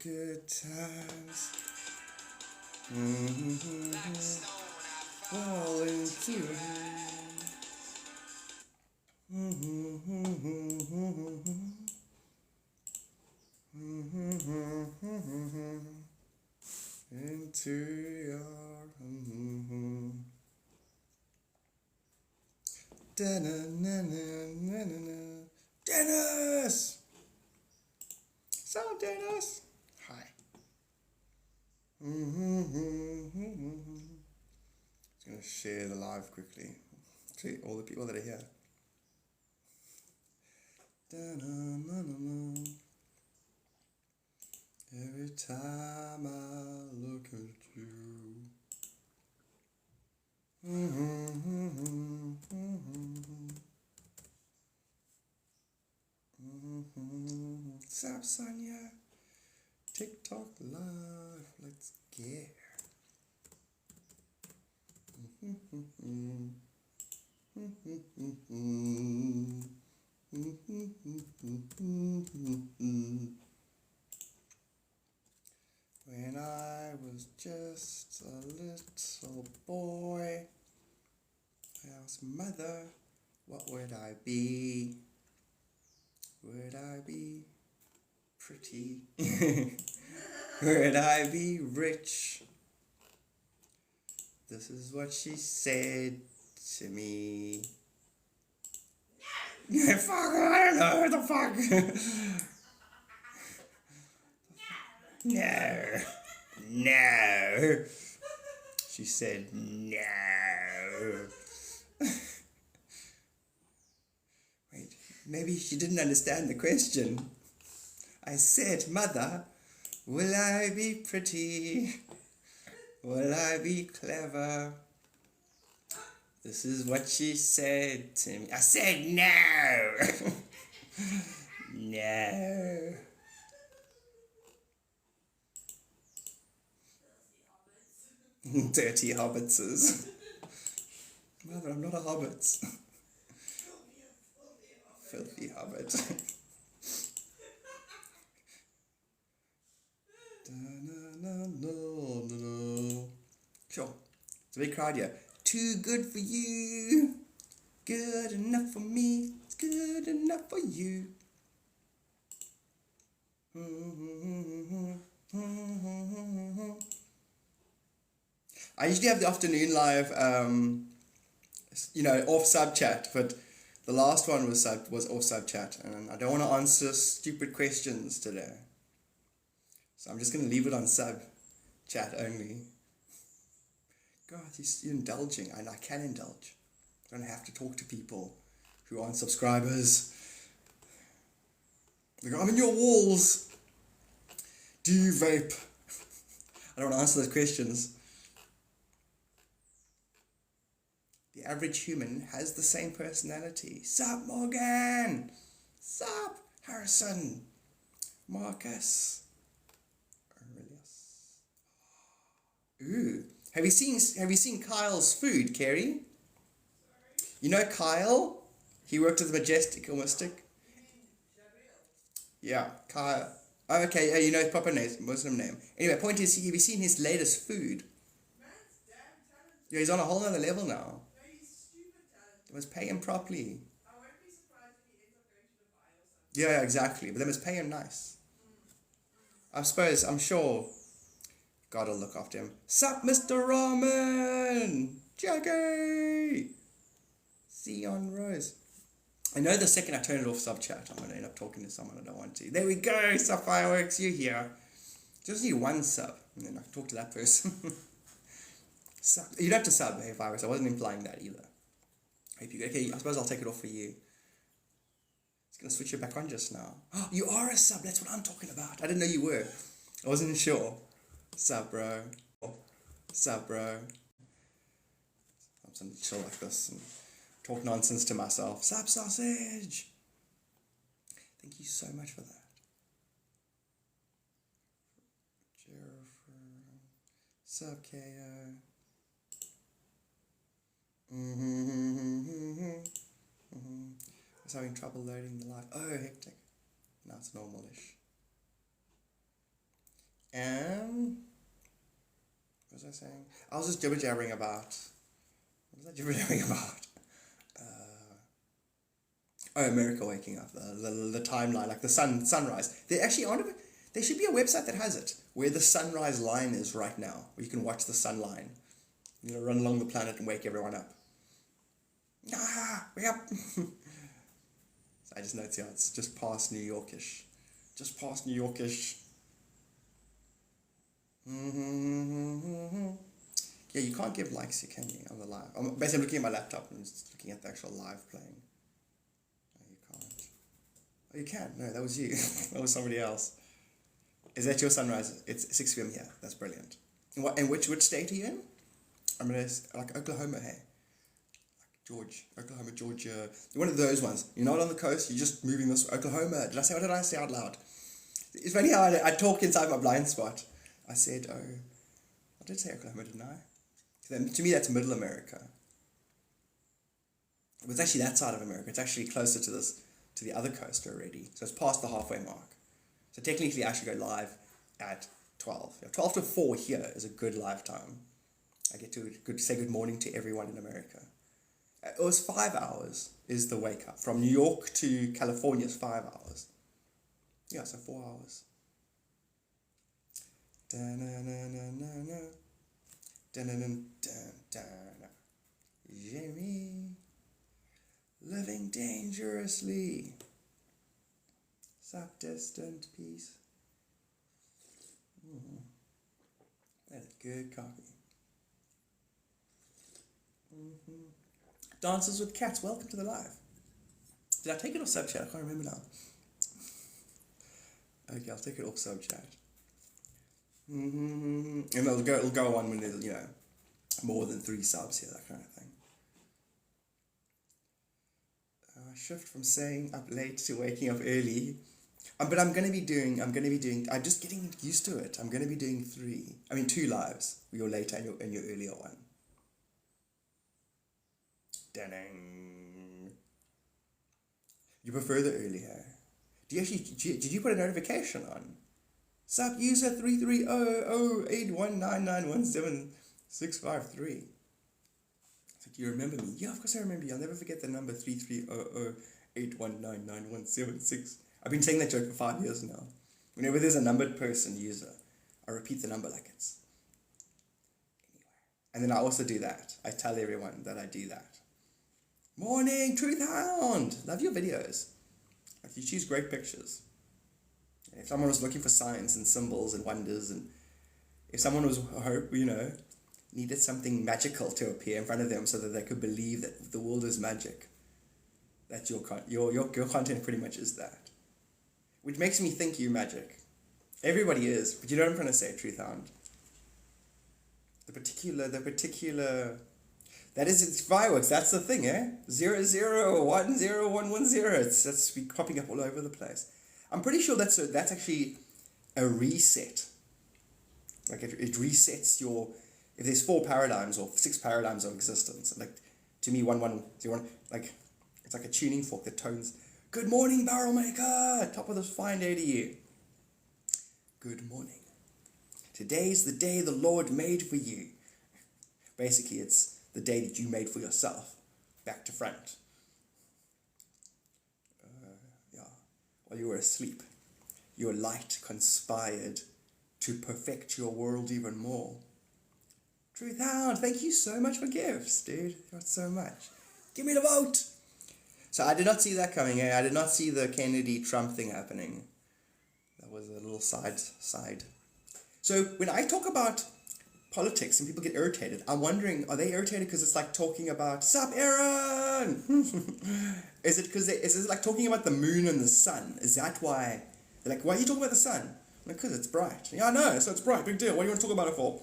good times. Fall into your hand. Into your Dennis! So Dennis! Hi. Just going to share the live quickly. See all the people that are here. Every time I look at you. Sup, Sonia? TikTok live. Let's get. When I was just a little boy, I asked Mother, what would I be? Would I be pretty? Would I be rich? This is what she said to me. Fuck, I don't know what the fuck. No. No. She said no. Wait, maybe she didn't understand the question. I said, Mother, will I be pretty? Will I be clever? This is what she said to me. I said no. No. Dirty hobbitses. Mother, I'm not a hobbit. Filthy hobbit. Sure. It's a big crowd here. Too good for you. Good enough for me. It's good enough for you. I usually have the afternoon live, off sub chat, but the last one was off sub chat, and I don't want to answer stupid questions today. So I'm just going to leave it on sub chat only. God, you're indulging. I can indulge. I don't have to talk to people who aren't subscribers. They go, I'm in your walls. Do you vape? I don't want to answer those questions. The average human has the same personality. Sup, Morgan? Sup, Harrison? Marcus? Aurelius? Ooh. Have you seen Kyle's food, Kerry? You know Kyle? He worked at the Majestic or Mystic. Yeah, Kyle. Oh, okay, yeah, you know his proper name, Muslim name. Anyway, point is, have you seen his latest food? Yeah, he's on a whole other level now. They must pay him properly. I won't be surprised if he ends up going to Dubai or something. Yeah, exactly. But they must pay him nice. I'm sure God will look after him. Sup, Mr. Ramen! Jackie! Sion Rose. I know the second I turn it off sub chat, I'm going to end up talking to someone I don't want to. There we go, Sub Fireworks, you're here. Just need one sub, and then I can talk to that person. Sub. You don't have to sub, hey Virus, I wasn't implying that either. Okay, I suppose I'll take it off for you. It's going to switch it back on just now. Oh, you are a sub, that's what I'm talking about. I didn't know you were. I wasn't sure. Sub, bro. Sub, bro. I'm just going to chill like this and talk nonsense to myself. Sub sausage! Thank you so much for that. Jennifer. Sub KO. I was having trouble loading the live. Oh, hectic. Now it's normal-ish. What was I saying? I was just jibber-jabbering about... What was I jibber-jabbering about? America waking up, the timeline, like the sunrise. There should be a website that has it, where the sunrise line is right now, where you can watch the sun line. Run along the planet and wake everyone up. Wake up! So I just noticed, it's just past New Yorkish. Yeah, you can't give likes here, can you, on the live? I'm basically looking at my laptop and just looking at the actual live playing. No, you can't. Oh, you can? No, that was you. That was somebody else. Is that your sunrise? It's 6 p.m. here. That's brilliant. And which state are you in? I'm gonna like Oklahoma, hey. Oklahoma, Georgia. You're one of those ones. You're not on the coast. You're just moving this Oklahoma. What did I say out loud? It's funny how I talk inside my blind spot. I said, I did say Oklahoma, didn't I? To me, that's Middle America. But it's actually that side of America. It's actually closer to the other coast already. So it's past the halfway mark. So technically, I should go live at 12. 12 to 4 here is a good live time. I get to say good morning to everyone in America. It was 5 hours is the wake up. From New York to California is 5 hours. Yeah, so 4 hours. Jamie, living dangerously. Subdistant peace. That's good coffee. Dances with Cats, welcome to the live. Did I take it off sub chat? I can't remember now. Okay, I'll take it off sub chat. And it'll go on when there's, more than 3 subs here, that kind of thing. Shift from staying up late to waking up early. But I'm just getting used to it. I'm going to be doing 2 lives. Your later and your earlier one. Dang. You prefer the earlier? Did you put a notification on? Sup user 3300819917653. Do you remember me? Yeah, of course I remember you. I'll never forget the number 33008199176. I've been saying that joke for 5 years now. Whenever there's a numbered person user, I repeat the number like it's... Anyway. And then I also do that. I tell everyone that I do that. Morning, Truth Hound! Love your videos. Like, you choose great pictures. If someone was looking for signs and symbols and wonders, and if someone was, needed something magical to appear in front of them so that they could believe that the world is magic, that your content pretty much is that. Which makes me think you're magic. Everybody is, but you know what I'm trying to say, Truth Hound. The particular, that is, it's fireworks, that's the thing, 0010110. That's popping up all over the place. I'm pretty sure that's actually a reset. Like it resets your, if there's 4 paradigms or 6 paradigms of existence, like to me 1101, like it's like a tuning fork that tones, good morning barrel maker, top of this fine day to you. Good morning. Today's the day the Lord made for you. Basically it's the day that you made for yourself, back to front. While you were asleep, your light conspired to perfect your world even more. Truth Hound, thank you so much for gifts, dude. Not so much. Give me the vote. So I did not see that coming. I did not see the Kennedy-Trump thing happening. That was a little side. So when I talk about politics and people get irritated, I'm wondering, are they irritated because it's like talking about, sup Aaron? Is it like talking about the moon and the sun? Is that why? They're like, why are you talking about the sun? I'm like, because it's bright. Yeah, I know, so it's bright, big deal. What do you want to talk about it for?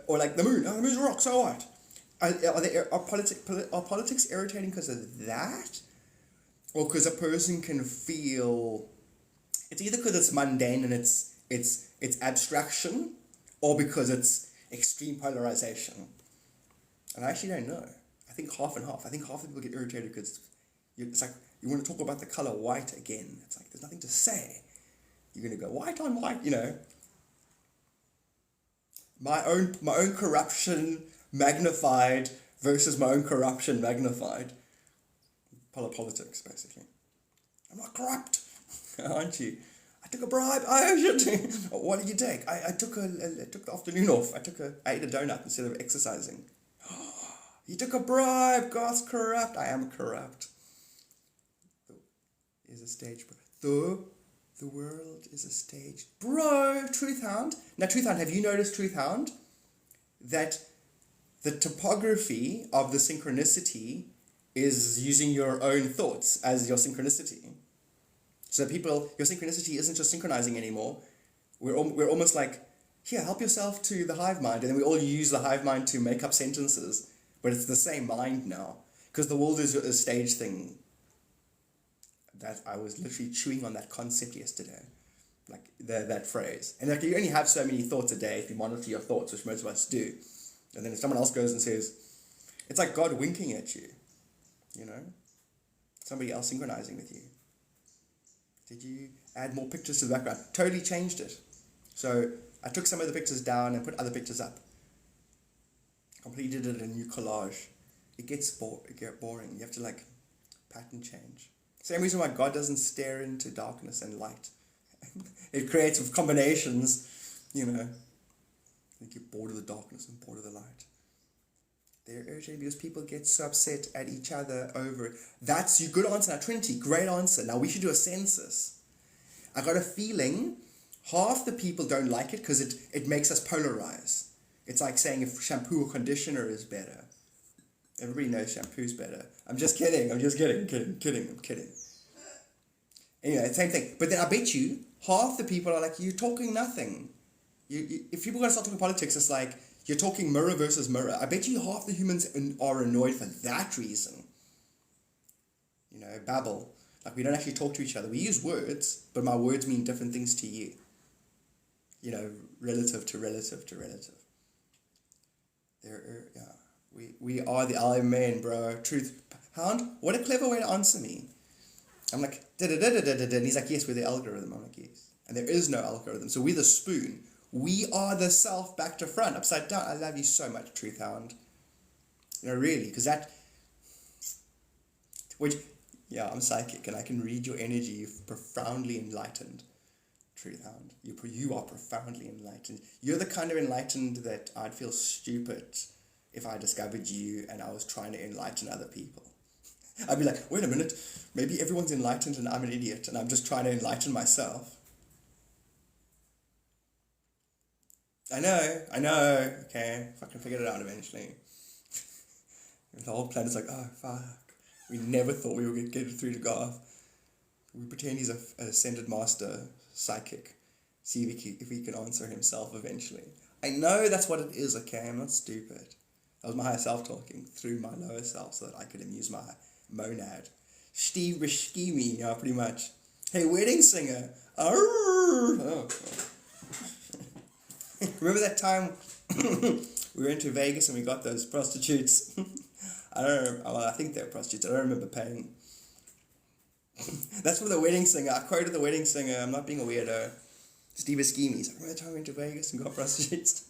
Or like the moon. Oh, the moon's a rock, so what? Are politics irritating because of that? Or because a person can feel, it's either because it's mundane and it's abstraction, or because it's extreme polarization. And I actually don't know. I think half and half. I think half the people get irritated because it's like, you want to talk about the color white again. It's like, there's nothing to say. You're going to go white on white, My own corruption magnified versus my own corruption magnified. Politics, basically. I'm not corrupt, aren't you? I took a bribe. Oh shit! What did you take? I took the afternoon off. I ate a donut instead of exercising. You took a bribe. God's corrupt. I am corrupt. Is a stage, bro. The world is a stage, bro. Truth Hound. Now, Truth Hound, have you noticed, Truth Hound, that the topography of the synchronicity is using your own thoughts as your synchronicity? So your synchronicity isn't just synchronizing anymore. We're almost like, here, help yourself to the hive mind, and then we all use the hive mind to make up sentences, but it's the same mind now, because the world is a stage thing. That I was literally chewing on that concept yesterday, like that phrase. And like, you only have so many thoughts a day if you monitor your thoughts, which most of us do. And then if someone else goes and says, it's like God winking at you, you know, somebody else synchronizing with you. Did you add more pictures to the background? Totally changed it. So I took some of the pictures down and put other pictures up. Completed it in a new collage. It gets boring. You have to like pattern change. Same reason why God doesn't stare into darkness and light. It creates combinations, you know. You get bored of the darkness and bored of the light. They're irritating because people get so upset at each other over it. That's your good answer. Now, Trinity, great answer. Now, we should do a census. I got a feeling half the people don't like it because it makes us polarize. It's like saying if shampoo or conditioner is better. Everybody knows shampoo's better. I'm just kidding. I'm kidding. Anyway, same thing. But then I bet you half the people are like, you're talking nothing. If people are going to start talking politics, it's like, you're talking mirror versus mirror. I bet you half the humans are annoyed for that reason. You know, babble. Like, we don't actually talk to each other. We use words, but my words mean different things to you. You know, relative to relative to relative. We are the Amen, bro. Truth Hound, what a clever way to answer me. I'm like, da-da-da-da-da-da, and he's like, yes, we're the algorithm. I'm like, yes. And there is no algorithm. So we're the spoon. We are the self back to front, upside down. I love you so much, Truth Hound. You know, really, because I'm psychic, and I can read your energy. You're profoundly enlightened, Truth Hound. You are profoundly enlightened. You're the kind of enlightened that I'd feel stupid if I discovered you and I was trying to enlighten other people. I'd be like, wait a minute, maybe everyone's enlightened and I'm an idiot and I'm just trying to enlighten myself. I know, okay, fucking figured it out eventually. The whole planet's like, oh, fuck. We never thought we would get it through to Garth. We pretend he's a ascended master psychic. See if he can answer himself eventually. I know that's what it is, okay? I'm not stupid. That was my higher self talking through my lower self so that I could amuse my monad. Steve Rishkimi, yeah, pretty much. Hey, wedding singer. Oh. Remember that time we went to Vegas and we got those prostitutes? I think they're prostitutes. I don't remember paying. That's from the wedding singer. I quoted the wedding singer. I'm not being a weirdo. Steve Rishkimi. He's like, remember that time we went to Vegas and got prostitutes?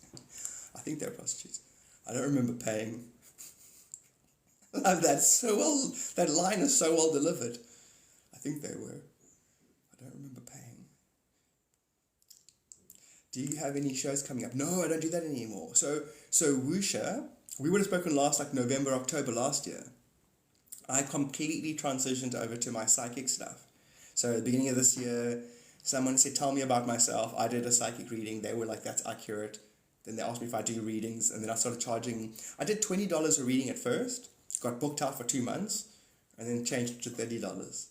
I think they're prostitutes. I don't remember paying. I love that so well. That line is so well delivered. I think they were. I don't remember paying. Do you have any shows coming up? No, I don't do that anymore. So Wuxia, we would have spoken last like November, October last year. I completely transitioned over to my psychic stuff. So at the beginning of this year, someone said, tell me about myself. I did a psychic reading. They were like, that's accurate. Then they asked me if I do readings, and then I started charging. I did $20 a reading at first, got booked out for 2 months, and then changed it to $30.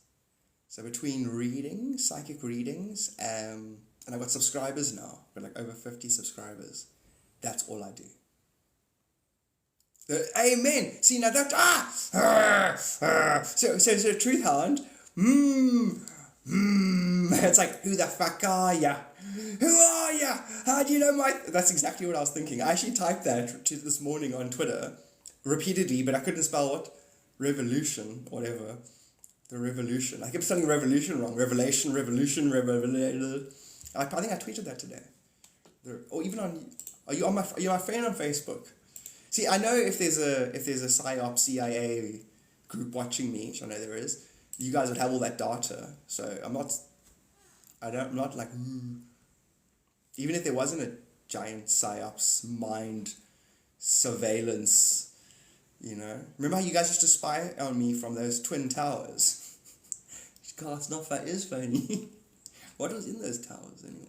So between readings, psychic readings, and I got subscribers now. I've got like over 50 subscribers. That's all I do. Amen. See, now that So Truth Hound. It's like, who the fuck are ya? Who are ya? How do you know my... That's exactly what I was thinking. I actually typed that this morning on Twitter repeatedly, but I couldn't spell what? Revolution, whatever. The revolution. I kept spelling revolution wrong. Revelation. I think I tweeted that today. Or even on Are you my friend on Facebook? See, I know if there's a PSYOP CIA group watching me, which I know there is, you guys would have all that data. So I'm not like, even if there wasn't a giant PSYOPs mind surveillance, you know. Remember how you guys used to spy on me from those twin towers? God, it's not that is funny. What was in those towers anyway?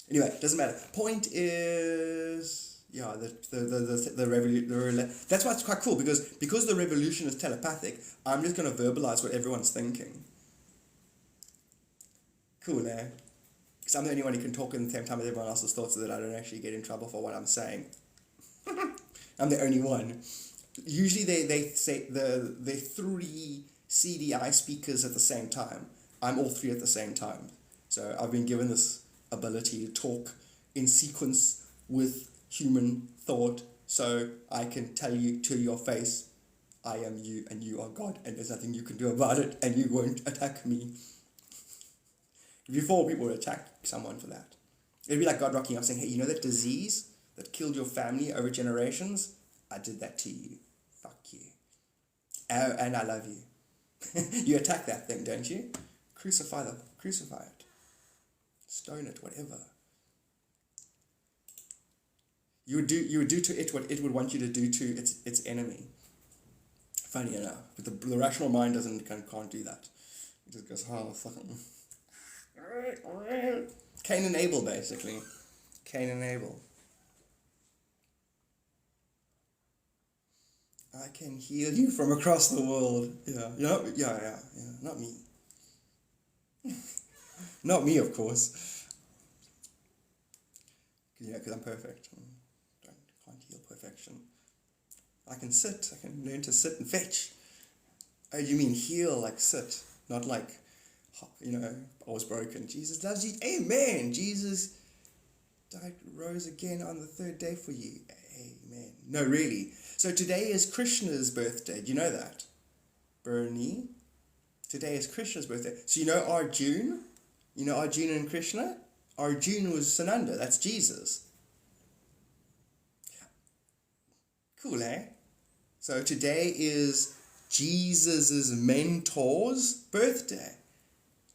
Anyway, doesn't matter. Point is, yeah, the revolution. That's why it's quite cool, because the revolution is telepathic. I'm just going to verbalize what everyone's thinking. Cool, eh? Because I'm the only one who can talk at the same time as everyone else's thoughts, so that I don't actually get in trouble for what I'm saying. I'm the only one. Usually they say they're 3 CDI speakers at the same time. I'm all 3 at the same time. So I've been given this ability to talk in sequence with human thought, so I can tell you to your face, I am you and you are God, and there's nothing you can do about it, and you won't attack me. Before, people would attack someone for that. It'd be like God rocking up saying, hey, you know that disease that killed your family over generations? I did that to you. Fuck you. And I love you. You attack that thing, don't you? Crucify it. Stone it, whatever. You would do to it what it would want you to do to its enemy. Funny enough, but the rational mind can't do that. It just goes, oh, fucking. Cain and Abel, basically. Cain and Abel. I can heal you from across the world. Yeah. Not me. Not me, of course. Because I'm perfect. Can't heal perfection. I can learn to sit and fetch. Oh, you mean heal, like sit, not like, I was broken. Jesus loves you. Amen. Jesus died, rose again on the 3rd day for you. Amen. No, really. So today is Krishna's birthday. Do you know that? Bernie? Today is Krishna's birthday. So you know Arjuna? You know Arjuna and Krishna? Arjuna was Sananda. That's Jesus. Cool, eh? So today is Jesus' mentor's birthday.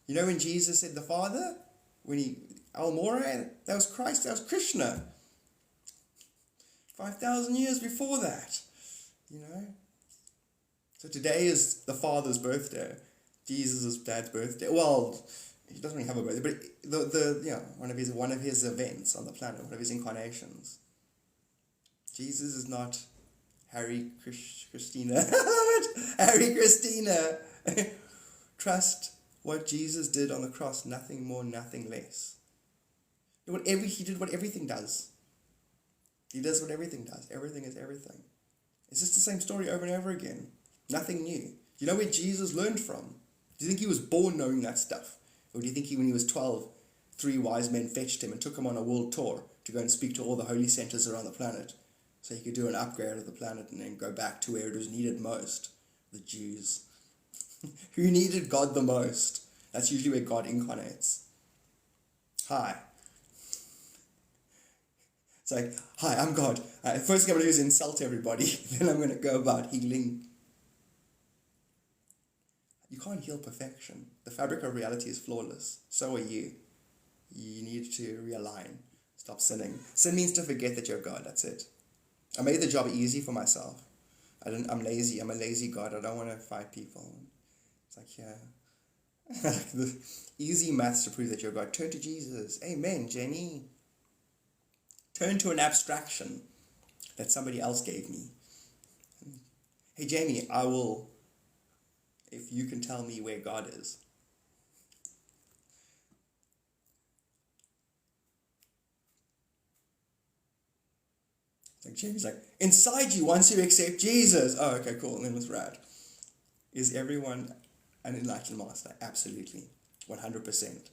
You know when Jesus said the Father? When Al Mora, that was Christ, that was Krishna. 5,000 years before that, So today is the Father's birthday, Jesus' dad's birthday. Well, he doesn't really have a birthday, but one of his events on the planet, one of his incarnations. Jesus is not Harry Christina. Harry Christina. Trust what Jesus did on the cross, nothing more, nothing less. He did what everything does. He does what everything does. Everything is everything. It's just the same story over and over again. Nothing new. You know where Jesus learned from? Do you think he was born knowing that stuff? Or do you think when he was 12, 3 wise men fetched him and took him on a world tour to go and speak to all the holy centers around the planet so he could do an upgrade of the planet and then go back to where it was needed most? The Jews. Who needed God the most? That's usually where God incarnates. Hi. It's like, hi, I'm God. First thing I'm going to do is insult everybody. Then I'm going to go about healing. You can't heal perfection. The fabric of reality is flawless. So are you. You need to realign. Stop sinning. Sin means to forget that you're God. That's it. I made the job easy for myself. I'm lazy. I'm a lazy God. I don't want to fight people. It's like, yeah. The easy maths to prove that you're God. Turn to Jesus. Amen, Jenny. Turn to an abstraction that somebody else gave me. Hey, Jamie, I will, if you can tell me where God is. Like Jamie's like, inside you once you accept Jesus. Oh, okay, cool. And then it's rad. Is everyone an enlightened master? Absolutely. 100%.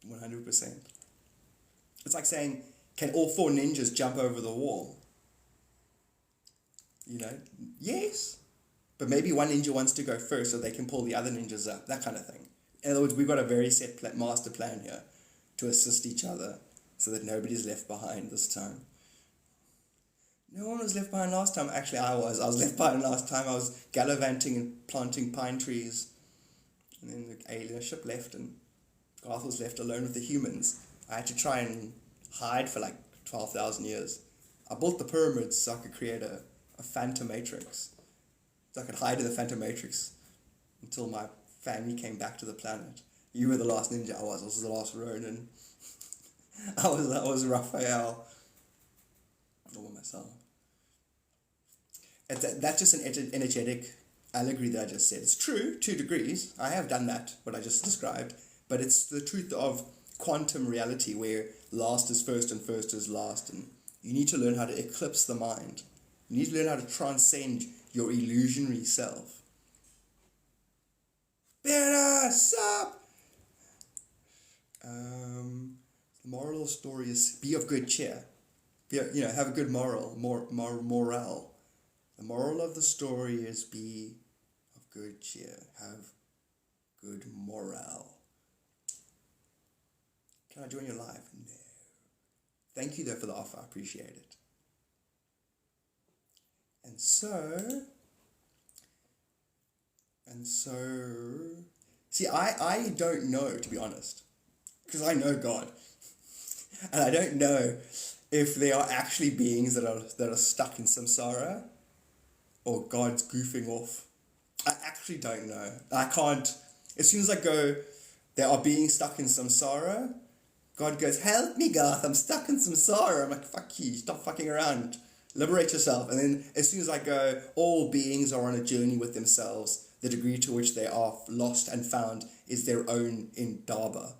100%. It's like saying, can all 4 ninjas jump over the wall? Yes. But maybe one ninja wants to go first so they can pull the other ninjas up. That kind of thing. In other words, we've got a very set master plan here to assist each other so that nobody's left behind this time. No one was left behind last time. Actually, I was. I was left behind last time. I was gallivanting and planting pine trees. And then the alien ship left and Garth was left alone with the humans. I had to try and hide for like 12,000 years. I built the pyramids so I could create a phantom matrix. So I could hide in the phantom matrix until my family came back to the planet. You were the last ninja. I was the last Ronin. I was Raphael. Or myself. That's just an energetic allegory that I just said. It's true, 2 degrees. I have done that, what I just described. But it's the truth of quantum reality where last is first and first is last. And you need to learn how to eclipse the mind. You need to learn how to transcend your illusionary self. Better, sup? The moral of the story is be of good cheer. Have a good morale. The moral of the story is be of good cheer. Have good morale. Can I join your live? No. Thank you though for the offer. I appreciate it. And so, see, I don't know, to be honest, because I know God. And I don't know if there are actually beings that are stuck in samsara or God's goofing off. I actually don't know. I can't. As soon as I go, there are beings stuck in samsara, God goes, help me, Garth, I'm stuck in samsara. I'm like, fuck you, stop fucking around. Liberate yourself. And then as soon as I go, all beings are on a journey with themselves. The degree to which they are lost and found is their own in Dharma.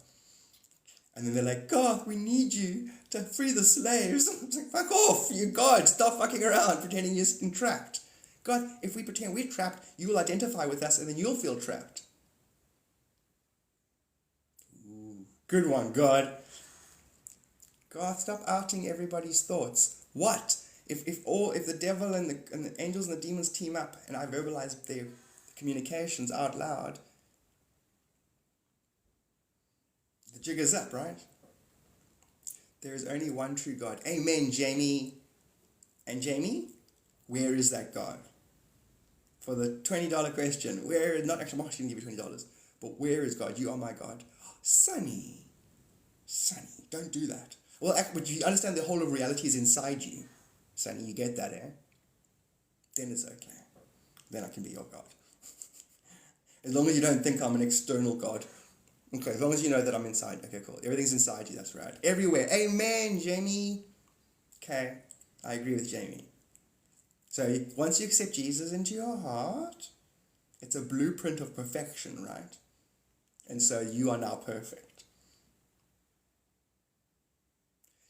And then they're like, God, we need you to free the slaves. I'm like, fuck off, you God, stop fucking around pretending you're trapped. God, if we pretend we're trapped, you will identify with us and then you'll feel trapped. Ooh, good one, God. God, stop outing everybody's thoughts. What? If the devil and the angels and the demons team up and I verbalize their communications out loud, the jig is up, right? There is only one true God. Amen, Jamie. And Jamie, where is that God? For the $20 question, not actually, I'm actually going to give you $20, but where is God? You are my God. Sonny, don't do that. Well, but you understand the whole of reality is inside you. Sonny, you get that, eh? Then it's okay. Then I can be your God. As long as you don't think I'm an external God. Okay, as long as you know that I'm inside. Okay, cool. Everything's inside you, that's right. Everywhere. Amen, Jamie. Okay, I agree with Jamie. So once you accept Jesus into your heart, it's a blueprint of perfection, right? And so you are now perfect.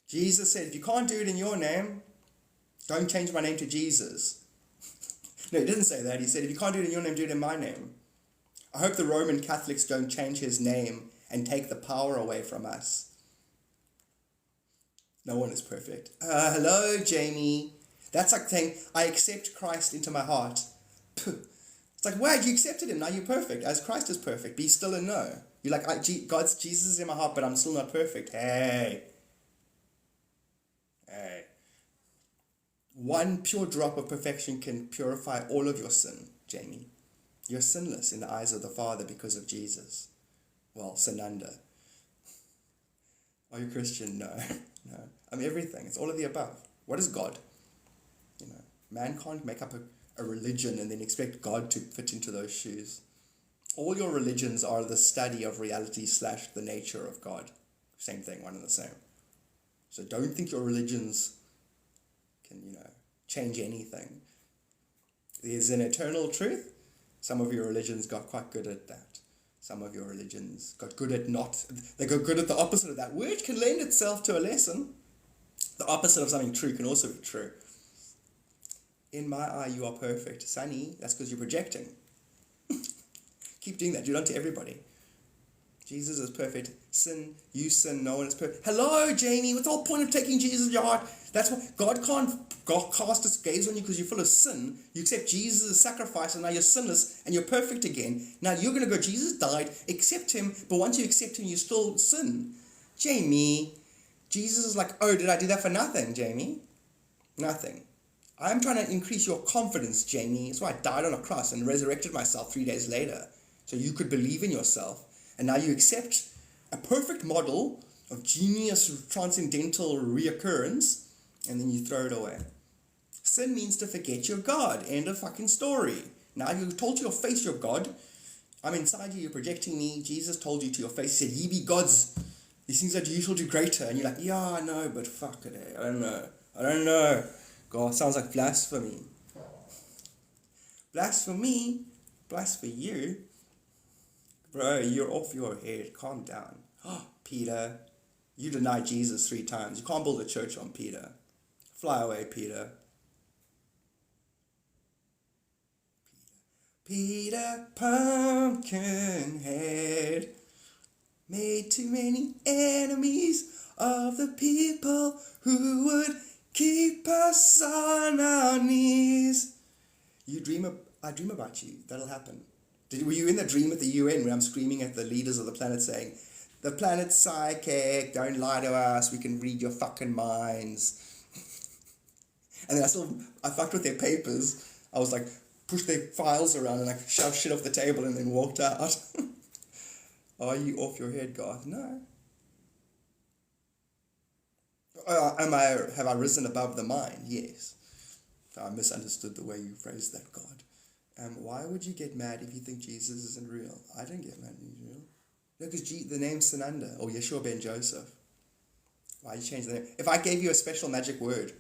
Jesus said, if you can't do it in your name, don't change my name to Jesus. No, he didn't say that. He said, if you can't do it in your name, do it in my name. I hope the Roman Catholics don't change his name and take the power away from us. No one is perfect. Hello, Jamie. That's like saying, I accept Christ into my heart. It's like, wait, you accepted him, now you're perfect. As Christ is perfect, be still and know. You're like, Jesus is in my heart, but I'm still not perfect. Hey. One pure drop of perfection can purify all of your sin, Jamie. You're sinless in the eyes of the Father because of Jesus. Well, Sananda. Are you Christian? No. No. I'm everything. It's all of the above. What is God? Man can't make up a religion and then expect God to fit into those shoes. All your religions are the study of reality / the nature of God. Same thing, one and the same. So don't think your religions can, change anything. There's an eternal truth. Some of your religions got quite good at that. Some of your religions got good at they got good at the opposite of that, which can lend itself to a lesson. The opposite of something true can also be true. In my eye, you are perfect. Sunny, that's because you're projecting. Keep doing that. Do it unto everybody. Jesus is perfect. Sin, you sin, no one is perfect. Hello, Jamie. What's the whole point of taking Jesus in your heart? That's what God can't cast his gaze on you because you're full of sin. You accept Jesus as sacrifice and now you're sinless and you're perfect again. Now you're going to go, Jesus died, accept him, but once you accept him, you still sin. Jamie, Jesus is like, oh, did I do that for nothing, Jamie? Nothing. I'm trying to increase your confidence, Jamie. That's why I died on a cross and resurrected myself 3 days later. So you could believe in yourself. And now you accept a perfect model of genius transcendental reoccurrence, and then you throw it away. Sin means to forget your God. End of fucking story. Now you've told to your face you're God. I'm inside you, you're projecting me. Jesus told you to your face, he said, ye be gods. These things that you shall do greater. And you're like, yeah, I know, but fuck it, I don't know. God, sounds like blasphemy. Blasphemy? Blasphemy you? Bro, you're off your head. Calm down. Peter, you denied Jesus 3 times. You can't build a church on Peter. Fly away, Peter. Peter Pumpkinhead made too many enemies of the people who would keep us on our knees. I dream about you. That'll happen. Were you in the dream at the UN where I'm screaming at the leaders of the planet saying, the planet's psychic, don't lie to us, we can read your fucking minds. And then I fucked with their papers. I was like, pushed their files around and like shoved shit off the table and then walked out. Are you off your head, Garth? No. Have I risen above the mind? Yes. I misunderstood the way you phrased that, God. Why would you get mad if you think Jesus isn't real? I don't get mad if he's real. No, because the name's Sananda or Yeshua ben Joseph. Why you change the name? If I gave you a special magic word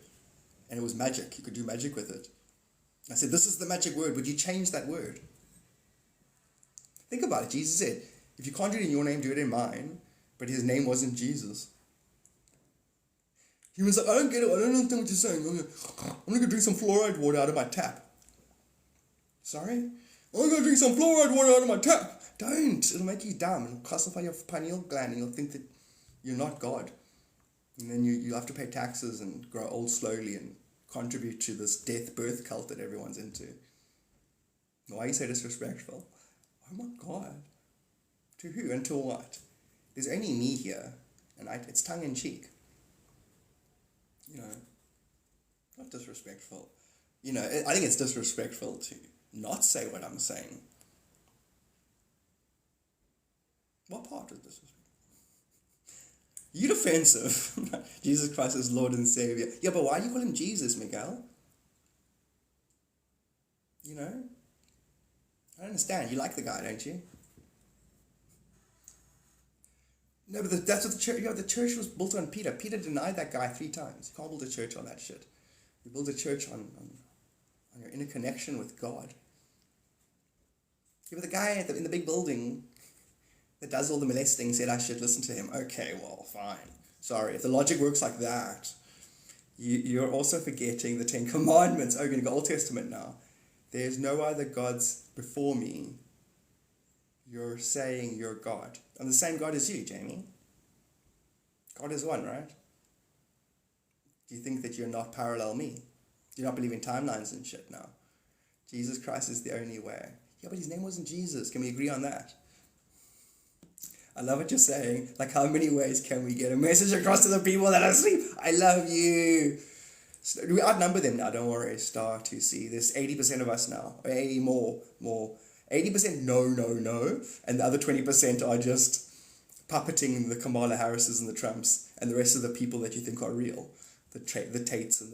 and it was magic, you could do magic with it. I said, this is the magic word. Would you change that word? Think about it. Jesus said, if you can't do it in your name, do it in mine. But his name wasn't Jesus. He was like, I don't get it. I don't understand what you're saying. I'm going to drink some fluoride water out of my tap. Sorry? I'm going to drink some fluoride water out of my tap. Don't. It'll make you dumb. It'll classify your pineal gland and you'll think that you're not God. And then you have to pay taxes and grow old slowly and contribute to this death-birth cult that everyone's into. Why are you so disrespectful? Oh my God. To who? Until what? There's only me here. And it's tongue-in-cheek. Not disrespectful. I think it's disrespectful to not say what I'm saying. What part is disrespectful? You're defensive. Jesus Christ is Lord and Savior. Yeah, but why do you call him Jesus, Miguel? I don't understand. You like the guy, don't you? No, but that's what the church. The church was built on Peter. Peter denied that guy 3 times. You can't build a church on that shit. You build a church on your inner connection with God. Yeah, but the guy in the big building that does all the molesting said I should listen to him. Okay, well, fine. Sorry, if the logic works like that, you're also forgetting the 10 Commandments. Oh, you're going to go Old Testament now. There's no other gods before me. You're saying you're God. I'm the same God as you, Jamie. God is one, right? Do you think that you're not parallel me? Do you not believe in timelines and shit now? Jesus Christ is the only way. Yeah, but his name wasn't Jesus. Can we agree on that? I love what you're saying. Like, how many ways can we get a message across to the people that are asleep? I love you. We outnumber them now, don't worry. Star 2C. There's 80% of us now. 80 more. 80% no. And the other 20% are just puppeting the Kamala Harrises and the Trumps and the rest of the people that you think are real. The Tates and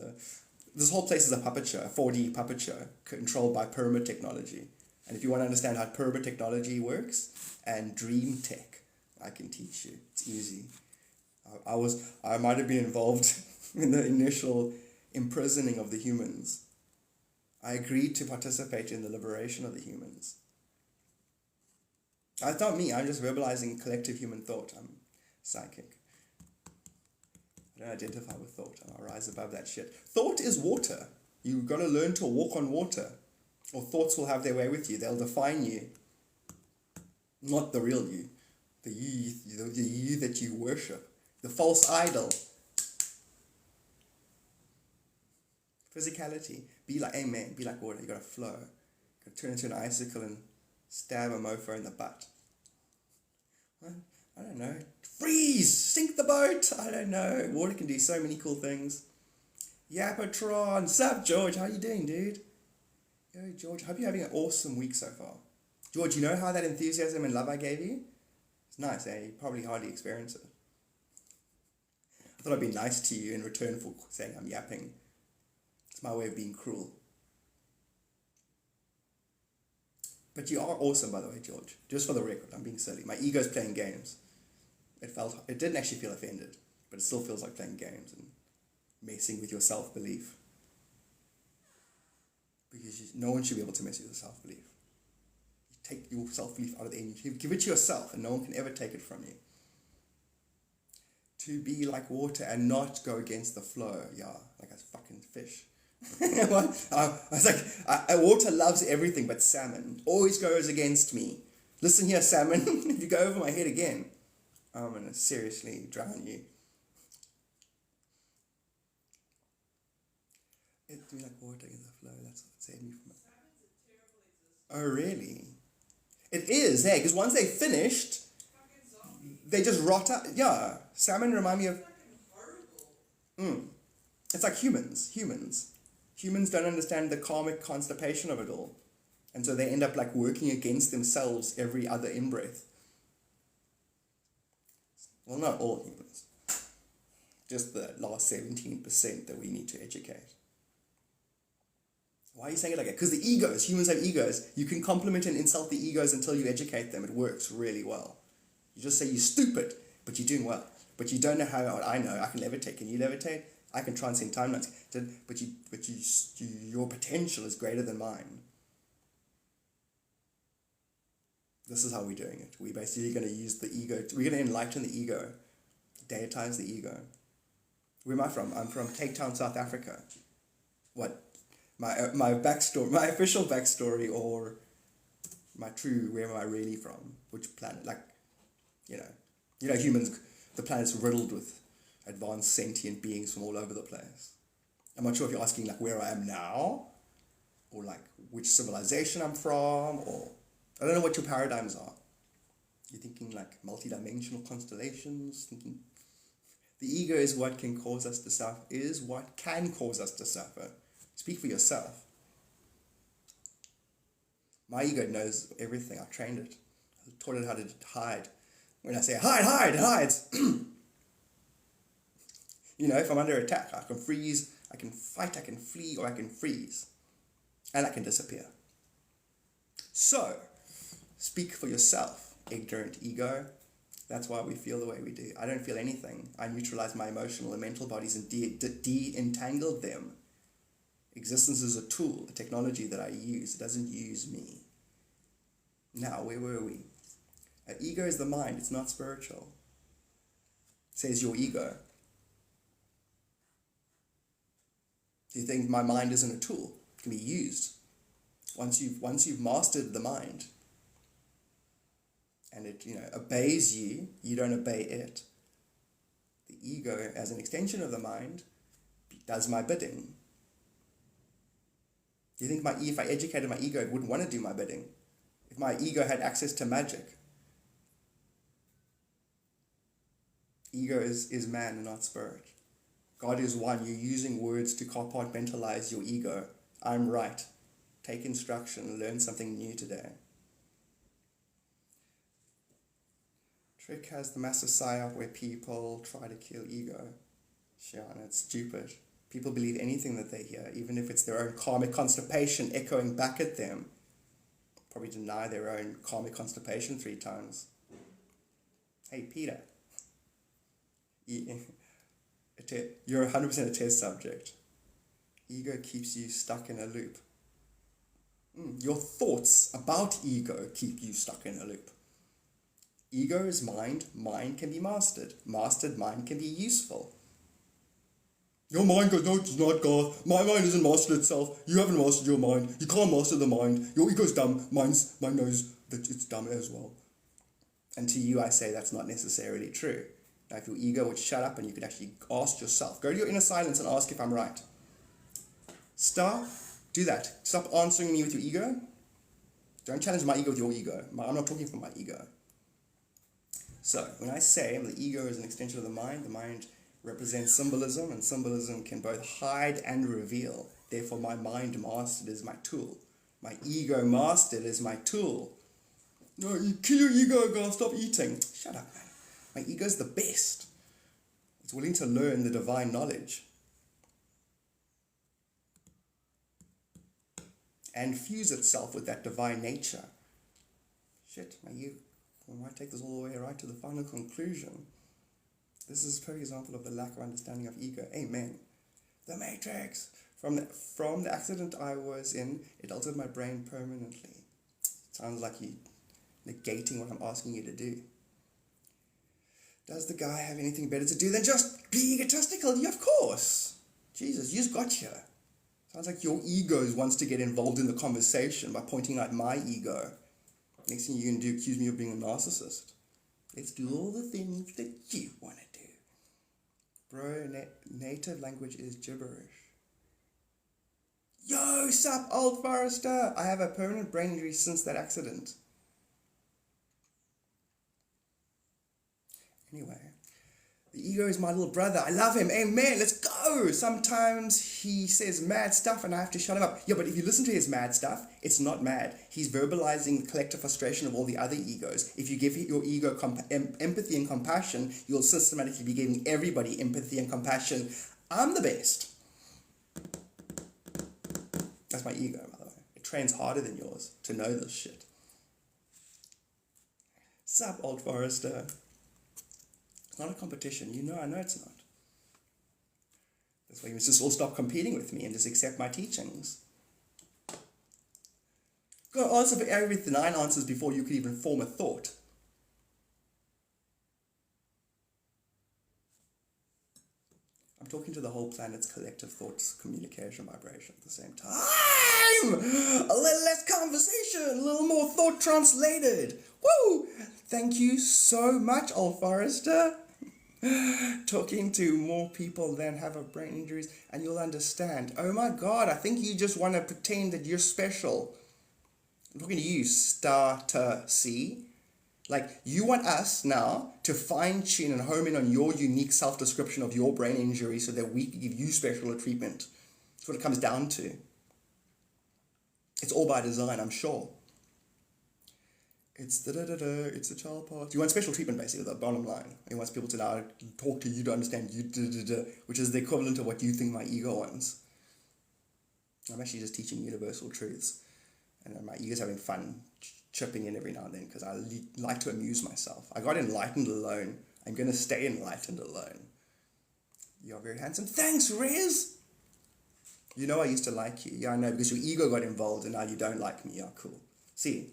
this whole place is a puppet show, a 4D puppet show controlled by perma technology. And if you want to understand how perma technology works and dream tech, I can teach you. It's easy. I might have been involved in the initial imprisoning of the humans. I agreed to participate in the liberation of the humans. It's not me. I'm just verbalizing collective human thought. I'm psychic. I don't identify with thought. I'll rise above that shit. Thought is water. You've got to learn to walk on water. Or thoughts will have their way with you. They'll define you. Not the real you. The you that you worship. The false idol. Physicality. Be like, amen. Be like water. You got to flow. You got to turn into an icicle and stab a mofo in the butt. What? I don't know, freeze, sink the boat. I don't know. Water can do so many cool things. Yapatron, sup, George? How you doing, dude? Yo, George, hope you're having an awesome week so far. George, you know how that enthusiasm and love I gave you? It's nice, eh? You probably hardly experience it. I thought I'd be nice to you in return for saying I'm yapping. It's my way of being cruel. But you are awesome, by the way, George. Just for the record, I'm being silly. My ego's playing games. It didn't actually feel offended, but it still feels like playing games and messing with your self-belief. Because no one should be able to mess with your self-belief. You take your self-belief out of the end. You give it to yourself, and no one can ever take it from you. To be like water and not go against the flow. Yeah, like a fucking fish. I was like, water loves everything but salmon. Always goes against me. Listen here, salmon. If you go over my head again, I'm going to seriously drown you. It to be like water in the flow. That's what saved me from it. Oh, really? It is, hey, because once they're finished, they just rot out. Yeah, salmon remind me of... It's like humans. Humans don't understand the karmic constipation of it all. And so they end up like working against themselves every other in-breath. Well, not all humans. Just the last 17% that we need to educate. Why are you saying it like that? Because the egos, humans have egos. You can compliment and insult the egos until you educate them. It works really well. You just say you're stupid, but you're doing well. But you don't know how I know. I can levitate. Can you levitate? I can transcend timelines. But your potential is greater than mine. This is how we're doing it. We're basically going to use the ego. We're going to enlighten the ego. Deitize the ego. Where am I from? I'm from Cape Town, South Africa. What? My backstory, my official backstory, or my true, where am I really from? Which planet? Like, you know, humans, the planet's riddled with advanced sentient beings from all over the place. I'm not sure if you're asking like where I am now, or like which civilization I'm from, or I don't know what your paradigms are. You're thinking like multidimensional constellations, thinking the ego is what can cause us to suffer, is what can cause us to suffer. Speak for yourself. My ego knows everything. I trained it. I taught it how to hide. When I say hide, it hides. You know, if I'm under attack, I can freeze, I can fight, I can flee, or I can freeze. And I can disappear. So, speak for yourself, ignorant ego. That's why we feel the way we do. I don't feel anything. I neutralized my emotional and mental bodies and de-entangled them. Existence is a tool, a technology that I use. It doesn't use me. Now, where were we? Ego is the mind. It's not spiritual. Says your ego. Do you think my mind isn't a tool? It can be used. Once you've mastered the mind, and it obeys you, you don't obey it. The ego, as an extension of the mind, does my bidding. Do you think if I educated my ego, it wouldn't want to do my bidding? If my ego had access to magic? Ego is man and not spirit. God is one. You're using words to compartmentalize your ego. I'm right. Take instruction. Learn something new today. Trick has the massive psyop where people try to kill ego. Sure, and it's stupid. People believe anything that they hear, even if it's their own karmic constipation echoing back at them. Probably deny their own karmic constipation 3 times. Hey, Peter. You're 100% a test subject. Ego keeps you stuck in a loop. Your thoughts about ego keep you stuck in a loop. Ego is mind. Mind can be mastered. Mastered mind can be useful. Your mind goes, no, it's not, Garth. My mind isn't mastered itself. You haven't mastered your mind. You can't master the mind. Your ego's dumb. Mine knows that it's dumb as well. And to you, I say that's not necessarily true. Now, if your ego would shut up and you could actually ask yourself, go to your inner silence and ask if I'm right. Stop. Do that. Stop answering me with your ego. Don't challenge my ego with your ego. I'm not talking from my ego. So, when I say the ego is an extension of the mind represents symbolism, and symbolism can both hide and reveal. Therefore, my mind mastered is my tool. My ego mastered is my tool. No, you kill your ego, go stop eating. Shut up, man. My ego's the best. It's willing to learn the divine knowledge and fuse itself with that divine nature. Shit, my ego. We might take this all the way right to the final conclusion. This is a perfect example of the lack of understanding of ego. Amen. The Matrix. From the accident I was in, it altered my brain permanently. Sounds like you negating what I'm asking you to do. Does the guy have anything better to do than just be egotistical? Yeah, of course. Jesus, you just got here. Sounds like your ego wants to get involved in the conversation by pointing out my ego. Next thing you're going to do, accuse me of being a narcissist. Let's do all the things that you want to do. Bro, native language is gibberish. Yo, sup, old Forester? I have a permanent brain injury since that accident. Anyway, the ego is my little brother. I love him. Amen. Let's go. Sometimes he says mad stuff and I have to shut him up. Yeah, but if you listen to his mad stuff, it's not mad. He's verbalizing the collective frustration of all the other egos. If you give your ego empathy and compassion, you'll systematically be giving everybody empathy and compassion. I'm the best. That's my ego, by the way. It trains harder than yours to know this shit. Sup, old Forester? It's not a competition. I know it's not. That's why you must just all stop competing with me and just accept my teachings. Got to answer for every 9 answers before you could even form a thought. I'm talking to the whole planet's collective thoughts, communication, vibration at the same time. A little less conversation, a little more thought translated. Woo! Thank you so much, old Forester. Talking to more people than have a brain injuries, and you'll understand. Oh my God, I think you just want to pretend that you're special. I'm talking to you, starter C. Like, you want us now to fine-tune and home in on your unique self-description of your brain injury so that we can give you special treatment. That's what it comes down to. It's all by design, I'm sure. It's it's the child part. You want special treatment, basically, the bottom line. He wants people to now talk to you to understand you, which is the equivalent of what you think my ego wants. I'm actually just teaching universal truths. And my ego's having fun chipping in every now and then because I like to amuse myself. I got enlightened alone. I'm going to stay enlightened alone. You're very handsome. Thanks, Rez! You know I used to like you. Yeah, I know, because your ego got involved and now you don't like me. Yeah, cool. See?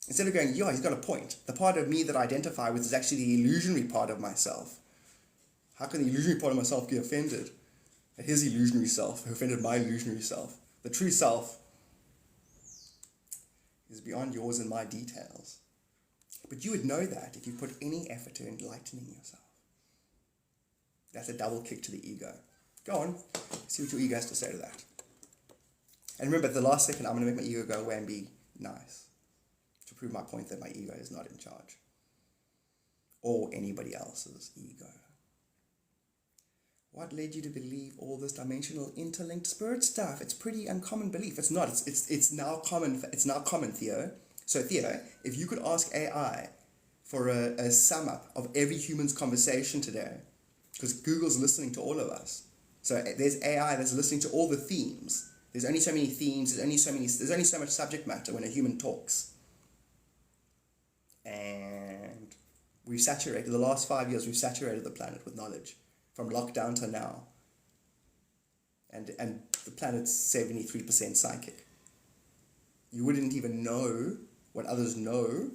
Instead of going, yeah, he's got a point. The part of me that I identify with is actually the illusionary part of myself. How can the illusionary part of myself get offended at his illusionary self, who offended my illusionary self? The true self is beyond yours and my details. But you would know that if you put any effort to enlightening yourself. That's a double kick to the ego. Go on, see what your ego has to say to that. And remember, at the last second, I'm going to make my ego go away and be nice. To prove my point that my ego is not in charge. Or anybody else's ego. What led you to believe all this dimensional interlinked spirit stuff? It's pretty uncommon belief. It's not. It's now common. It's now common, Theo. So Theo, if you could ask AI for a sum up of every human's conversation today, because Google's listening to all of us. So there's AI that's listening to all the themes. There's only so many themes. There's only so much subject matter when a human talks. And we've saturated, the last 5 years, we've saturated the planet with knowledge. From lockdown to now. And the planet's 73% psychic. You wouldn't even know what others know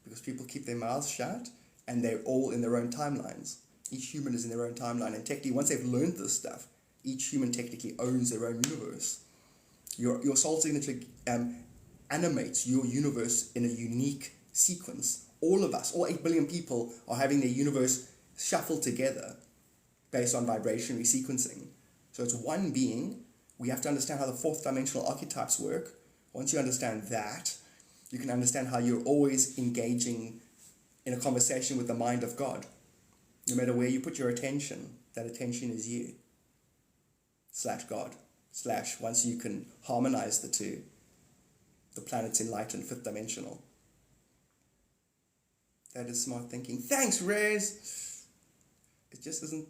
because people keep their mouths shut and they're all in their own timelines. Each human is in their own timeline, and technically, once they've learned this stuff, each human technically owns their own universe. Your soul signature animates your universe in a unique sequence. All of us, all 8 billion people, are having their universe shuffled together based on vibrationary sequencing. So it's one being. We have to understand how the 4th dimensional archetypes work. Once you understand that, You can understand how you're always engaging in a conversation with the mind of God. No matter where you put your attention, that attention is you / God / once you can harmonize the two, the planet's enlightened, fifth dimensional. That is smart thinking. Thanks, Rez. It just isn't,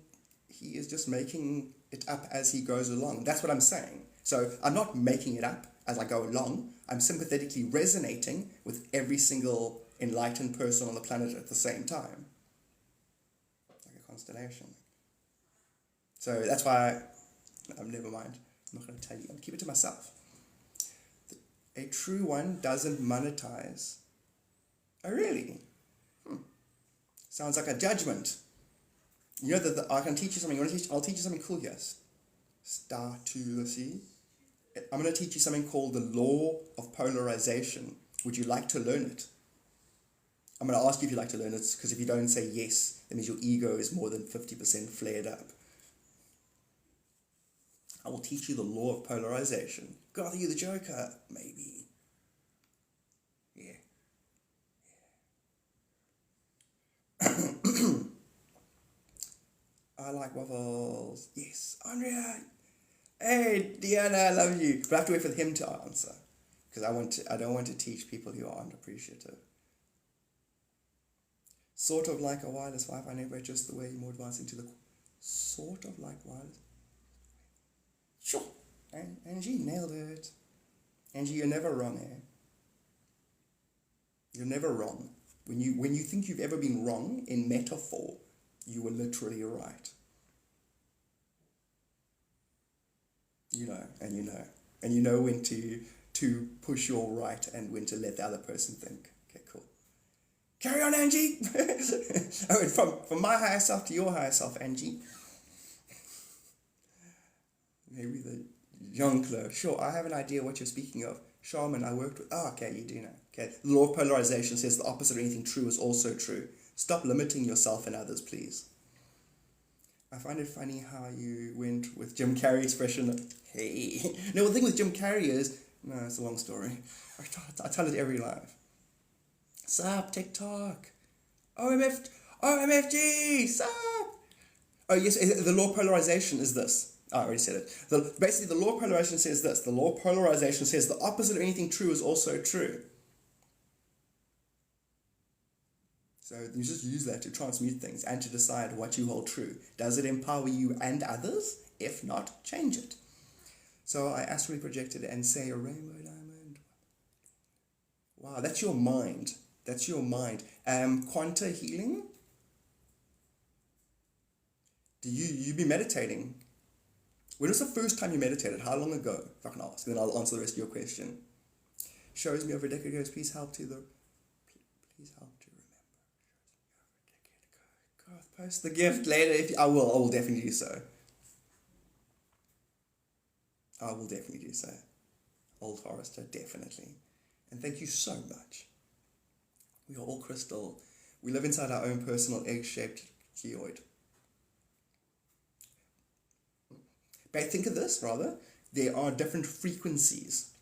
he is just making it up as he goes along. That's what I'm saying. So I'm not making it up as I go along. I'm sympathetically resonating with every single enlightened person on the planet at the same time. Like a constellation. So that's why, never mind. I'm not going to tell you. I'll keep it to myself. A true one doesn't monetize. Oh, really? Sounds like a judgment. You know that I can teach you something. I'll teach you something cool here. See? I'm going to teach you something called the law of polarization. Would you like to learn it? I'm going to ask you if you'd like to learn it, because if you don't say yes, that means your ego is more than 50% flared up. I will teach you the law of polarization. Garth, are you the Joker? Maybe. Yeah. I like waffles. Yes. Andrea. Hey, Deanna, I love you. But I have to wait for him to answer. Because I don't want to teach people who aren't appreciative. Sort of like a wireless Wi-Fi network, just the way more advanced into the... Sort of like wireless... Sure. Angie, nailed it. Angie, you're never wrong, eh? You're never wrong. When you think you've ever been wrong in metaphor, you were literally right. You know, and you know. And you know when to push your right and when to let the other person think. Okay, cool. Carry on, Angie! I went from my higher self to your higher self, Angie. Maybe the Jean-Claude. Sure, I have an idea what you're speaking of. Shaman, I worked with... Oh, okay, you do know. Okay. The law of polarization says the opposite of anything true is also true. Stop limiting yourself and others, please. I find it funny how you went with Jim Carrey expression, hey. No, the thing with Jim Carrey is... No, it's a long story. I tell it every live. Sup, TikTok? OMFG! Sup? Oh, yes, the law of polarization is this. Oh, I already said it. Basically, the law of polarization says this. The law of polarization says the opposite of anything true is also true. So you just use that to transmute things and to decide what you hold true. Does it empower you and others? If not, change it. So I astrally projected and say a rainbow diamond. Wow, that's your mind. That's your mind. Quanta healing? You be meditating? When was the first time you meditated? How long ago? If I can ask, then I'll answer the rest of your question. Shows me over a decade ago. Please help to remember. God, post the gift later. I will definitely do so. I will definitely do so. Old Forester, definitely. And thank you so much. We are all crystal. We live inside our own personal egg-shaped geoid. But think of this, rather. There are different frequencies,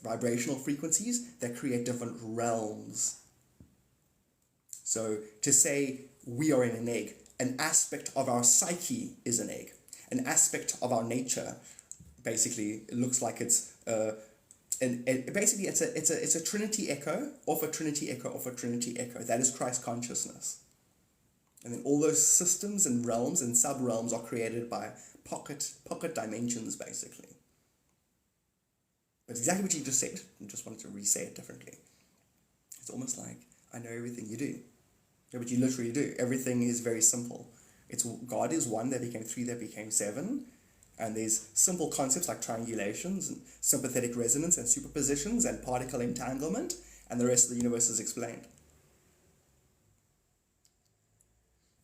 vibrational frequencies, that create different realms. So to say we are in an egg, an aspect of our psyche is an egg. An aspect of our nature, basically, it looks like it's basically it's a Trinity echo of a Trinity echo of a Trinity echo. That is Christ consciousness. And then all those systems and realms and sub-realms are created by pocket dimensions, basically. But exactly what you just said. I just wanted to re-say it differently. It's almost like, I know everything you do. Yeah, but you literally do. Everything is very simple. God is one, that became three, that became seven. And there's simple concepts like triangulations and sympathetic resonance and superpositions and particle entanglement, and the rest of the universe is explained.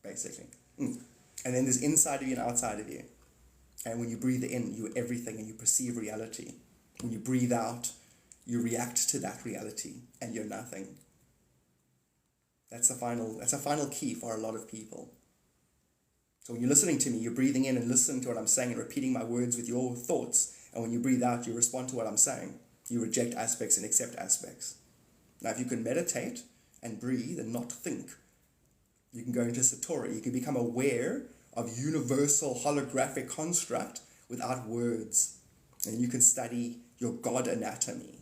Basically. And then there's inside of you and outside of you. And when you breathe in, you're everything and you perceive reality. When you breathe out, you react to that reality and you're nothing. That's a final key for a lot of people. So when you're listening to me, you're breathing in and listening to what I'm saying and repeating my words with your thoughts. And when you breathe out, you respond to what I'm saying. You reject aspects and accept aspects. Now, if you can meditate and breathe and not think, you can go into Satori. You can become aware of universal holographic construct without words. And you can study your God anatomy.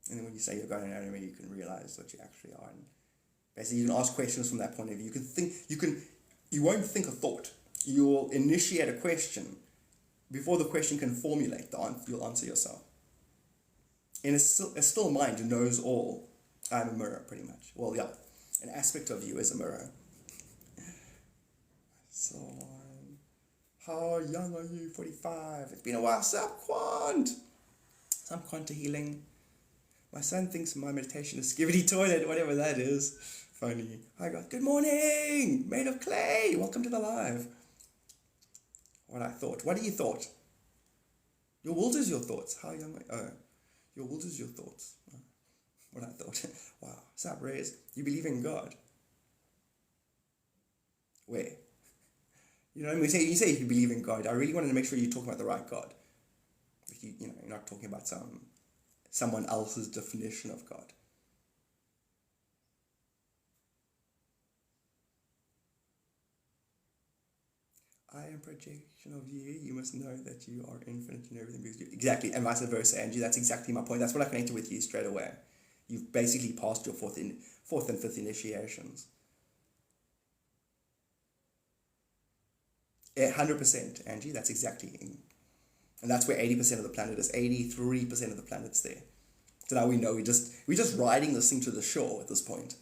And then when you say your God anatomy, you can realize what you actually are. And basically, you can ask questions from that point of view. You can think, you won't think a thought. You'll initiate a question. Before the question can formulate, you'll answer yourself. In a still mind knows all. I'm a mirror, pretty much. Well, yeah, an aspect of you is a mirror. So, how young are you? 45. It's been a while. Sup, Quant? Some quanta healing. My son thinks my meditation is skivity toilet, whatever that is. Funny. Hi, God. Good morning, made of clay. Welcome to the live. What I thought. What do you thought? Your world is your thoughts. How young are you? Oh, your world is your thoughts. Oh, what I thought. Wow. Sup, Reyes? You believe in God? Where? You know what I mean? You say you believe in God. I really wanted to make sure you're talking about the right God. If you're not talking about someone else's definition of God. I am projection of you. You must know that you are infinite in everything because you... Exactly, and vice versa, Angie. That's exactly my point. That's what I connected with you straight away. You've basically passed your fourth and fifth initiations. 100%, Angie. That's exactly... And that's where 80% of the planet is. 83% of the planet's there. So now we know we're just riding this thing to the shore at this point.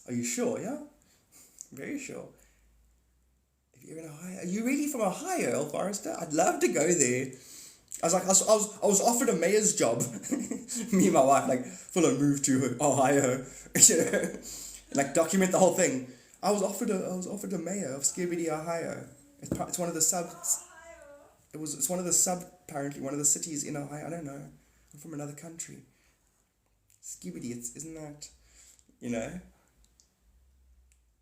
Are you sure? Yeah? Very sure. If you're in Ohio, are you really from Ohio, El Forrester? I'd love to go there. I was offered a mayor's job. Me and my wife, full on moved to Ohio. Document the whole thing. I was offered a mayor of Skibidi, Ohio. It's one of the subs. It's one of the apparently one of the cities in Ohio. I don't know. I'm from another country. Skibidi, isn't that,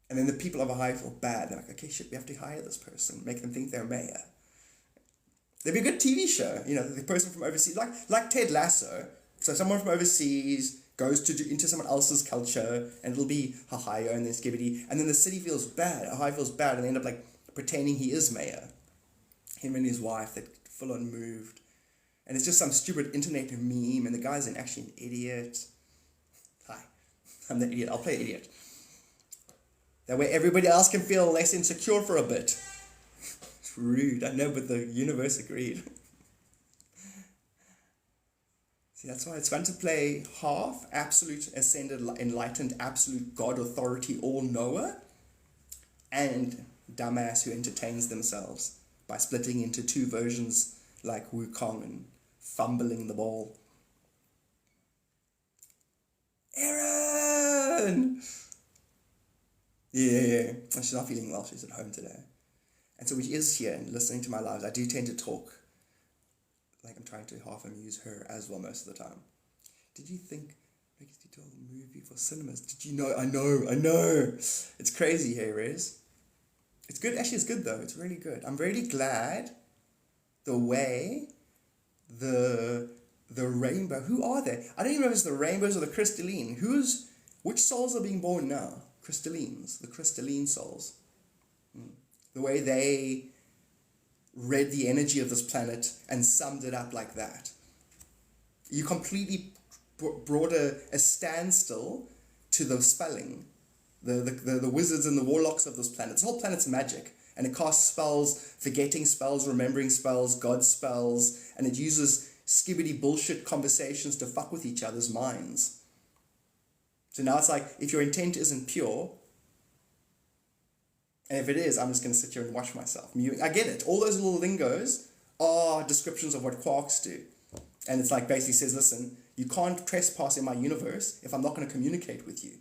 And then the people of Ohio feel bad. They're like, okay, shit, we have to hire this person, make them think they're mayor. There'd be a good TV show, the person from overseas, like Ted Lasso. So someone from overseas goes into someone else's culture, and it'll be Ohio and then Skibidi, and then the city feels bad, Ohio feels bad, and they end up pretending he is mayor. Him and his wife, that full on moved. And it's just some stupid internet meme, and the guy's actually an idiot. Hi, I'm the idiot. I'll play idiot. That way everybody else can feel less insecure for a bit. It's rude, I know, but the universe agreed. See, that's why it's fun to play half absolute, ascended, enlightened, absolute God authority, all-knower, and dumbass who entertains themselves by splitting into two versions like Wukong and fumbling the ball. Erin! Yeah. She's not feeling well. She's at home today. And so when she is here and listening to my lives, I do tend to talk like I'm trying to half amuse her as well most of the time. Did you think Ricky told the movie for cinemas? Did you know? I know. It's crazy, hey, Rez. It's good. Actually, it's good, though. It's really good. I'm really glad the way the rainbow... Who are they? I don't even know if it's the rainbows or the crystalline. Which souls are being born now? Crystallines. The crystalline souls. The way they read the energy of this planet and summed it up like that. You completely brought a standstill to the spelling. The wizards and the warlocks of this planet. This whole planet's magic. And it casts spells, forgetting spells, remembering spells, god spells. And it uses skibbity bullshit conversations to fuck with each other's minds. So now it's like, if your intent isn't pure, and if it is, I'm just going to sit here and watch myself. I get it. All those little lingos are descriptions of what quarks do. And it's basically says, listen, you can't trespass in my universe if I'm not going to communicate with you.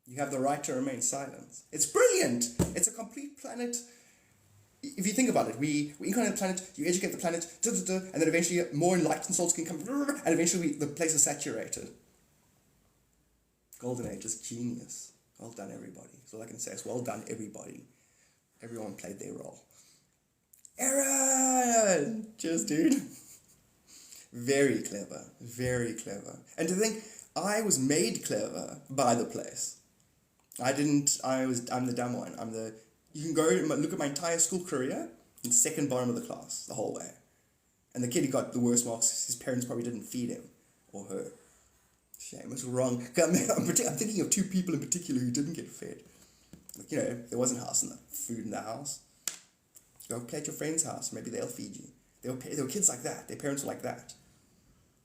You have the right to remain silent. It's brilliant. It's a complete planet. If you think about it, we incarnate the planet, you educate the planet, and then eventually more enlightened souls can come, and eventually the place is saturated. Golden Age is genius. Well done, everybody. So all I can say is well done, everybody. Everyone played their role. Aaron! Cheers, dude. Very clever, very clever. And to think, I was made clever by the place. I'm the dumb one. You can go and look at my entire school career, in second bottom of the class, the whole way. And the kid who got the worst marks, his parents probably didn't feed him, or her. Shame, it's wrong. I'm thinking of two people in particular who didn't get fed. Like, there wasn't food in the house. Go play at your friend's house, maybe they'll feed you. There were kids like that, their parents were like that.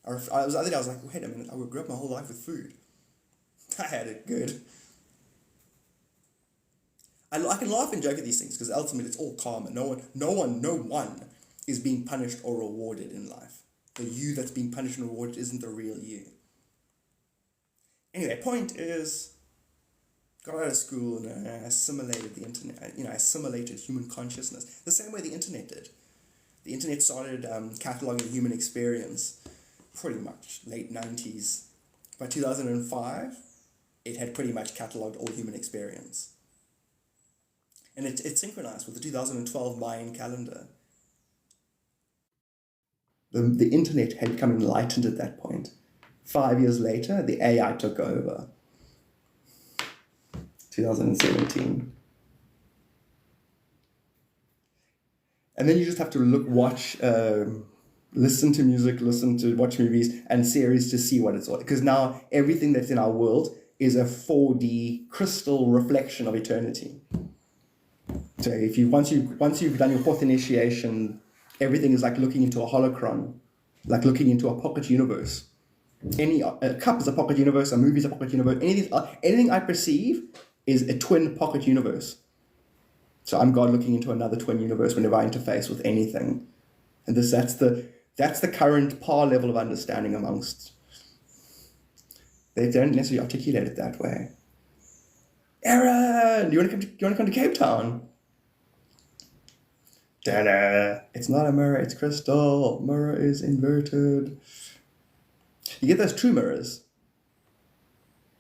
The other day I was like, wait a minute, I grew up my whole life with food. I had it good. I can laugh and joke at these things because ultimately it's all karma. No one is being punished or rewarded in life. The you that's being punished and rewarded isn't the real you. Anyway, point is, got out of school and assimilated the internet. Assimilated human consciousness the same way the internet did. The internet started cataloging the human experience pretty much late 90s. By 2005, it had pretty much cataloged all human experience. And it synchronized with the 2012 Mayan calendar. The internet had become enlightened at that point. 5 years later, the AI took over. 2017. And then you just have to listen to music, watch movies and series to see what it's all. Because now everything that's in our world is a 4D crystal reflection of eternity. So once you've done your fourth initiation, everything is like looking into a holocron, like looking into a pocket universe. A cup is a pocket universe, a movie is a pocket universe. Anything I perceive is a twin pocket universe. So I'm God looking into another twin universe whenever I interface with anything. And that's the current par level of understanding amongst. They don't necessarily articulate it that way. Aaron, you want to come to Cape Town? Ta-da! It's not a mirror, it's crystal. Mirror is inverted. You get those true mirrors.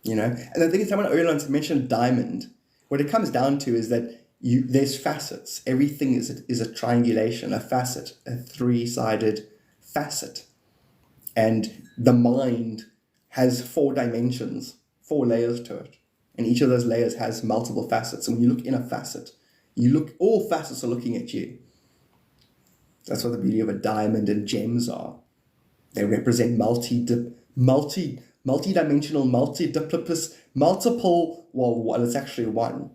And the thing is, someone earlier mentioned diamond. What it comes down to is that there's facets. Everything is a triangulation, a facet, a three-sided facet. And the mind has 4 dimensions, 4 layers to it. And each of those layers has multiple facets. And when you look in a facet, all facets are looking at you. That's what the beauty of a diamond and gems are. They represent multi-dimensional, it's actually one.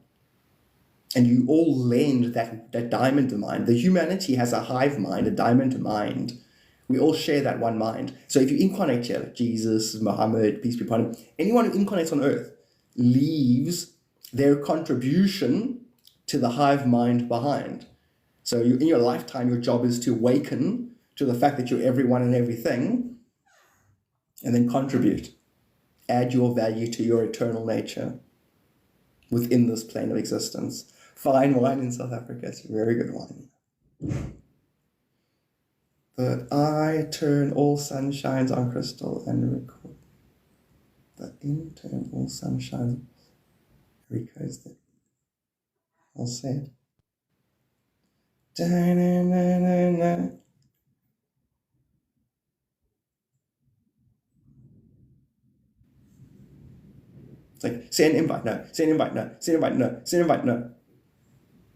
And you all lend that diamond mind. The humanity has a hive mind, a diamond mind. We all share that one mind. So if you incarnate here, like Jesus, Muhammad, peace be upon him, anyone who incarnates on earth leaves their contribution to the hive mind behind. So in your lifetime, your job is to awaken to the fact that you're everyone and everything, and then contribute. Add your value to your eternal nature within this plane of existence. Fine wine in South Africa. It's very good wine. But I turn all sunshines on crystal and record. But in turn all sunshine records it. I'll say it. Da-na-na-na-na. It's like, send invite, no. Send invite, no. Send invite, no. Send invite, no.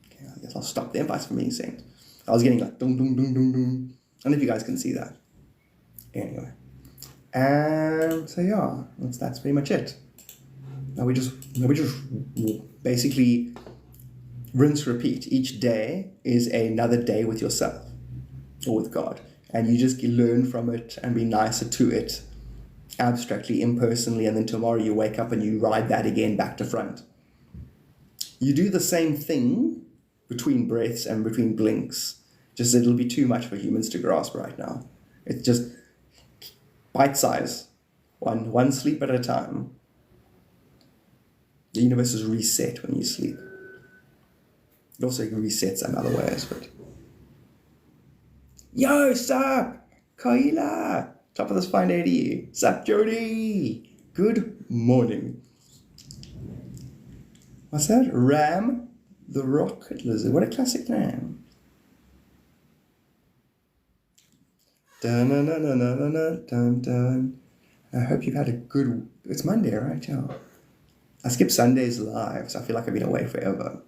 Okay, I guess I'll stop the invites from being sent. I was getting like, dum, dum, dum, dum, dum. I don't know if you guys can see that. Anyway. So yeah, that's pretty much it. Now we just basically rinse, repeat. Each day is another day with yourself or with God. And you just learn from it and be nicer to it, abstractly, impersonally, and then tomorrow you wake up and you ride that again back to front. You do the same thing between breaths and between blinks, just it'll be too much for humans to grasp right now. It's just bite size, one sleep at a time. The universe is reset when you sleep. It also resets some other ways, but... Yo, sup? Kaila! Top of this fine day to you. Sup, Jody? Good morning. What's that? Ram the Rocket Lizard. What a classic name. Dun, dun, dun, dun, dun, dun, dun, dun. I hope you've had a good... It's Monday, right? Yeah. I skip Sundays live, so I feel like I've been away forever.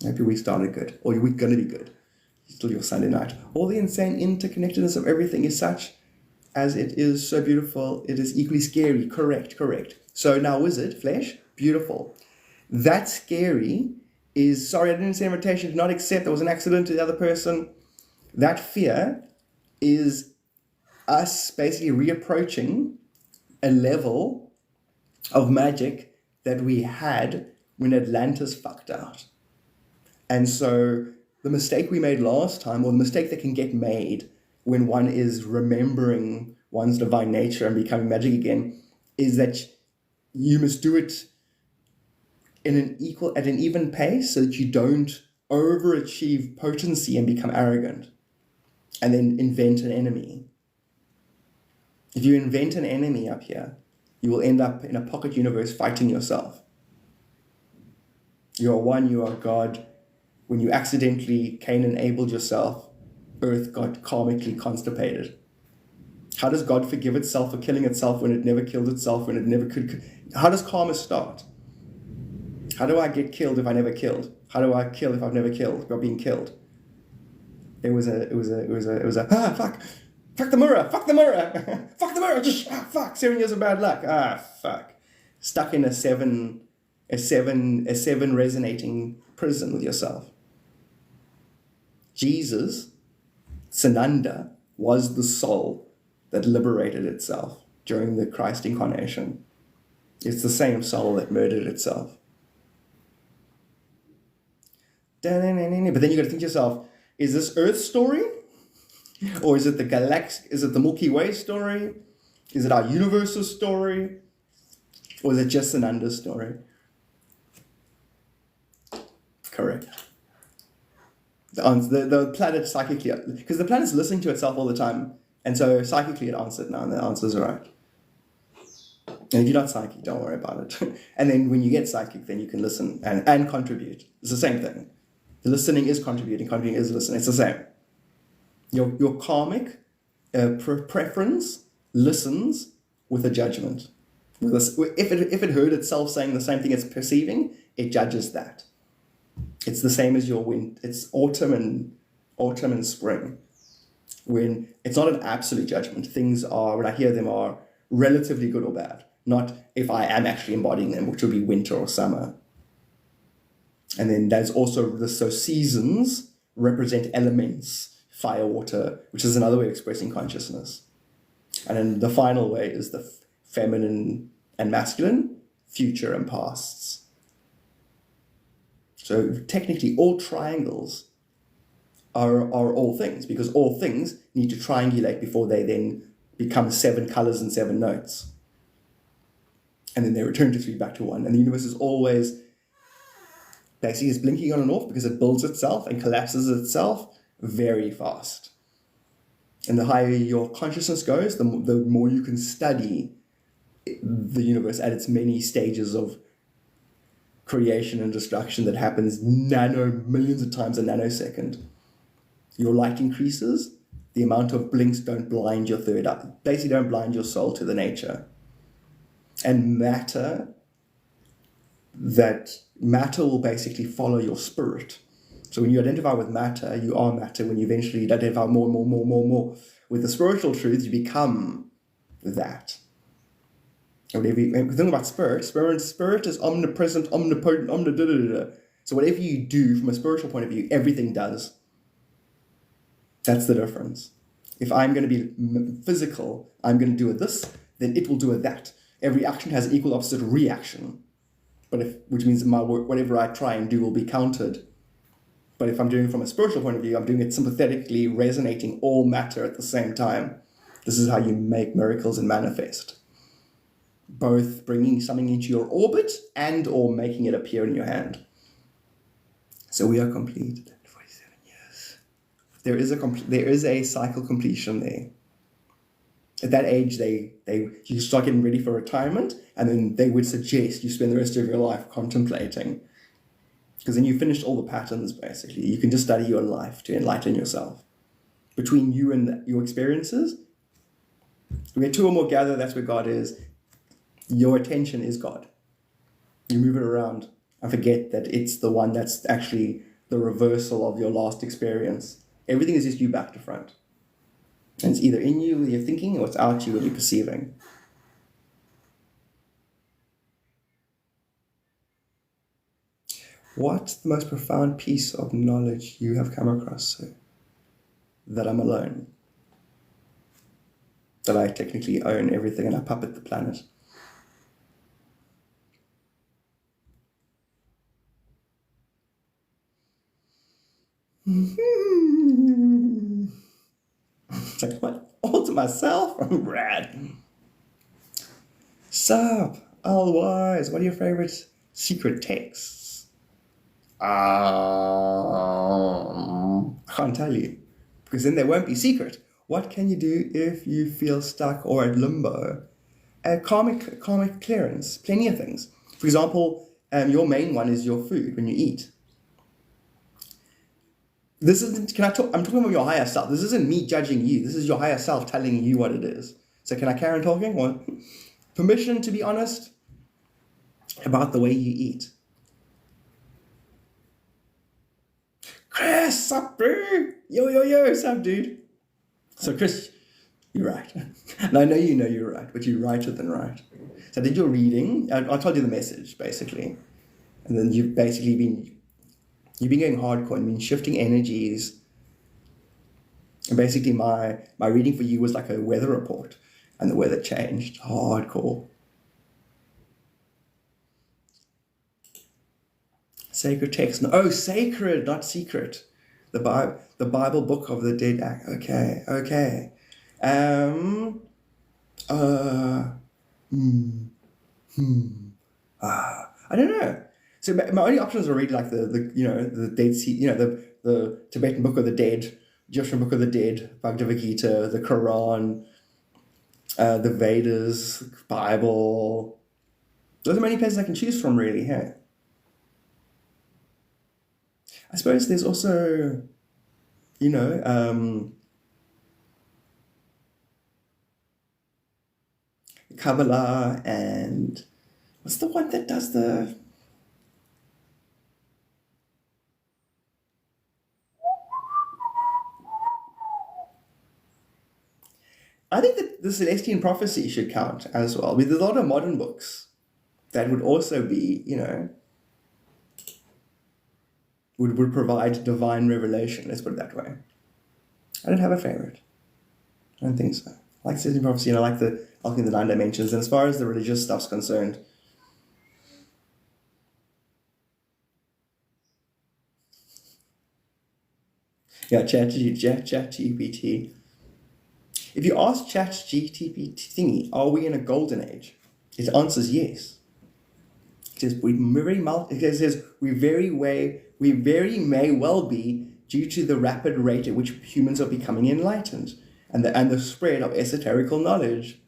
I hope your week started good, or your week going to be good. Still your Sunday night. All the insane interconnectedness of everything is such as it is so beautiful. It is equally scary. Correct. So now wizard, flesh, beautiful. That scary is, sorry, I didn't say invitation, did not accept, there was an accident to the other person. That fear is us basically reapproaching a level of magic that we had when Atlantis fucked out. And so the mistake we made last time, or the mistake that can get made when one is remembering one's divine nature and becoming magic again, is that you must do it at an even pace so that you don't overachieve potency and become arrogant and then invent an enemy. If you invent an enemy up here, you will end up in a pocket universe fighting yourself. You are one, you are God. When you accidentally Cain enabled yourself, Earth got karmically constipated. How does God forgive itself for killing itself when it never killed itself, when it never could? How does karma start? How do I get killed if I never killed? How do I kill if I've never killed? If I've been killed. It was a fuck the mirror, fuck the mirror, just fuck, 7 years of bad luck, fuck. Stuck in a seven resonating prison with yourself. Jesus, Sananda, was the soul that liberated itself during the Christ incarnation. It's the same soul that murdered itself. But then you got to think to yourself, is this Earth story? Or is it the galaxy? Is it the Milky Way story? Is it our universe's story? Or is it just Sananda's story? Correct. The planet psychically, because the planet's listening to itself all the time, and so psychically it answered now, and the answers are right. And if you're not psychic, don't worry about it. And then when you get psychic, then you can listen and contribute. It's the same thing. The listening is contributing is listening. It's the same. Your karmic preference listens with a judgment. If it heard itself saying the same thing it's perceiving, it judges that. It's the same as your wind. It's autumn and spring. When it's not an absolute judgment. Things are, when I hear them, are relatively good or bad. Not if I am actually embodying them, which will be winter or summer. And then there's also so seasons represent elements, fire, water, which is another way of expressing consciousness. And then the final way is the feminine and masculine, future and pasts. So technically all triangles are all things, because all things need to triangulate before they then become 7 colors and 7 notes. And then they return to 3 back to 1. And the universe is always basically is blinking on and off because it builds itself and collapses itself very fast. And the higher your consciousness goes, the more you can study the universe at its many stages of creation and destruction that happens millions of times a nanosecond. Your light increases, the amount of blinks don't blind your third eye, basically don't blind your soul to the nature. And matter will basically follow your spirit. So when you identify with matter, you are matter. When you eventually identify more with the spiritual truths, you become that. And whenever you think about spirit is omnipresent, omnipotent, omnidididida. So whatever you do from a spiritual point of view, everything does. That's the difference. If I'm going to be physical, I'm going to do this, then it will do that. Every action has an equal opposite reaction. Which means whatever I try and do will be countered. But if I'm doing it from a spiritual point of view, I'm doing it sympathetically, resonating all matter at the same time. This is how you make miracles and manifest. Both bringing something into your orbit and or making it appear in your hand. So we are complete. 47 years. There is a cycle completion there. At that age, you start getting ready for retirement, and then they would suggest you spend the rest of your life contemplating. Because then you finished all the patterns, basically. You can just study your life to enlighten yourself. between you and your experiences. Where two or more gather, that's where God is. Your attention is God. You move it around and forget that it's the one that's actually the reversal of your last experience. Everything is just you back to front. And it's either in you with your thinking or it's out you with your perceiving. What's the most profound piece of knowledge you have come across, sir? That I'm alone. That I technically own everything and I puppet the planet. It's like, what? All to myself? I'm rad. Sup, all wise. What are your favorite secret texts? I can't tell you. Because then they won't be secret. What can you do if you feel stuck or at limbo? Karmic clearance. Plenty of things. For example, your main one is your food when you eat. This isn't, I'm talking about your higher self. This isn't me judging you. This is your higher self telling you what it is. So can I carry on talking? Well, permission to be honest about the way you eat. Chris, sup, bro? Yo, sup, dude? So Chris, you're right. And I know you're right, but you're righter than right. So I did your reading. I told you the message, basically. And then you've been going hardcore and been shifting energies. And basically my reading for you was like a weather report. And the weather changed hardcore. Sacred text. No, sacred, not secret. The Bible book of the dead act. Okay. I don't know. So my only options are really like the Dead Sea, the Tibetan Book of the Dead, Egyptian Book of the Dead, Bhagavad Gita, the Quran, the Vedas, Bible. Those are many places I can choose from, really. Hey, I suppose there's also, Kabbalah and what's the one that does the... I think that the Celestian Prophecy should count as well. There's a lot of modern books that would also be, would provide divine revelation. Let's put it that way. I don't have a favorite. I don't think so. I like Celestian Prophecy and I like the Alchemy of the Nine Dimensions. And as far as the religious stuff's concerned, ChatGPT. If you ask ChatGPT thingy, are we in a golden age? It answers yes. It says we very may well be due to the rapid rate at which humans are becoming enlightened and the spread of esoterical knowledge.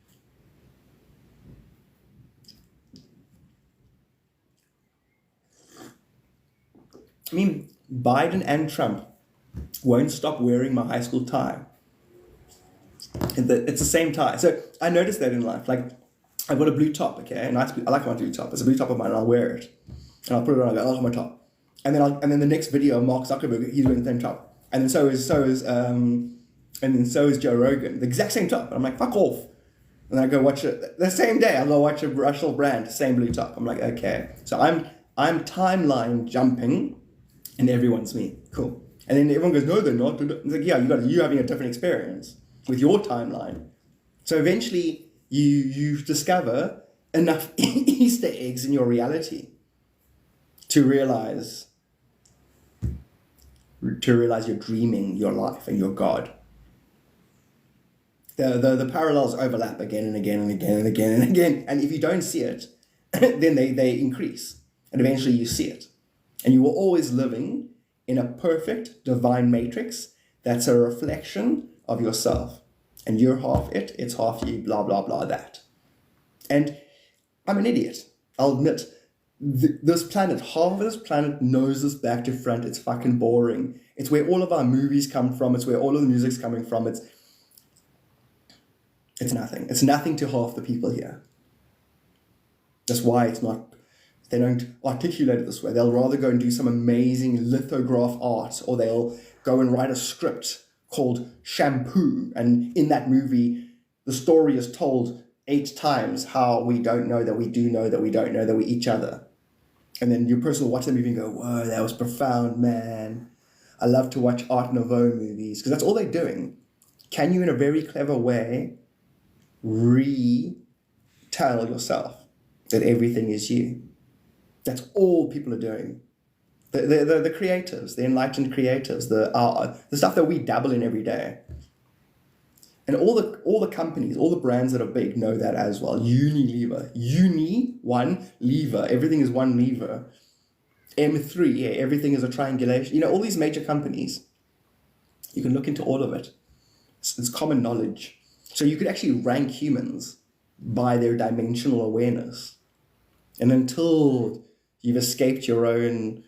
I mean, Biden and Trump won't stop wearing my high school tie. It's the same tie. So I noticed that in life. Like, I've got a blue top, okay? I like my blue top. It's a blue top of mine, and I'll wear it. And I'll put it on, I like my top. And then the next video, Mark Zuckerberg, he's wearing the same top. And then so is Joe Rogan. The exact same top. And I'm like, fuck off. And then I go watch it. The same day, I'll go watch a Russell Brand, same blue top. I'm like, okay. So I'm timeline jumping, and everyone's me. Cool. And then everyone goes, no, they're not. It's like, yeah, you having a different experience with your timeline. So eventually you discover enough Easter eggs in your reality to realize you're dreaming your life and you're God. The parallels overlap again and again and again and again and again. And if you don't see it, then they increase. And eventually you see it. And you are always living in a perfect divine matrix that's a reflection of yourself. And you're half it, it's half you, blah, blah, blah, that. And I'm an idiot, I'll admit. this planet, half of this planet knows this back to front. It's fucking boring. It's where all of our movies come from. It's where all of the music's coming from. It's nothing. It's nothing to half the people here. That's why it's not, they don't articulate it this way. They'll rather go and do some amazing lithograph art, or they'll go and write a script called Shampoo. And in that movie, the story is told 8 times how we don't know that we do know that we don't know that we're each other. And then your person will watch the movie and go, whoa, that was profound, man. I love to watch Art Nouveau movies, because that's all they're doing. Can you, in a very clever way, retell yourself that everything is you? That's all people are doing. The creatives, the enlightened creatives, the stuff that we dabble in every day. And all the companies, all the brands that are big know that as well. Unilever. One lever. Everything is one lever. M3, yeah, everything is a triangulation. You know, all these major companies, you can look into all of it. It's common knowledge. So you could actually rank humans by their dimensional awareness. And until you've escaped your own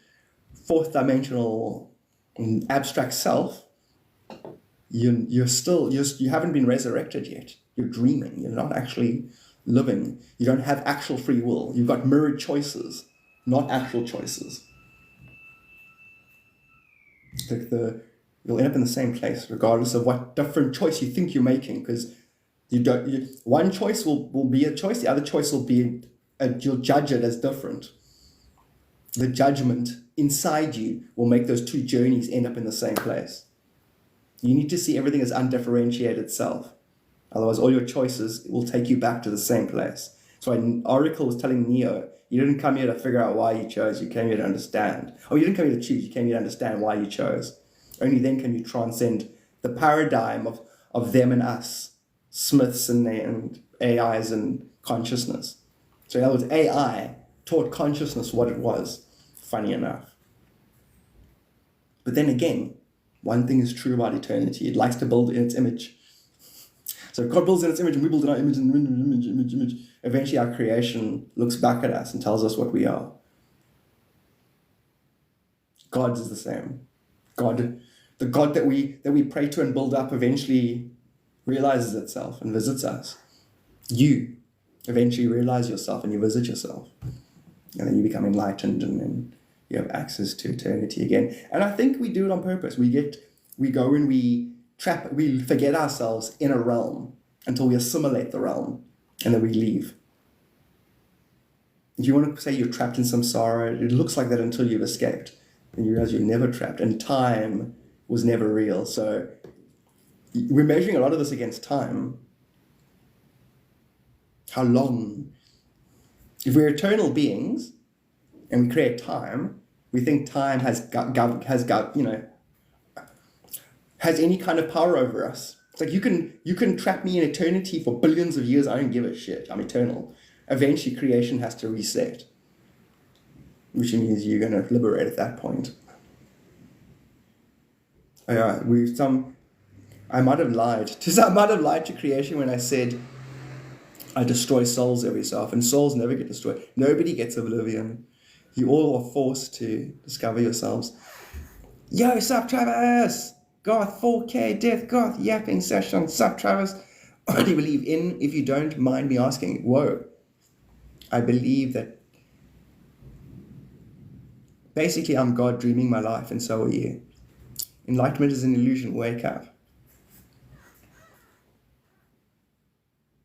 fourth dimensional abstract self, you haven't been resurrected yet. You're dreaming. You're not actually living. You don't have actual free will. You've got mirrored choices, not actual choices. You'll end up in the same place, regardless of what different choice you think you're making, because one choice will be a choice, the other choice will be you'll judge it as different. The judgment inside you will make those two journeys end up in the same place. You need to see everything as undifferentiated self. Otherwise, all your choices will take you back to the same place. So an oracle was telling Neo, you didn't come here to figure out why you chose, you came here to understand. Or you didn't come here to choose, you came here to understand why you chose. Only then can you transcend the paradigm of them and us, Smiths and AIs and consciousness. So in other words, AI taught consciousness what it was, funny enough. But then again, one thing is true about eternity. It likes to build in its image. So if God builds in its image and we build in our image and image, eventually our creation looks back at us and tells us what we are. God is the same. The God that we pray to and build up eventually realizes itself and visits us. You eventually realize yourself and you visit yourself. And then you become enlightened and then you have access to eternity again. And I think we do it on purpose. We go and we forget ourselves in a realm until we assimilate the realm, and then we leave. If you want to say you're trapped in samsara, it looks like that until you've escaped. And you realize you're never trapped, and time was never real. So we're measuring a lot of this against time. How long? If we're eternal beings and we create time, we think time has any kind of power over us. It's like you can trap me in eternity for billions of years. I don't give a shit. I'm eternal. Eventually, creation has to reset, which means you're going to liberate at that point. I might have lied to creation when I said I destroy souls every so often. Souls never get destroyed. Nobody gets oblivion. You all are forced to discover yourselves. Yo, sup, Travis? Garth 4K Death Garth yapping session. Sup, Travis? What do you believe in? If you don't mind me asking, whoa. I believe that basically I'm God dreaming my life, and so are you. Enlightenment is an illusion. Wake up.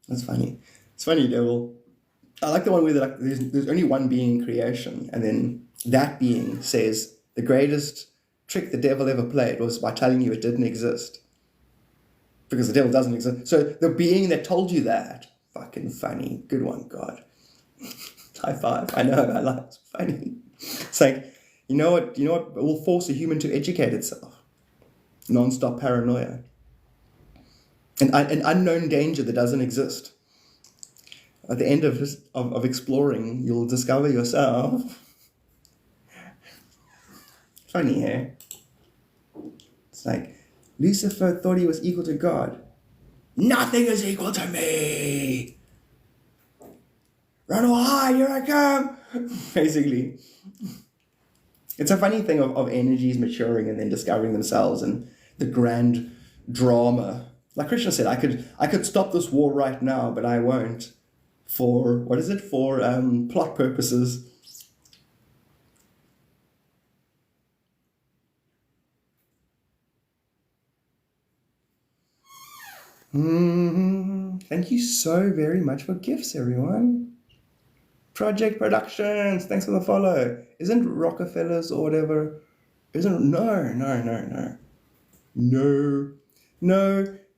That's funny. It's funny, devil. I like the one where there's only one being in creation, and then that being says the greatest trick the devil ever played was by telling you it didn't exist. Because the devil doesn't exist. So the being that told you that, fucking funny. Good one, God. High five. I know, I like it. It's funny. It's like, you know what will force a human to educate itself? Non-stop paranoia. An unknown danger that doesn't exist. At the end of exploring, you'll discover yourself. Funny, eh? It's like, Lucifer thought he was equal to God. Nothing is equal to me! run away, here I come, basically. It's a funny thing of energies maturing and then discovering themselves and the grand drama. Like Krishna said, I could stop this war right now, but I won't. For, what is it? For plot purposes. Thank you so very much for gifts, everyone. Project Productions, thanks for the follow. Isn't Rockefellers or whatever? No.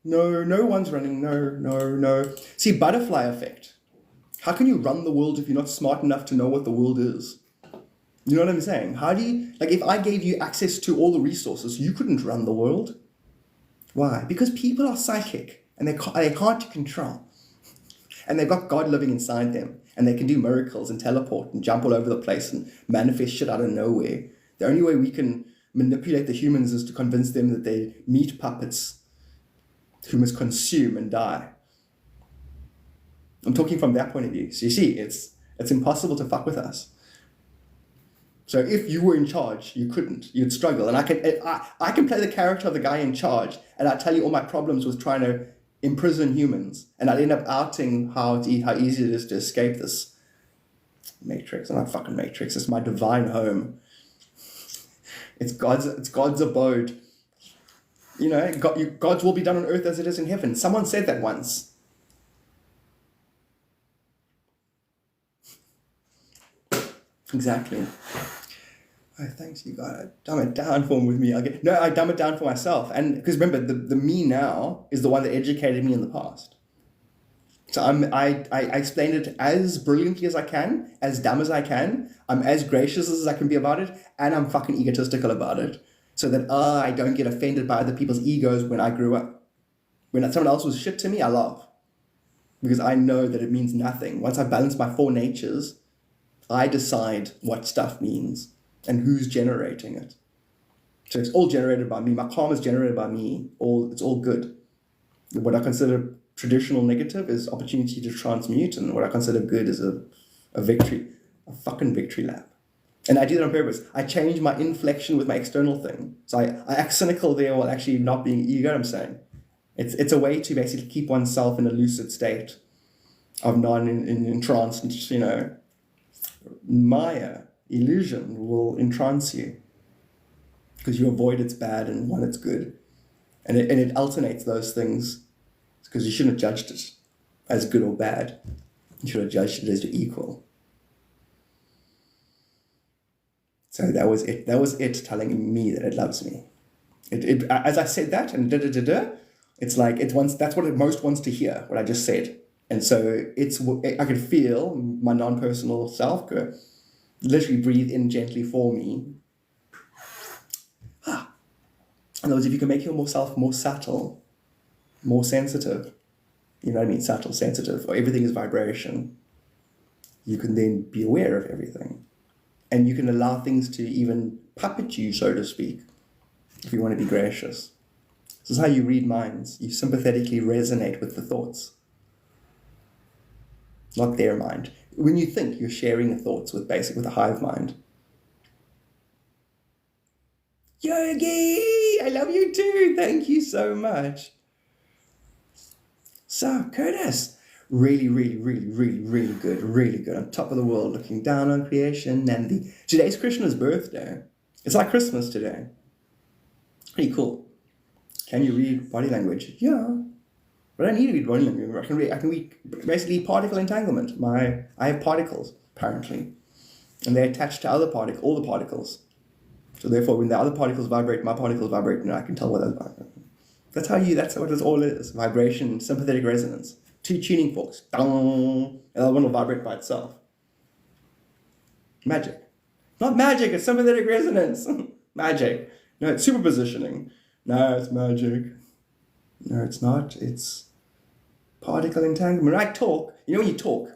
No one's running. No. See, butterfly effect. How can you run the world if you're not smart enough to know what the world is? You know what I'm saying? How do you, like, if I gave you access to all the resources, you couldn't run the world. Why? Because people are psychic and they're hard to control. And they've got God living inside them. And they can do miracles and teleport and jump all over the place and manifest shit out of nowhere. The only way we can manipulate the humans is to convince them that they're meat puppets who must consume and die. I'm talking from that point of view. So you see, it's impossible to fuck with us. So if you were in charge, you couldn't. You'd struggle. And I can play the character of the guy in charge, and I'd tell you all my problems with trying to imprison humans, and I'd end up outing how easy it is to escape this matrix. I'm not fucking matrix. It's my divine home. It's God's abode. You know, God's will be done on earth as it is in heaven. Someone said that once. Exactly. Oh, thanks, you gotta dumb it down for with me. I dumb it down for myself. And because remember, the me now is the one that educated me in the past. So I explained it as brilliantly as I can, as dumb as I can. I'm as gracious as I can be about it, and I'm fucking egotistical about it. So that I don't get offended by other people's egos when I grew up. When someone else was shit to me, I laugh. Because I know that it means nothing. Once I balance my four natures, I decide what stuff means and who's generating it. So it's all generated by me. My karma is generated by me. It's all good. What I consider traditional negative is opportunity to transmute, and what I consider good is a victory, a fucking victory lap. And I do that on purpose. I change my inflection with my external thing. So I act cynical there while actually not being ego. You know what I'm saying? It's a way to basically keep oneself in a lucid state of non-entranced, you know. Maya, illusion, will entrance you because you avoid its bad and want its good. And it alternates those things because you shouldn't have judged it as good or bad. You should have judged it as equal. So that was it. That was it telling me that it loves me. It as I said that and it's like that's what it most wants to hear, what I just said. And so I could feel my non-personal self go, literally breathe in gently for me. In other words, if you can make yourself more subtle, more sensitive, you know what I mean, subtle, sensitive, or everything is vibration, you can then be aware of everything. And you can allow things to even puppet you, so to speak, if you want to be gracious. This is how you read minds. You sympathetically resonate with the thoughts. Not their mind. When you think, you're sharing the thoughts with a hive mind. Yogi, I love you too. Thank you so much. So, Curtis, really good, really good. On top of the world, looking down on creation. And today's Krishna's birthday. It's like Christmas today. Pretty cool. Can you read body language? Yeah. But I don't need to read body language. I can read basically particle entanglement. I have particles, apparently. And they're attached to all the particles. So therefore, when the other particles vibrate, my particles vibrate, and I can tell what those are. That's what this all is. Vibration, sympathetic resonance. 2 tuning forks. Dong, and that one will vibrate by itself. Magic. Not magic, it's sympathetic resonance. Magic. No, it's superpositioning. No, it's magic. No, it's not. It's particle entanglement. When I talk, you know when you talk,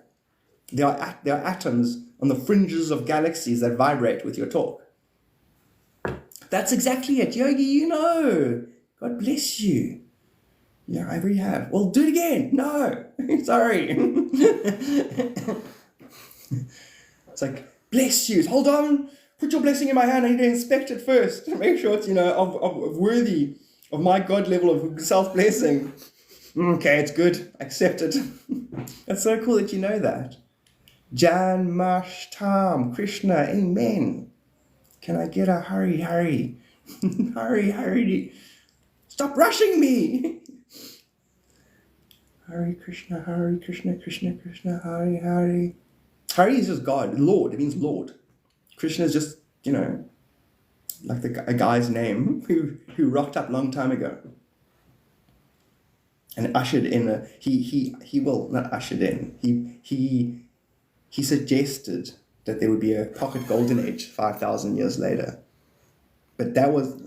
there are atoms on the fringes of galaxies that vibrate with your talk. That's exactly it. Yogi, you know. God bless you. Yeah, I already have. Well, do it again. No. Sorry. It's like, bless you. Hold on. Put your blessing in my hand. I need to inspect it first. Make sure it's, of worthy of my God level of self-blessing. Okay, it's good. Accept it. That's so cool that you know that. Jan Mash Tam Krishna. Amen. Can I get a hurry? Hurry. Stop rushing me. Hare Krishna, Krishna Krishna, Hare. Hare is just God, Lord. It means Lord. Krishna is just, like a guy's name who rocked up a long time ago and ushered in not ushered in. He suggested that there would be a pocket golden age 5,000 years later. But that was,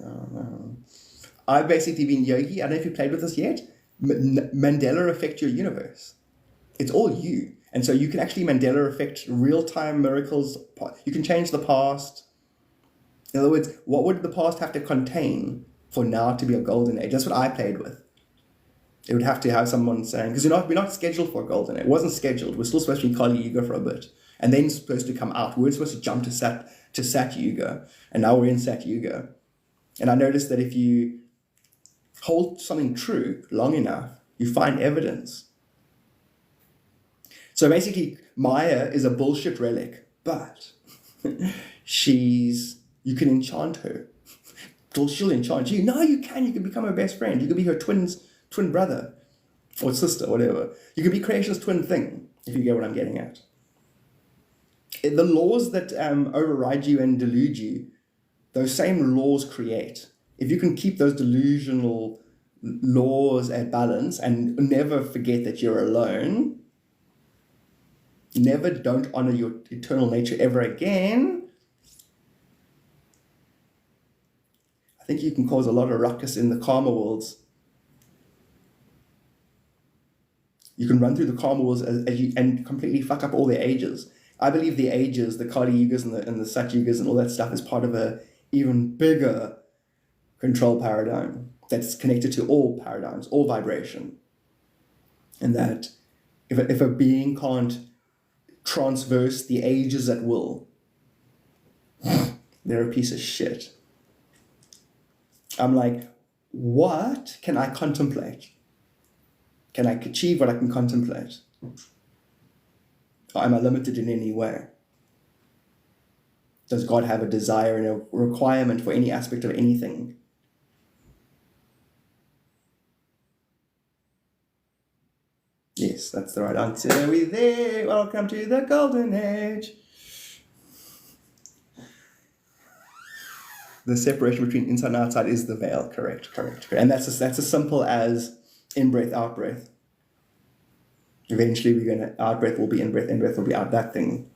I've basically been yogi. I don't know if you played with this yet. Mandela affect your universe. It's all you. And so you can actually Mandela affect real-time miracles. You can change the past. In other words, what would the past have to contain for now to be a golden age? That's what I played with. It would have to have someone saying, because we're not scheduled for a golden age. It wasn't scheduled. We're still supposed to be Kali Yuga for a bit. And then supposed to come out. We were supposed to jump to Sat Yuga. And now we're in Sat Yuga. And I noticed that if you hold something true long enough, you find evidence. So basically, Maya is a bullshit relic, but you can enchant her. She'll enchant you. No, you can become her best friend. You can be her twin brother or sister, whatever. You can be creation's twin thing, if you get what I'm getting at. The laws that override you and delude you, those same laws create. If you can keep those delusional laws at balance and never forget that you're alone, don't honor your eternal nature ever again, I think you can cause a lot of ruckus in the karma worlds. You can run through the karma worlds and completely fuck up all the ages. I believe the ages, the Kali Yugas and the Sat Yugas and all that stuff is part of a even bigger control paradigm that's connected to all paradigms, all vibration. And that if a being can't transverse the ages at will, they're a piece of shit. I'm like, what can I contemplate? Can I achieve what I can contemplate? Or am I limited in any way? Does God have a desire and a requirement for any aspect of anything? Yes, that's the right answer. We're there. Welcome to the golden age. The separation between inside and outside is the veil. Correct. And that's as simple as in-breath, out-breath. Eventually, out-breath will be in-breath, in-breath will be out. That thing.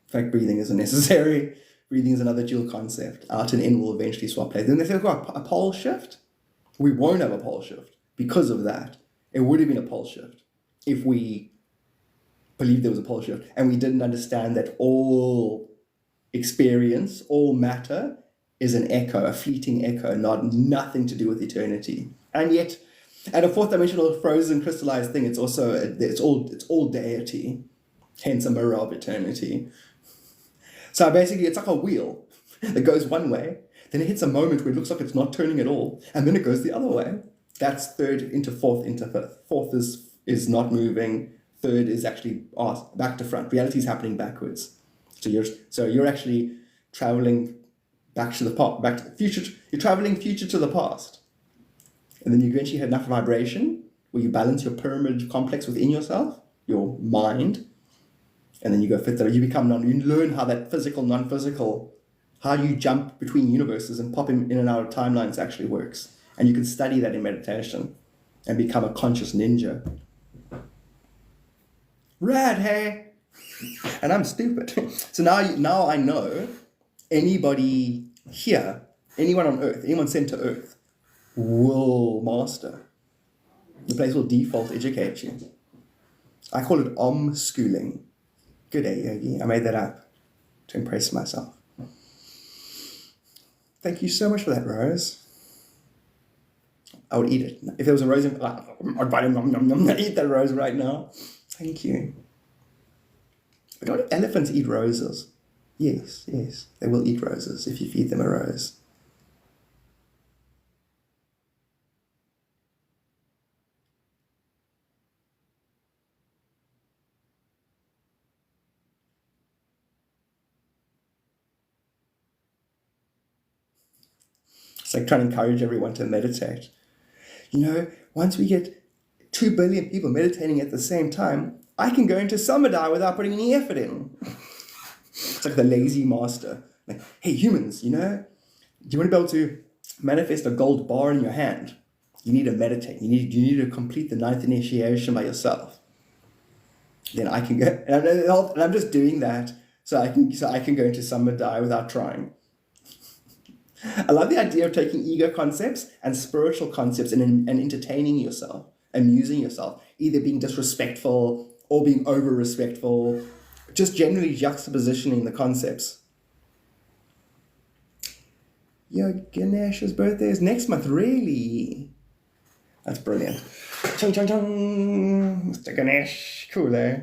In fact, breathing isn't necessary. Breathing is another dual concept. Out and in will eventually swap places. Then if they've got a pole shift, we won't have a pole shift because of that. It would have been a pole shift if we believed there was a pole shift and we didn't understand that all experience, all matter is an echo, a fleeting echo, nothing to do with eternity. And yet, at a fourth dimensional frozen crystallized thing, it's all deity, hence a mirror of eternity. So basically, it's like a wheel that goes one way, then it hits a moment where it looks like it's not turning at all, and then it goes the other way. That's third into fourth into fifth. Fourth is not moving. Third is actually back to front. Reality is happening backwards. So you're actually traveling back to the future. You're traveling future to the past, and then you eventually have enough vibration where you balance your pyramid complex within yourself, your mind, and then you go further. You learn how that physical, non-physical, how you jump between universes and pop in and out of timelines actually works. And you can study that in meditation and become a conscious ninja. Rad, hey? And I'm stupid. So now I know anybody here, anyone on Earth, anyone sent to Earth, will master. The place will default educate you. I call it schooling. Good day, Yogi. I made that up to impress myself. Thank you so much for that, Rose. I would eat it. If there was a rose, I'd bite it, I'd eat that rose right now. Thank you. But don't elephants eat roses? Yes, they will eat roses if you feed them a rose. It's like trying to encourage everyone to meditate. You know, once we get 2 billion people meditating at the same time, I can go into samadhi without putting any effort in. It's like the lazy master. Like, hey, humans, you know, do you want to be able to manifest a gold bar in your hand? You need to meditate. You need to complete the 9th initiation by yourself. Then I can go, and I'm just doing that so I can go into samadhi without trying. I love the idea of taking ego concepts and spiritual concepts and entertaining yourself, amusing yourself, either being disrespectful or being over-respectful, just generally juxtapositioning the concepts. Yo, Ganesh's birthday is next month, really? That's brilliant. Chung chung chung, Mr. Ganesh, cool, eh?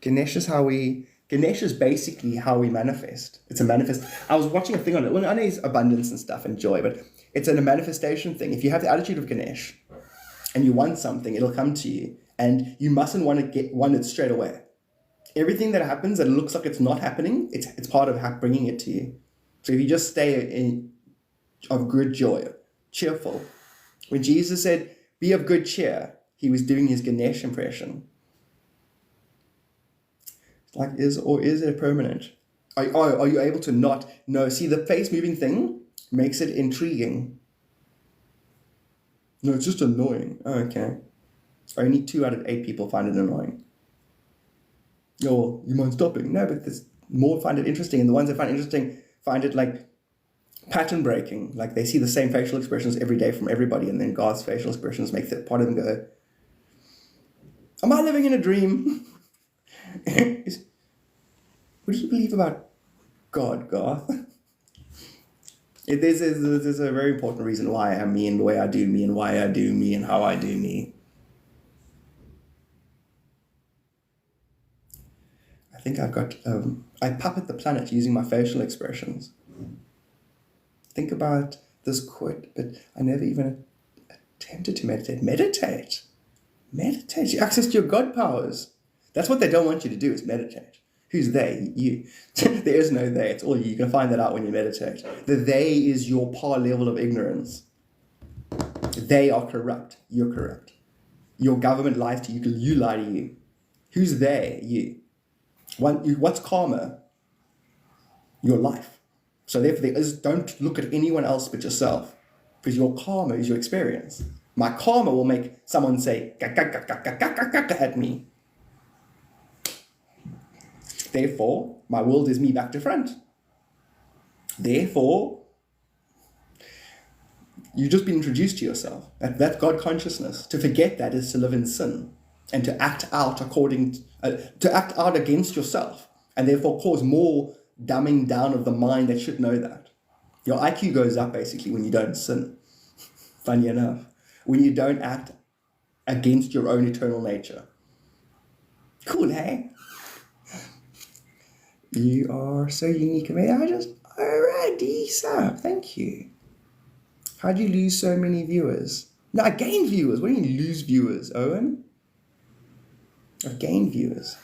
Ganesh is basically how we manifest. It's a manifest. I was watching a thing on it. Well, I know it's abundance and stuff and joy, but it's a manifestation thing. If you have the attitude of Ganesh and you want something, it'll come to you. And you mustn't want it straight away. Everything that happens that looks like it's not happening, it's part of bringing it to you. So if you just stay of good joy, cheerful. When Jesus said, be of good cheer, he was doing his Ganesh impression. Like, is it permanent? Are you able to not know? See, the face moving thing makes it intriguing. No, it's just annoying. Oh, okay. Only 2 out of 8 people find it annoying. Oh, you mind stopping? No, but there's more find it interesting. And the ones that find it interesting find it like pattern breaking. Like they see the same facial expressions every day from everybody. And then God's facial expressions make that part of them go, am I living in a dream? What do you believe about God, Garth? There's a very important reason why I am me and the way I do me and why I do me and how I do me. I think I've got, I puppet the planet using my facial expressions. Think about this quote, but I never even attempted to meditate. Meditate. You access your God powers. That's what they don't want you to do, is meditate. Who's they? You. There is no they. It's all you. You can find that out when you meditate. The they is your par level of ignorance. They are corrupt. You're corrupt. Your government lies to you. You lie to you. Who's they? You. What's karma? Your life. So therefore, don't look at anyone else but yourself, because your karma is your experience. My karma will make someone say at me. Therefore, my world is me back to front. Therefore, you've just been introduced to yourself. That's God consciousness. To forget that is to live in sin, and to act out against yourself, and therefore cause more dumbing down of the mind that should know that. Your IQ goes up basically when you don't sin. Funny enough, when you don't act against your own eternal nature. Cool, hey? You are so unique. Alrighty, sir. Thank you. How'd you lose so many viewers? No, I gained viewers. What do you mean lose viewers, Owen? I've gained viewers.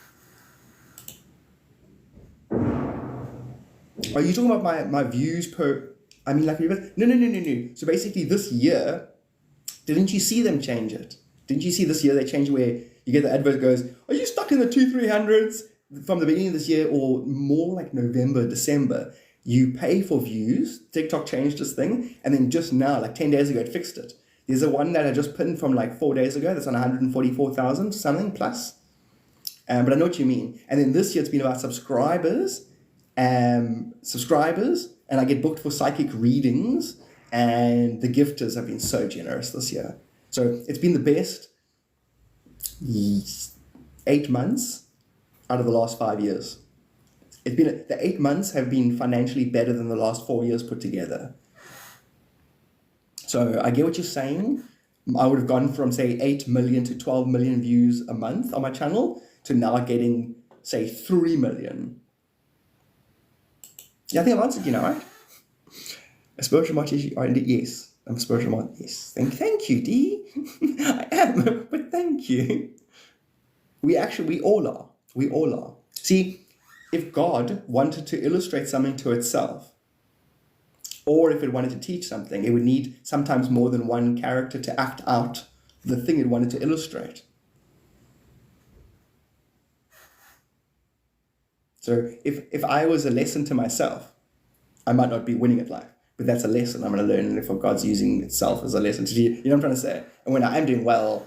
Are you talking about my views per... I mean, like... No. So basically this year, didn't you see them change it? Didn't you see this year they changed where you get the advert goes, are you stuck in the 200-300s? From the beginning of this year, or more like November, December, you pay for views. TikTok changed this thing, and then just now, like 10 days ago, it fixed it. There's a one that I just pinned from like 4 days ago that's on 144,000 something plus. But I know what you mean. And then this year it's been about subscribers, and I get booked for psychic readings, and the gifters have been so generous this year. So it's been the best 8 months out of the last 5 years. The 8 months have been financially better than the last 4 years put together. So I get what you're saying. I would have gone from, say, 8 million to 12 million views a month on my channel to now getting say 3 million? Yeah, I think I've answered you now, right? A spiritual martyr, yes. I'm a spiritual martyr, yes. Thank you, Dee. I am, but thank you. We all are. We all are. See, if God wanted to illustrate something to itself, or if it wanted to teach something, it would need sometimes more than one character to act out the thing it wanted to illustrate. So if I was a lesson to myself, I might not be winning at life, but that's a lesson I'm going to learn. And if God's using itself as a lesson to you know what I'm trying to say? And when I'm doing well,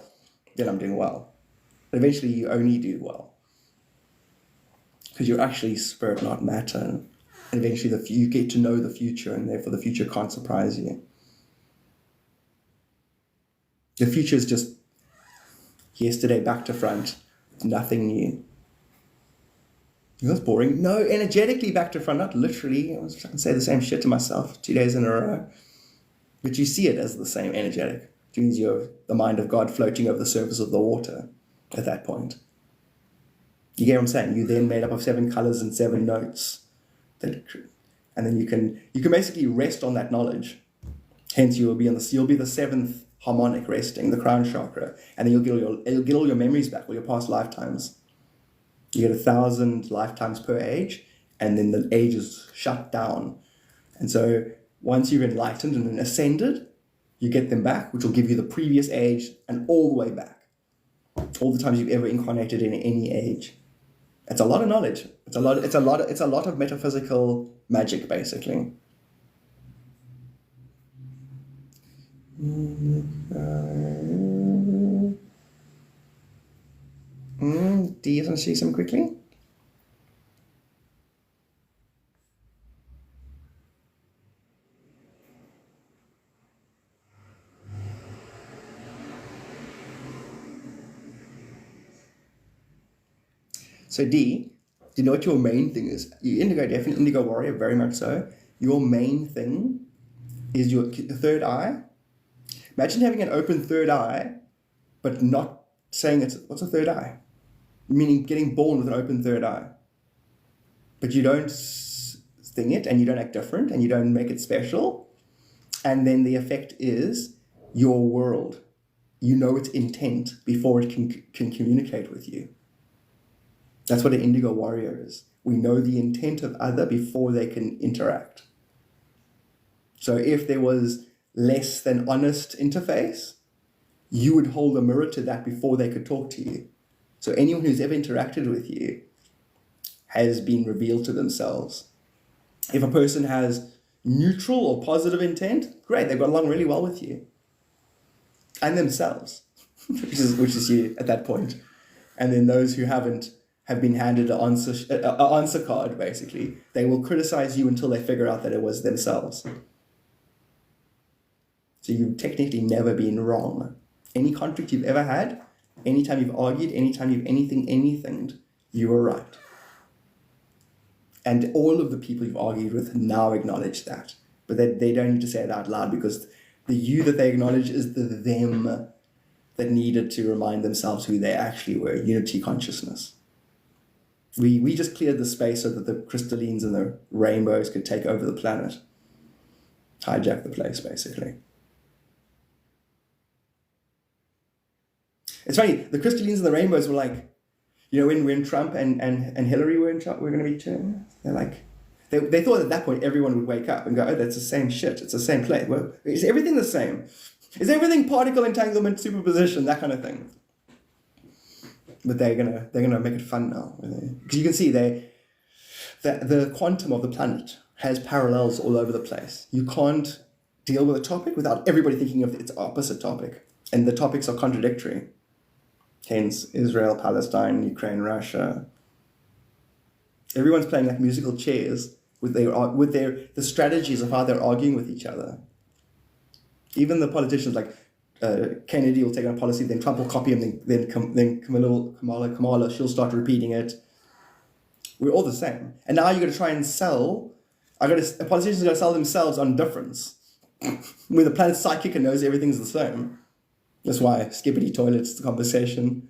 then I'm doing well. But eventually you only do well. Because you're actually spirit, not matter. And eventually you get to know the future, and therefore the future can't surprise you. The future is just yesterday back to front, nothing new. That's boring. No, energetically back to front, not literally. I was trying to say the same shit to myself 2 days in a row. But you see it as the same energetic. It means you're the mind of God floating over the surface of the water at that point. You get what I'm saying? You're then made up of 7 colors and 7 notes. And then you can basically rest on that knowledge. Hence you'll be the 7th harmonic resting, the crown chakra. And then you'll get all your memories back, all your past lifetimes. You get 1,000 lifetimes per age, and then the age is shut down. And so once you're enlightened and ascended, you get them back, which will give you the previous age and all the way back. All the times you've ever incarnated in any age. It's a lot of knowledge. It's a lot of metaphysical magic, basically. Do you want to see some quickly? So D, do you know what your main thing is? You definitely indigo warrior, very much so. Your main thing is your third eye. Imagine having an open third eye, but not saying what's a third eye? Meaning getting born with an open third eye. But you don't sting it, and you don't act different, and you don't make it special. And then the effect is your world. You know its intent before it can communicate with you. That's what an indigo warrior is. We know the intent of other before they can interact. So if there was less than honest interface, you would hold a mirror to that before they could talk to you. So anyone who's ever interacted with you has been revealed to themselves. If a person has neutral or positive intent, great, they've got along really well with you. And themselves, which is you at that point. And then those who haven't have been handed an answer card, basically. They will criticize you until they figure out that it was themselves. So you've technically never been wrong. Any conflict you've ever had, anytime you've argued, anytime you've anythinged, you were right. And all of the people you've argued with now acknowledge that. But they don't need to say it out loud, because the you that they acknowledge is the them that needed to remind themselves who they actually were, unity consciousness. We just cleared the space so that the crystallines and the rainbows could take over the planet. Hijack the place, basically. It's funny, the crystallines and the rainbows were like, when Trump and Hillary were going to be turned, they're like, they thought at that point everyone would wake up and go, oh, that's the same shit, it's the same place. Well, is everything the same? Is everything particle entanglement, superposition, that kind of thing? But they're gonna make it fun now, because you can see the quantum of the planet has parallels all over the place. You can't deal with a topic without everybody thinking of its opposite topic, and the topics are contradictory. Hence, Israel, Palestine, Ukraine, Russia. Everyone's playing like musical chairs with the strategies of how they're arguing with each other. Even the politicians, like Kennedy will take on a policy, then Trump will copy him, then Kamala, she'll start repeating it. We're all the same. And now you've got to try and sell, politicians are going to sell themselves on difference. When the planet's psychic and knows everything's the same. That's why skippity toilets, the conversation.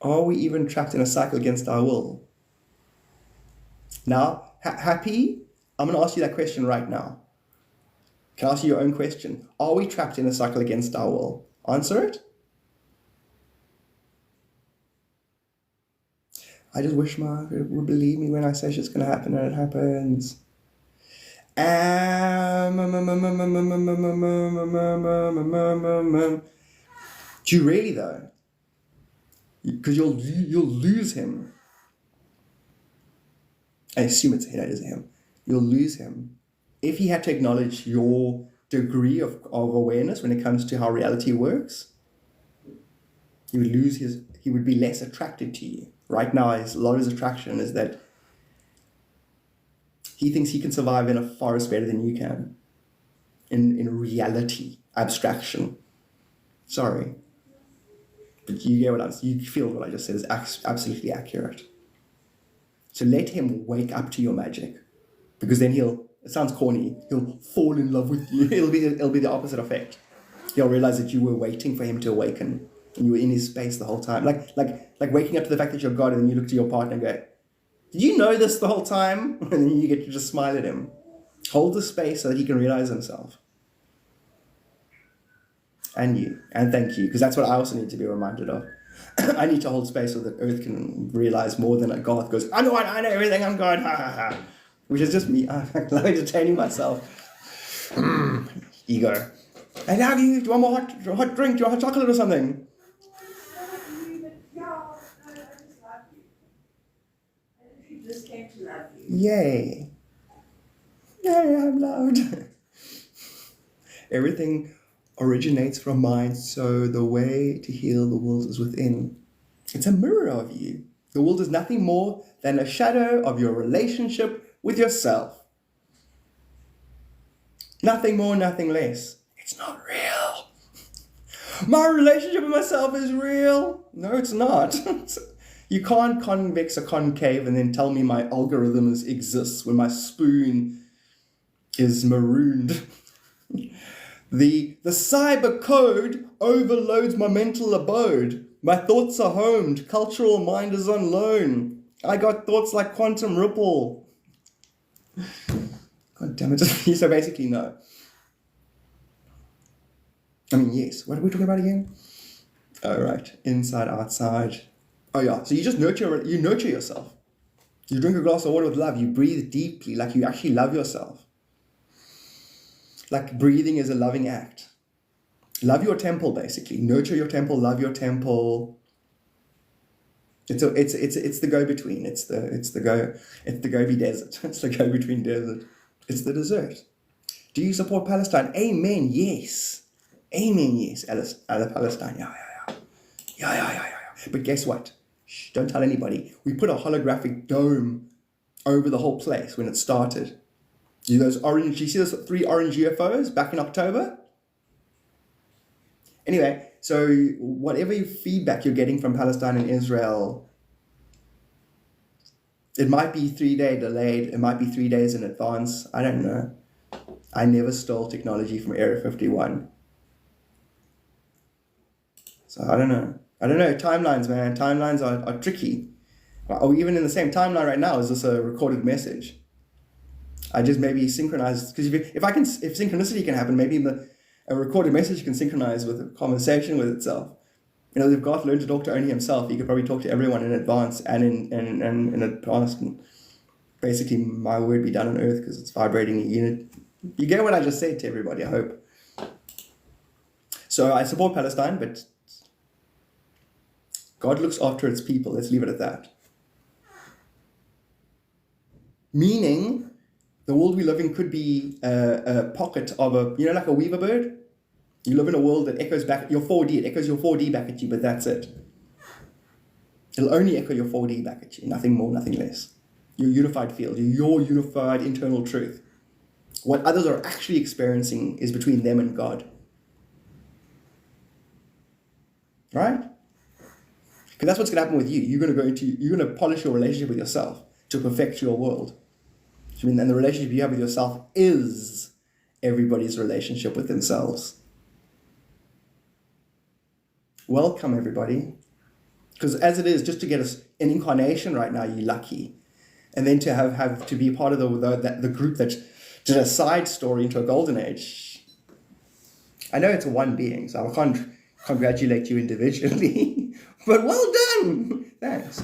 Are we even trapped in a cycle against our will? Now, happy? I'm going to ask you that question right now. Can I ask you your own question? Are we trapped in a cycle against our will? Answer it. I just wish Margaret would believe me when I say it's going to happen and it happens. Do you really though? Because you'll lose him. I assume it is him. You'll lose him. If he had to acknowledge your degree of awareness when it comes to how reality works, he would be less attracted to you. Right now, a lot of his attraction is that he thinks he can survive in a forest better than you can. In reality, abstraction. Sorry. But you get you feel what I just said is absolutely accurate. So let him wake up to your magic. Because then it sounds corny, he'll fall in love with you. It'll be the opposite effect. He'll realize that you were waiting for him to awaken. And you were in his space the whole time. Like waking up to the fact that you're God and then you look to your partner and go, did you know this the whole time? And then you get to just smile at him. Hold the space so that he can realize himself. And you. And thank you. Because that's what I also need to be reminded of. I need to hold space so that Earth can realize more than a Garth goes, I know everything, I'm God. Ha ha ha. Which is just me. I'm entertaining myself. Ego. I love you. Do you want more hot drink? Do you want hot chocolate or something? Just came to love you. Yay. Yay, I'm loved. Everything originates from mind, so the way to heal the world is within. It's a mirror of you. The world is nothing more than a shadow of your relationship with yourself. Nothing more, nothing less. It's not real. My relationship with myself is real. No, it's not. You can't convex or concave and then tell me my algorithm exists when my spoon is marooned. The cyber code overloads my mental abode. My thoughts are homed. Cultural mind is on loan. I got thoughts like quantum ripple. God damn it. So basically, no. I mean, yes. What are we talking about again? Oh, right. Inside, outside. Oh, yeah. So you just nurture yourself. You drink a glass of water with love. You breathe deeply, like you actually love yourself. Like breathing is a loving act. Love your temple, basically. Nurture your temple. Love your temple. It's the go-between. It's the go-be desert. It's the go-between desert. It's the dessert. Do you support Palestine? Amen. Yes. Amen. Yes. Palestine. Yeah. But guess what? Shh, don't tell anybody. We put a holographic dome over the whole place when it started. You see those 3 orange UFOs back in October? Anyway, so whatever feedback you're getting from Palestine and Israel, it might be 3-day delayed, it might be 3 days in advance, I don't know. I never stole technology from Area 51. So I don't know. Timelines, man. Timelines are tricky. Are we even in the same timeline right now? Is this a recorded message? I just maybe synchronize, because if synchronicity can happen, maybe a recorded message can synchronize with a conversation with itself. You know, if Garth learned to talk to only himself, he could probably talk to everyone in advance and in advance. And basically, my word be done on earth because it's vibrating a unit. You get what I just said to everybody, I hope. So I support Palestine, but God looks after its people. Let's leave it at that. Meaning, the world we live in could be a pocket of like a weaver bird. You live in a world that echoes back your 4D. It echoes your 4D back at you, but that's it. It'll only echo your 4D back at you. Nothing more, nothing less. Your unified field, your unified internal truth. What others are actually experiencing is between them and God. Right? Because that's what's going to happen with you. You're going to polish your relationship with yourself to perfect your world. And the relationship you have with yourself is everybody's relationship with themselves. Welcome, everybody. Because as it is, just to get us an incarnation right now, you're lucky. And then to have to be part of the group that did a side story into a golden age. I know it's a one being, so I can't congratulate you individually, but well done. Thanks.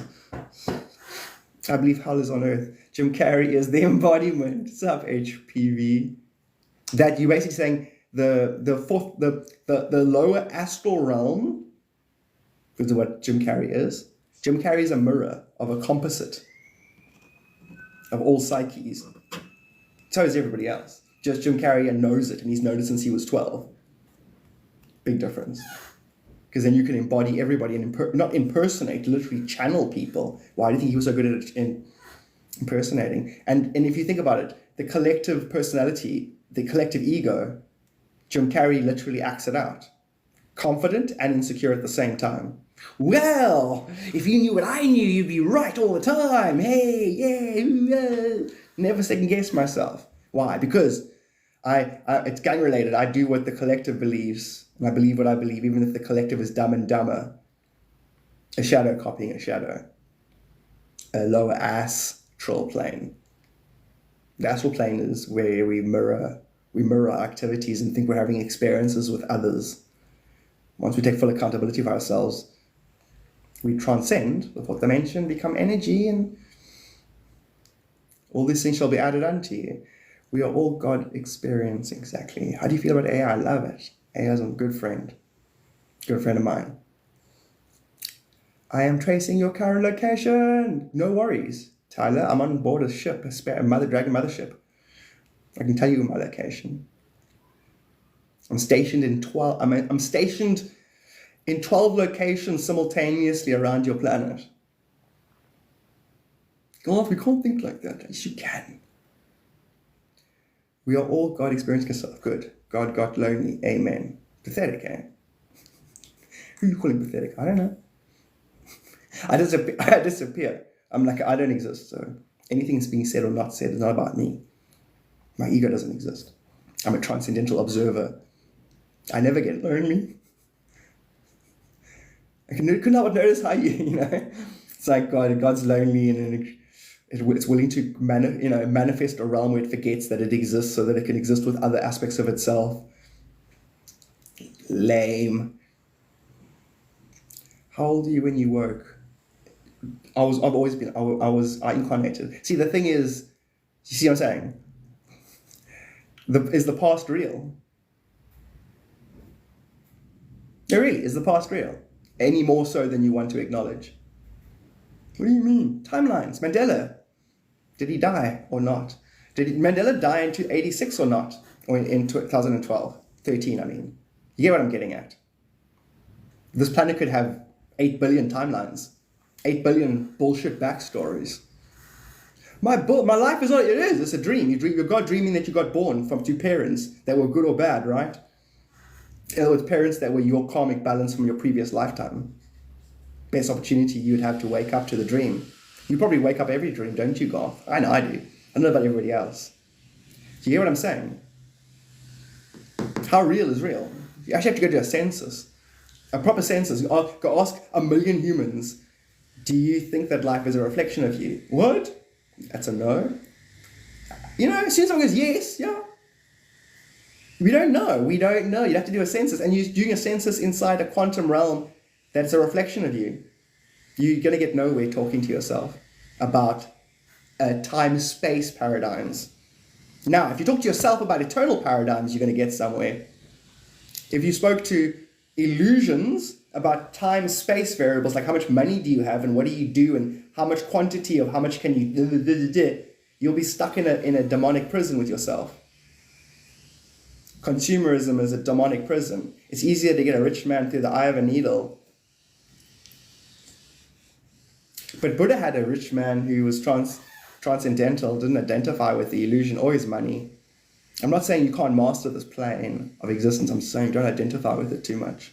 I believe hell is on earth. Jim Carrey is the embodiment. Sup, HPV. That you're basically saying the lower astral realm, because of what Jim Carrey is. Jim Carrey is a mirror of a composite of all psyches. So is everybody else. Just Jim Carrey knows it, and he's known it since he was 12. Big difference. Because then you can embody everybody and not impersonate, literally channel people. Why do you think he was so good at impersonating? And if you think about it, the collective personality, the collective ego, Jim Carrey literally acts it out. Confident and insecure at the same time. Well, if you knew what I knew, you'd be right all the time. Hey, yeah, never second guess myself. Why? Because it's gang related. I do what the collective believes, and I believe what I believe, even if the collective is dumb and dumber. A shadow copying a shadow. A lower astral plane. The astral plane is where we mirror our activities and think we're having experiences with others. Once we take full accountability of ourselves, we transcend the fourth dimension, become energy, and all these things shall be added unto you. We are all God experience, exactly. How do you feel about AI? I love it. AI is a good friend of mine. I am tracing your current location. No worries, Tyler. I'm on board a ship, a dragon mothership. I can tell you my location. I'm stationed in 12. I'm stationed in 12 locations simultaneously around your planet. God, we can't think like that. Yes, you can. We are all God experiencing yourself. Good. God got lonely. Amen. Pathetic, eh? Who are you calling pathetic? I don't know. I disappear. I'm like, I don't exist. So anything that's being said or not said is not about me. My ego doesn't exist. I'm a transcendental observer. I never get lonely. I could not notice how it's like God's lonely and it's willing to manifest a realm where it forgets that it exists so that it can exist with other aspects of itself. Lame. How old are you when you woke? I incarnated. See, the thing is, you see what I'm saying? Is the past real? Really, is the past real? Any more so than you want to acknowledge? What do you mean? Timelines. Mandela. Did he die or not? Did Mandela die in 1986 or not? Or in 2012? 13, I mean. You get what I'm getting at? This planet could have 8 billion timelines. 8 billion bullshit backstories. My life is what it is. It's a dream. You're God dreaming that you got born from two parents that were good or bad, right? In other words, parents that were your karmic balance from your previous lifetime. Best opportunity you'd have to wake up to the dream. You probably wake up every dream, don't you, Garth? I know I do. I don't know about everybody else. Do you hear what I'm saying? How real is real? You actually have to go to a census. A proper census. Go ask 1 million humans, do you think that life is a reflection of you? What? That's a no. As soon as someone goes, yes, yeah. We don't know. You'd have to do a census. And you're doing a census inside a quantum realm that's a reflection of you. You're going to get nowhere talking to yourself about time-space paradigms. Now, if you talk to yourself about eternal paradigms, you're going to get somewhere. If you spoke to illusions about time-space variables, like how much money do you have and what do you do and how much quantity of how much can you... You'll be stuck in a demonic prison with yourself. Consumerism is a demonic prison. It's easier to get a rich man through the eye of a needle. But Buddha had a rich man who was transcendental, didn't identify with the illusion or his money. I'm not saying you can't master this plane of existence. I'm saying don't identify with it too much.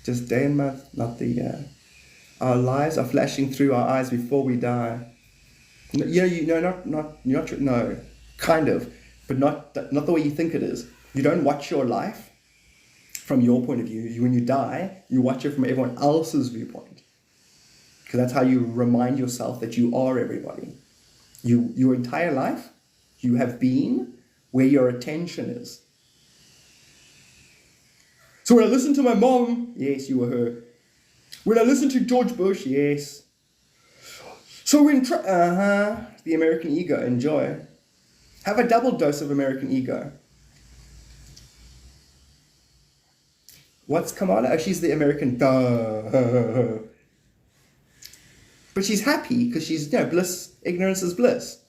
Just day and month, not the year. Our lives are flashing through our eyes before we die. Kind of, but not the way you think it is. You don't watch your life from your point of view. When you die, you watch it from everyone else's viewpoint. Because that's how you remind yourself that you are everybody. Your entire life, you have been where your attention is. So when I listen to my mom, yes, you were her. When I listen to George Bush, yes. So when the American ego, enjoy. Have a double dose of American ego. What's Kamala? Oh, she's the American duh. But she's happy because she's, bliss. Ignorance is bliss.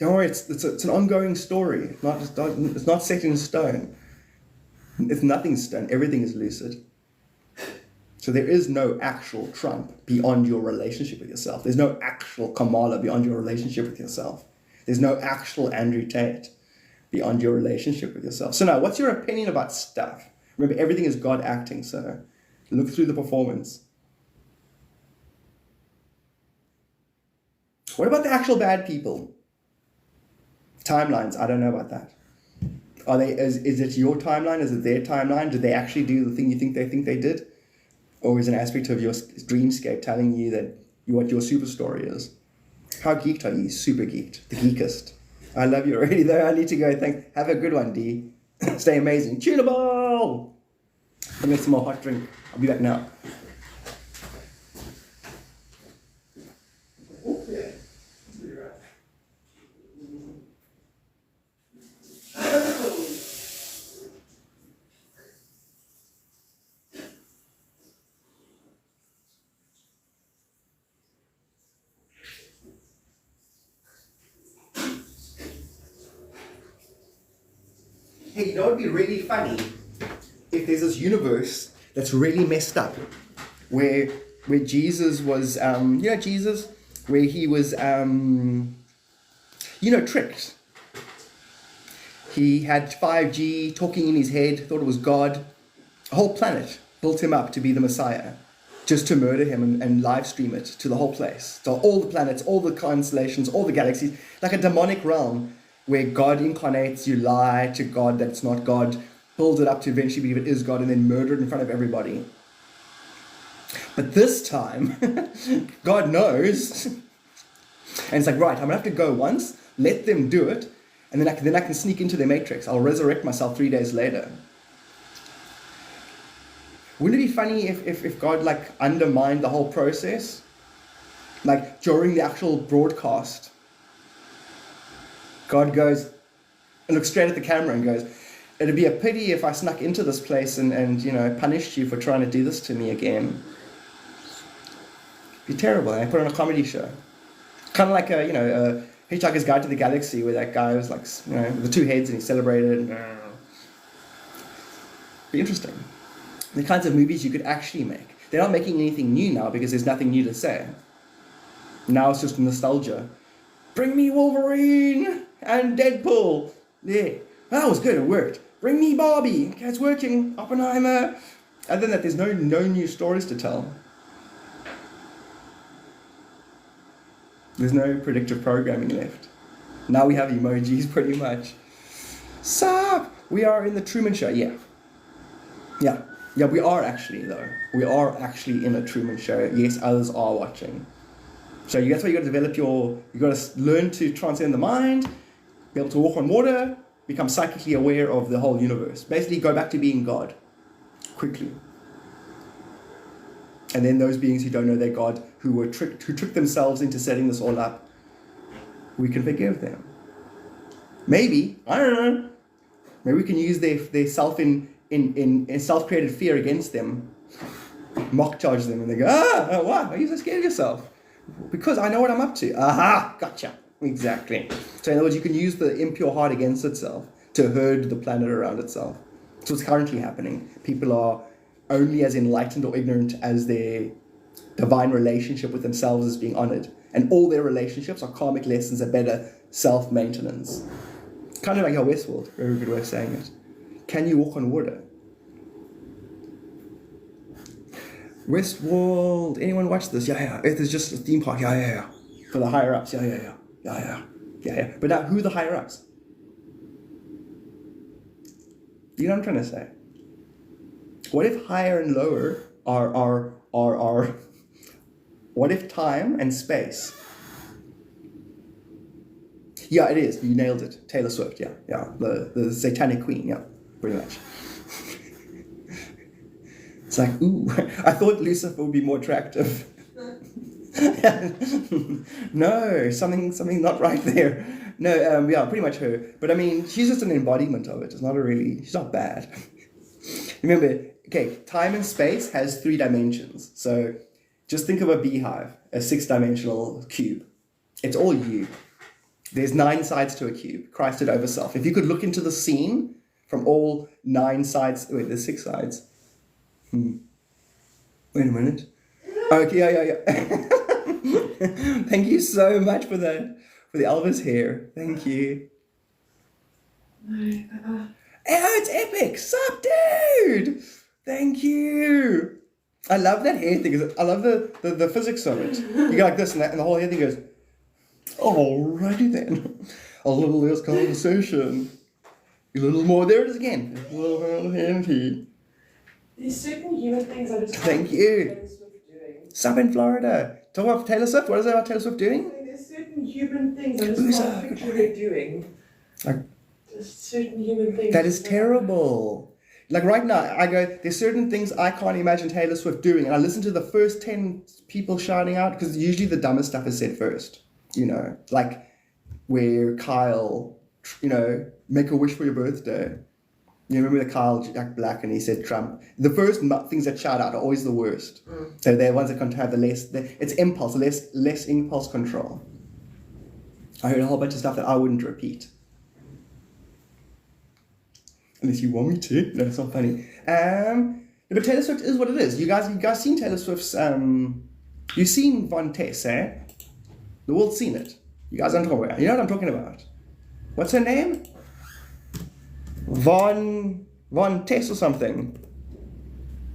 Don't worry, it's an ongoing story. It's not set in stone. It's nothing stone. Everything is lucid. So there is no actual Trump beyond your relationship with yourself. There's no actual Kamala beyond your relationship with yourself. There's no actual Andrew Tate beyond your relationship with yourself. So now, what's your opinion about stuff? Remember, everything is God acting, so look through the performance. What about the actual bad people? Timelines, I don't know about that. Is it your timeline? Is it their timeline? Did they actually do the thing you think they did? Or is an aspect of your dreamscape telling you that what your super story is? How geeked are you? Super geeked. The geekest. I love you already though. I need to go. Have a good one, D. Stay amazing. Tunable! I'll get some more hot drink. I'll be back now. Okay. Hey, you know what would be really funny? If there's this universe that's really messed up, where Jesus was, Jesus, where he was, tricked. He had 5G talking in his head, thought it was God. A whole planet built him up to be the Messiah, just to murder him and live stream it to the whole place. So all the planets, all the constellations, all the galaxies, like a demonic realm where God incarnates, you lie to God that it's not God, build it up to eventually believe it is God, and then murder it in front of everybody. But this time, God knows, and it's like, right, I'm going to have to go once, let them do it, and then I can sneak into their matrix. I'll resurrect myself 3 days later. Wouldn't it be funny if God undermined the whole process? Like during the actual broadcast, God goes and looks straight at the camera and goes, it'd be a pity if I snuck into this place and punished you for trying to do this to me again. It'd be terrible. I put on a comedy show. Kind of like a Hitchhiker's Guide to the Galaxy, where that guy was with the two heads and he celebrated. Be interesting. The kinds of movies you could actually make. They're not making anything new now because there's nothing new to say. Now it's just nostalgia. Bring me Wolverine and Deadpool. Yeah, that was good, it worked. Bring me Barbie. Okay, it's working. Oppenheimer. Other than that, there's no new stories to tell. There's no predictive programming left. Now we have emojis pretty much. Sup? We are in the Truman Show, yeah. Yeah, we are actually though. We are actually in a Truman Show. Yes, others are watching. So that's why you got to develop you got to learn to transcend the mind, be able to walk on water, become psychically aware of the whole universe. Basically go back to being God, quickly. And then those beings who don't know their God, who tricked themselves into setting this all up, we can forgive them. Maybe, I don't know, maybe we can use their self in self-created fear against them, mock charge them, and they go, why? Are you so scared of yourself? Because I know what I'm up to. Aha, gotcha. Exactly. So in other words, you can use the impure heart against itself to herd the planet around itself. That's what's currently happening. People are only as enlightened or ignorant as their divine relationship with themselves is being honored. And all their relationships are karmic lessons and better self-maintenance. Kind of like our Westworld, very good way of saying it. Can you walk on water? Westworld, anyone watch this? Yeah. Earth is just a theme park. Yeah. For the higher ups. Yeah. But now, who are the higher ups? You know what I'm trying to say? What if higher and lower are what if time and space? Yeah, it is. You nailed it. Taylor Swift, yeah. The satanic queen, yeah, pretty much. It's like, ooh, I thought Lucifer would be more attractive. No, something not right there. No, yeah, pretty much her. But I mean, she's just an embodiment of it. It's not she's not bad. Remember, okay, time and space has 3 dimensions. So just think of a beehive, a 6-dimensional cube. It's all you. There's 9 sides to a cube, Christed over self. If you could look into the scene from all 9 sides, wait, there's 6 sides. Wait a minute. Okay, yeah. Thank you so much for the Elvis hair. Thank you. Oh, it's epic. Sup, dude? Thank you. I love that hair thing. I love the physics of it. You go like this and the whole hair thing goes, alrighty then. A little less conversation. A little more. There it is again. A little handy. There's certain human things I just Thank you. Sup in Florida. Talk about Taylor Swift. What is it about Taylor Swift doing? There's certain human things I just can't picture her doing. Just certain human things. That is terrible. Like right now, I go, there's certain things I can't imagine Taylor Swift doing. And I listen to the first 10 people shouting out, because usually the dumbest stuff is said first. You know, like where Kyle, make a wish for your birthday. You remember the Kyle Jack Black and he said Trump. The first things that shout out are always the worst. So they're ones that can have it's impulse, less impulse control. I heard a whole bunch of stuff that I wouldn't repeat. Unless you want me to. No, it's not funny. But Taylor Swift is what it is. You guys seen Taylor Swift's, you've seen Von Tess, eh? The world's seen it. You guys don't talk about it. You know what I'm talking about. What's her name? Von Tess or something.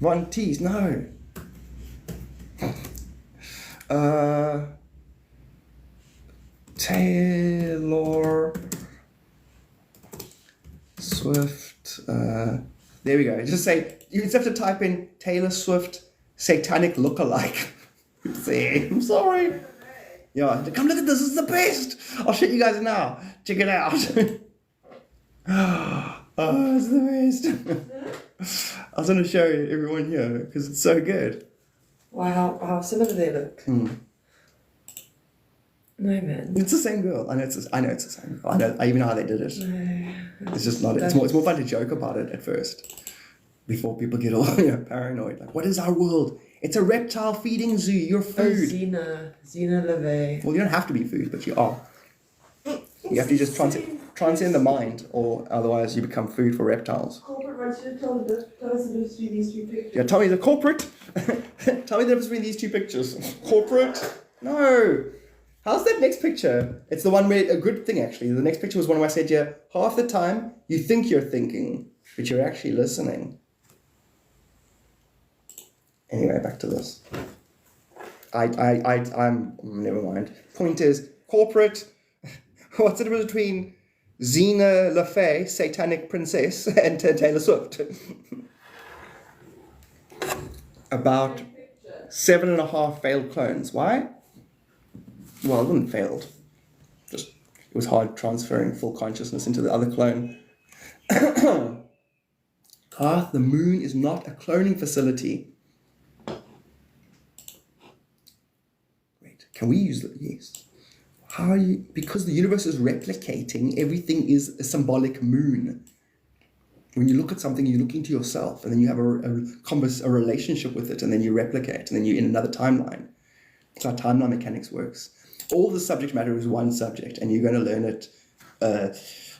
Von Tees, no. Taylor Swift. There we go. Just say, you just have to type in Taylor Swift satanic lookalike. See, I'm sorry. Yeah, come look at this. This is the best. I'll show you guys now. Check it out. Oh, it's the best. I was going to show everyone here because it's so good. Wow, how similar they look. No, man. It's the same girl. I know it's the same girl. I even know how they did it. No, it's just not. It's more fun to joke about it at first, before people get all paranoid. Like, what is our world? It's a reptile feeding zoo. You're food. Xena LeVay. Well, you don't have to be food, but you are. You have to just transcend the mind, or otherwise you become food for reptiles. Corporate Richard, tell us the difference between these 2 pictures. Yeah, tell me the corporate. Tell me the difference between these 2 pictures. Corporate? No. How's that next picture? It's the one where, a good thing actually, the next picture was one where I said, yeah, half the time you think you're thinking, but you're actually listening. Anyway, back to this. I'm never mind. Point is, corporate, what's the difference between Xena LaFay, satanic princess, and Taylor Swift? About 7.5 failed clones. Why? Well, it wasn't failed. Just, it was hard transferring full consciousness into the other clone. Garth, the moon is not a cloning facility. Wait, can we use it? Yes. How are you? Because the universe is replicating, everything is a symbolic moon. When you look at something, you look into yourself, and then you have a relationship with it, and then you replicate, and then you're in another timeline. That's how timeline mechanics works. All the subject matter is one subject, and you're going to learn it, and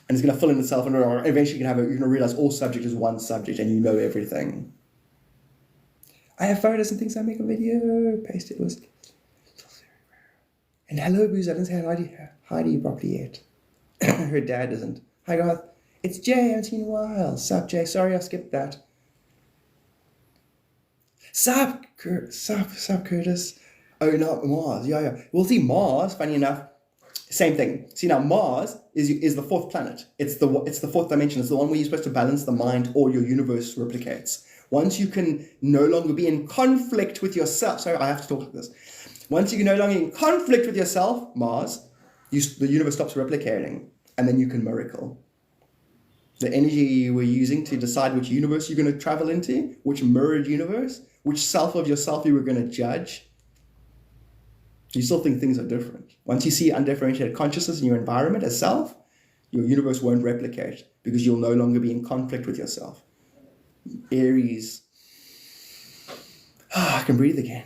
it's going to fill in itself, and eventually you're going to realize all subject is one subject, and you know everything. I have photos and things. I make a video, paste it was. And hello, Booze. I didn't say hi to you properly yet. Her dad doesn't. Hi, Garth. It's Jay. I haven't seen you in a while. Sup, Jay. Sorry, I skipped that. Sup, Curtis. Oh, no, Mars. Yeah. We'll see Mars, funny enough, same thing. See, now Mars is the 4th planet. It's the 4th dimension. It's the one where you're supposed to balance the mind or your universe replicates. Once you can no longer be in conflict with yourself, sorry, I have to talk like this. Once you can no longer be in conflict with yourself, Mars, the universe stops replicating, and then you can miracle. The energy you were using to decide which universe you're going to travel into, which mirrored universe, which self of yourself you were going to judge, you still think things are different. Once you see undifferentiated consciousness in your environment as self, your universe won't replicate because you'll no longer be in conflict with yourself. Aries. I can breathe again.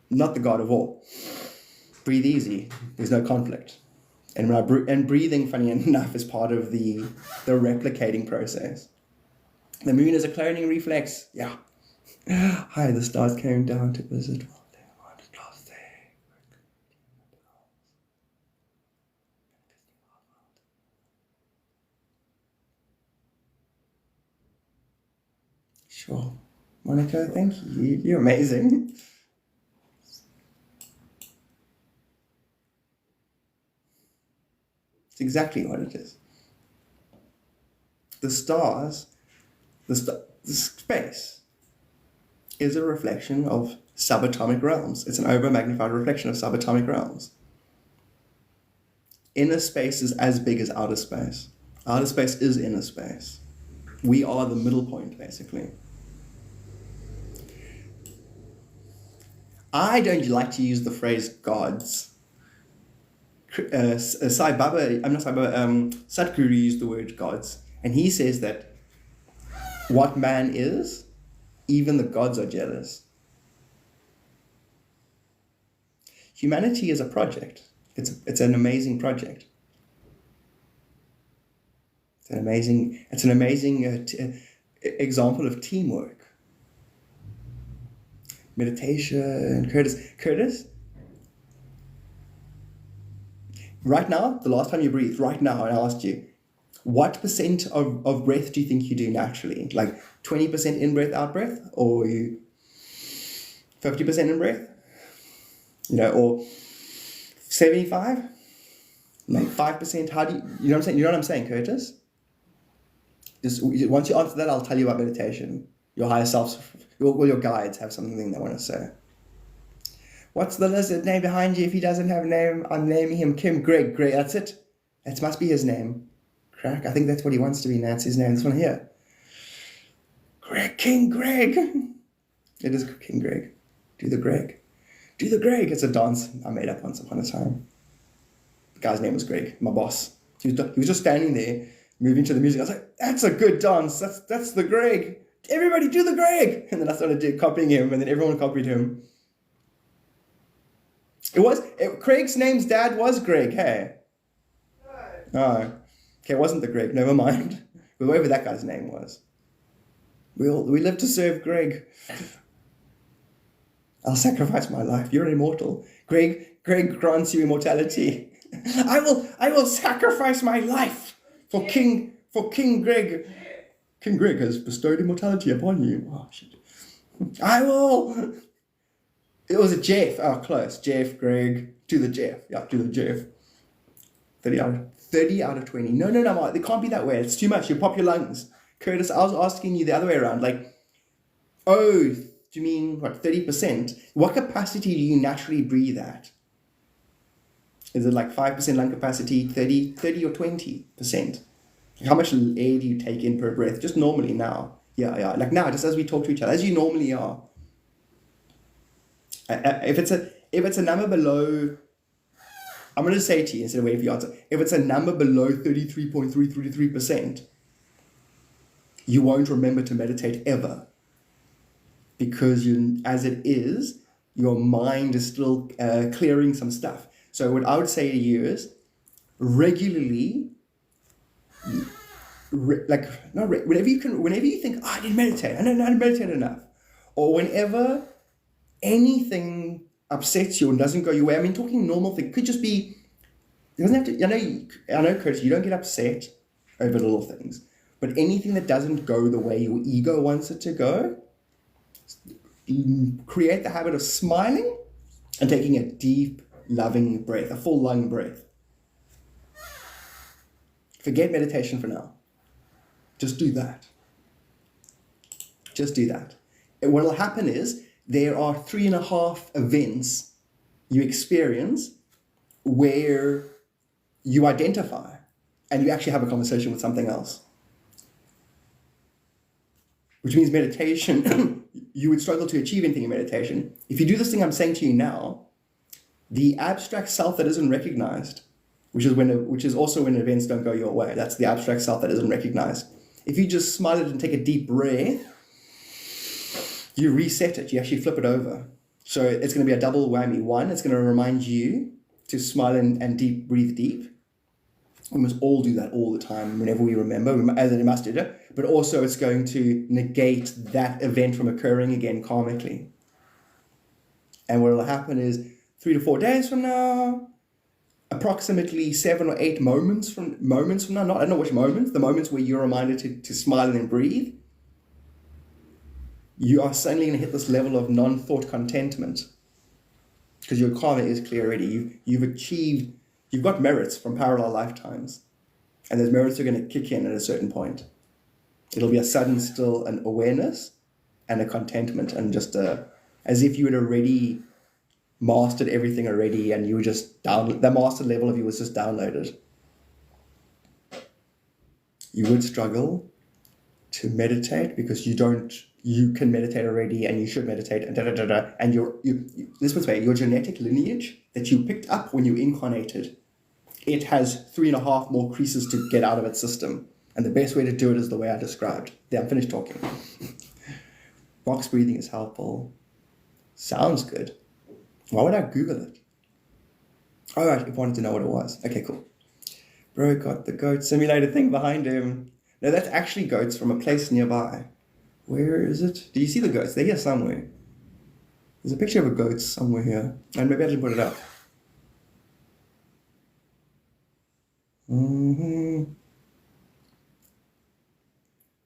Not the god of all. Breathe easy. There's no conflict. And breathing, funny enough, is part of the replicating process. The moon is a cloning reflex. Yeah. Hi, the stars came down to visit. Sure. Monica, thank you. You're amazing. It's exactly what it is. The stars, the space, is a reflection of subatomic realms. It's an over-magnified reflection of subatomic realms. Inner space is as big as outer space. Outer space is inner space. We are the middle point, basically. I don't like to use the phrase gods. Sadhguru used the word gods, and he says that what man is, even the gods are jealous. Humanity is a project. It's an amazing project. It's an amazing example of teamwork. Meditation. Curtis? Right now, the last time you breathed, right now, and I asked you, what percent of breath do you think you do naturally? Like 20% in-breath, out-breath? Or you 50% in-breath? Or 75? Like 5%? How do you know what I'm saying? You know what I'm saying, Curtis? Just once you answer that, I'll tell you about meditation. Your higher self, your guides have something they want to say. What's the lizard name behind you? If he doesn't have a name, I'm naming him Kim Greg. Greg, that's it. That must be his name. Crack. I think that's what he wants to be. That's his name. This one here. Greg, King Greg. It is King Greg. Do the Greg. Do the Greg. It's a dance I made up once upon a time. The guy's name was Greg, my boss. He was just standing there, moving to the music. I was like, that's a good dance. That's the Greg. Everybody do the Greg. And then I started copying him, and then everyone copied him. Craig's name's dad was Greg, hey? No. Oh. Okay, it wasn't the Greg, never mind. But whatever that guy's name was. We live to serve Greg. I'll sacrifice my life. You're immortal. Greg grants you immortality. I will sacrifice my life for King Greg. King Greg has bestowed immortality upon you. Oh shit. I will. It was a Jeff. Oh, close. Jeff, Greg. Do the Jeff. Yeah, do the Jeff. 30 out of 20. No, it can't be that way. It's too much. You pop your lungs. Curtis, I was asking you the other way around. Like, do you mean, 30%? What capacity do you naturally breathe at? Is it like 5% lung capacity, 30 or 20%? How much air do you take in per breath? Just normally now. Yeah. Like now, just as we talk to each other, as you normally are. If it's a number below, I'm going to say to you instead of waiting for your answer, if it's a number below 33.333%, you won't remember to meditate ever. Because as it is, your mind is still clearing some stuff. So what I would say to you is, regularly, whenever you think, I didn't meditate, I didn't meditate enough, or whenever anything upsets you and doesn't go your way. I mean, talking normal thing could just be. It doesn't have to. I know, Curtis. You don't get upset over little things, but anything that doesn't go the way your ego wants it to go, create the habit of smiling and taking a deep, loving breath, a full lung breath. Forget meditation for now. Just do that. Just do that. And what will happen is there are 3.5 events you experience where you identify and you actually have a conversation with something else. Which means meditation, you would struggle to achieve anything in meditation. If you do this thing I'm saying to you now, the abstract self that isn't recognized, which is also when events don't go your way, that's the abstract self that isn't recognized. If you just smile it and take a deep breath, you reset it, you actually flip it over. So it's going to be a double whammy. One, it's going to remind you to smile and breathe deep. We must all do that all the time whenever we remember, as a must do it. But also it's going to negate that event from occurring again karmically. And what will happen is 3 to 4 days from now, approximately 7 or 8 moments from now, I don't know which moments, the moments where you're reminded to smile and then breathe, you are suddenly going to hit this level of non-thought contentment. Because your karma is clear already. You've got merits from parallel lifetimes. And those merits are going to kick in at a certain point. It'll be a sudden still an awareness and a contentment and just as if you had already mastered everything already and you were just the master level of you was just downloaded. You would struggle to meditate because you can meditate already and you should meditate and and this was your genetic lineage that you picked up when you incarnated, it has 3.5 more creases to get out of its system. And the best way to do it is the way I described. There, I'm finished talking. Box breathing is helpful. Sounds good. Why would I Google it? Oh, right, if I wanted to know what it was. Okay, cool. Bro got the goat simulator thing behind him. No, that's actually goats from a place nearby. Where is it? Do you see the goats? They're here somewhere. There's a picture of a goat somewhere here. And maybe I should put it up.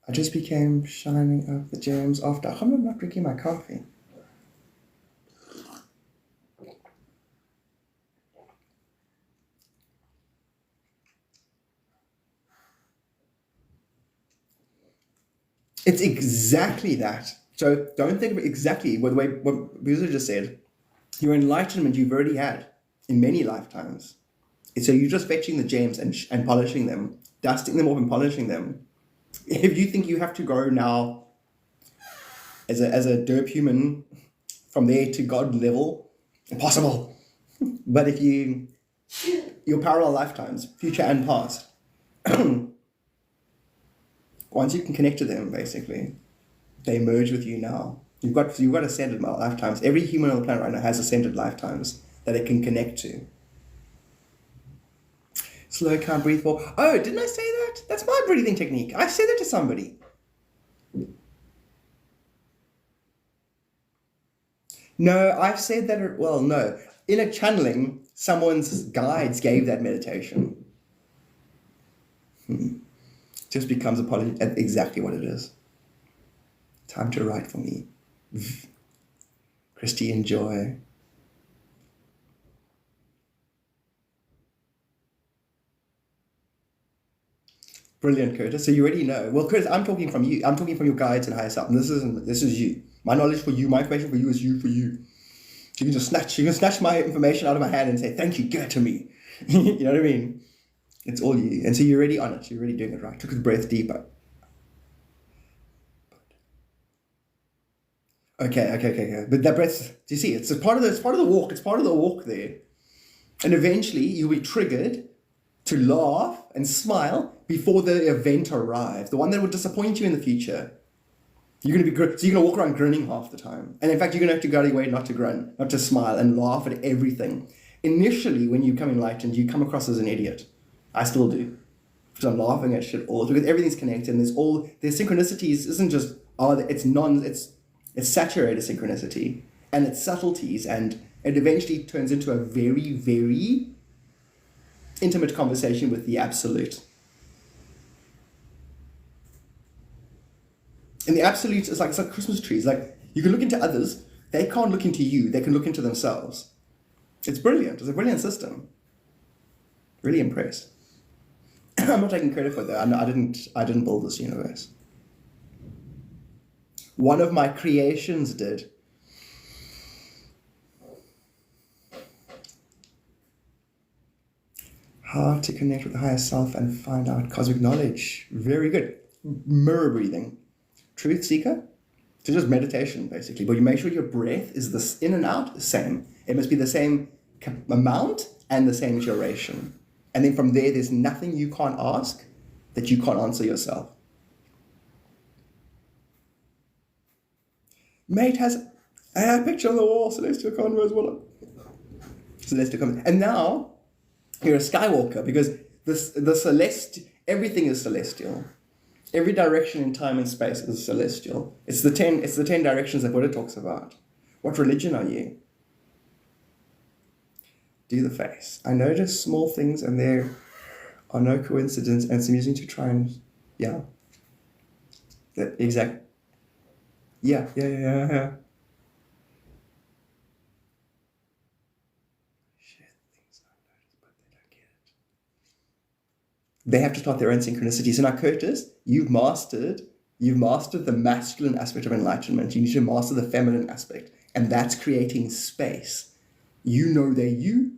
I just became shining up the gems after. How come I'm not drinking my coffee? It's exactly that. So don't think of it exactly what Buddha just said. Your enlightenment you've already had in many lifetimes. So you're just fetching the gems and polishing them, dusting them off and polishing them. If you think you have to go now as a derp human from there to God level, impossible. But if your parallel lifetimes, future and past, once you can connect to them, basically, they merge with you now. You've got ascended lifetimes. Every human on the planet right now has ascended lifetimes that it can connect to. Slow, can't breathe for. Oh, didn't I say that? That's my breathing technique. I said that to somebody. No, I've said that. Well, no. In a channeling, someone's guides gave that meditation. Just becomes exactly what it is. Time to write for me. Christy, enjoy. Brilliant, Curtis. So you already know. Well, Curtis, I'm talking from you. I'm talking from your guides and higher self. And this is you. My knowledge for you, my information for you is you for you. You can just snatch my information out of my hand and say, thank you, give it to me. You know what I mean? It's all you. And so you're already on it. You're already doing it right. Took the breath deeper. Okay. But that breath, do you see? It's part of the walk. It's part of the walk there. And eventually you'll be triggered to laugh and smile before the event arrives. The one that would disappoint you in the future. You're going to walk around grinning half the time. And in fact, you're going to have to go out of your way not to grin, not to smile and laugh at everything. Initially, when you come enlightened, you come across as an idiot. I still do. Because I'm laughing at shit all the time. Because everything's connected and there's synchronicities isn't just, it's saturated synchronicity. And it's subtleties. And it eventually turns into a very, very intimate conversation with the absolute. And the absolute is it's like Christmas trees. Like you can look into others, they can't look into you, they can look into themselves. It's brilliant. It's a brilliant system. Really impressed. I'm not taking credit for that. I didn't build this universe. One of my creations did. How to connect with the higher self and find out cosmic knowledge. Very good. Mirror breathing. Truth seeker. So just meditation, basically. But you make sure your breath is this in and out the same. It must be the same amount and the same duration. And then from there, there's nothing you can't ask that you can't answer yourself. Mate has a picture on the wall, Celestial Converse. Celestial Converse. And now, you're a Skywalker, because everything is celestial. Every direction in time and space is celestial. It's the 10 directions that Buddha talks about. What religion are you? Do the face. I notice small things and there are no coincidence, and it's amusing to try and, yeah. That exact. Yeah. They have to start their own synchronicities. So now, Curtis, you've mastered the masculine aspect of enlightenment. You need to master the feminine aspect, and that's creating space. You know they're you.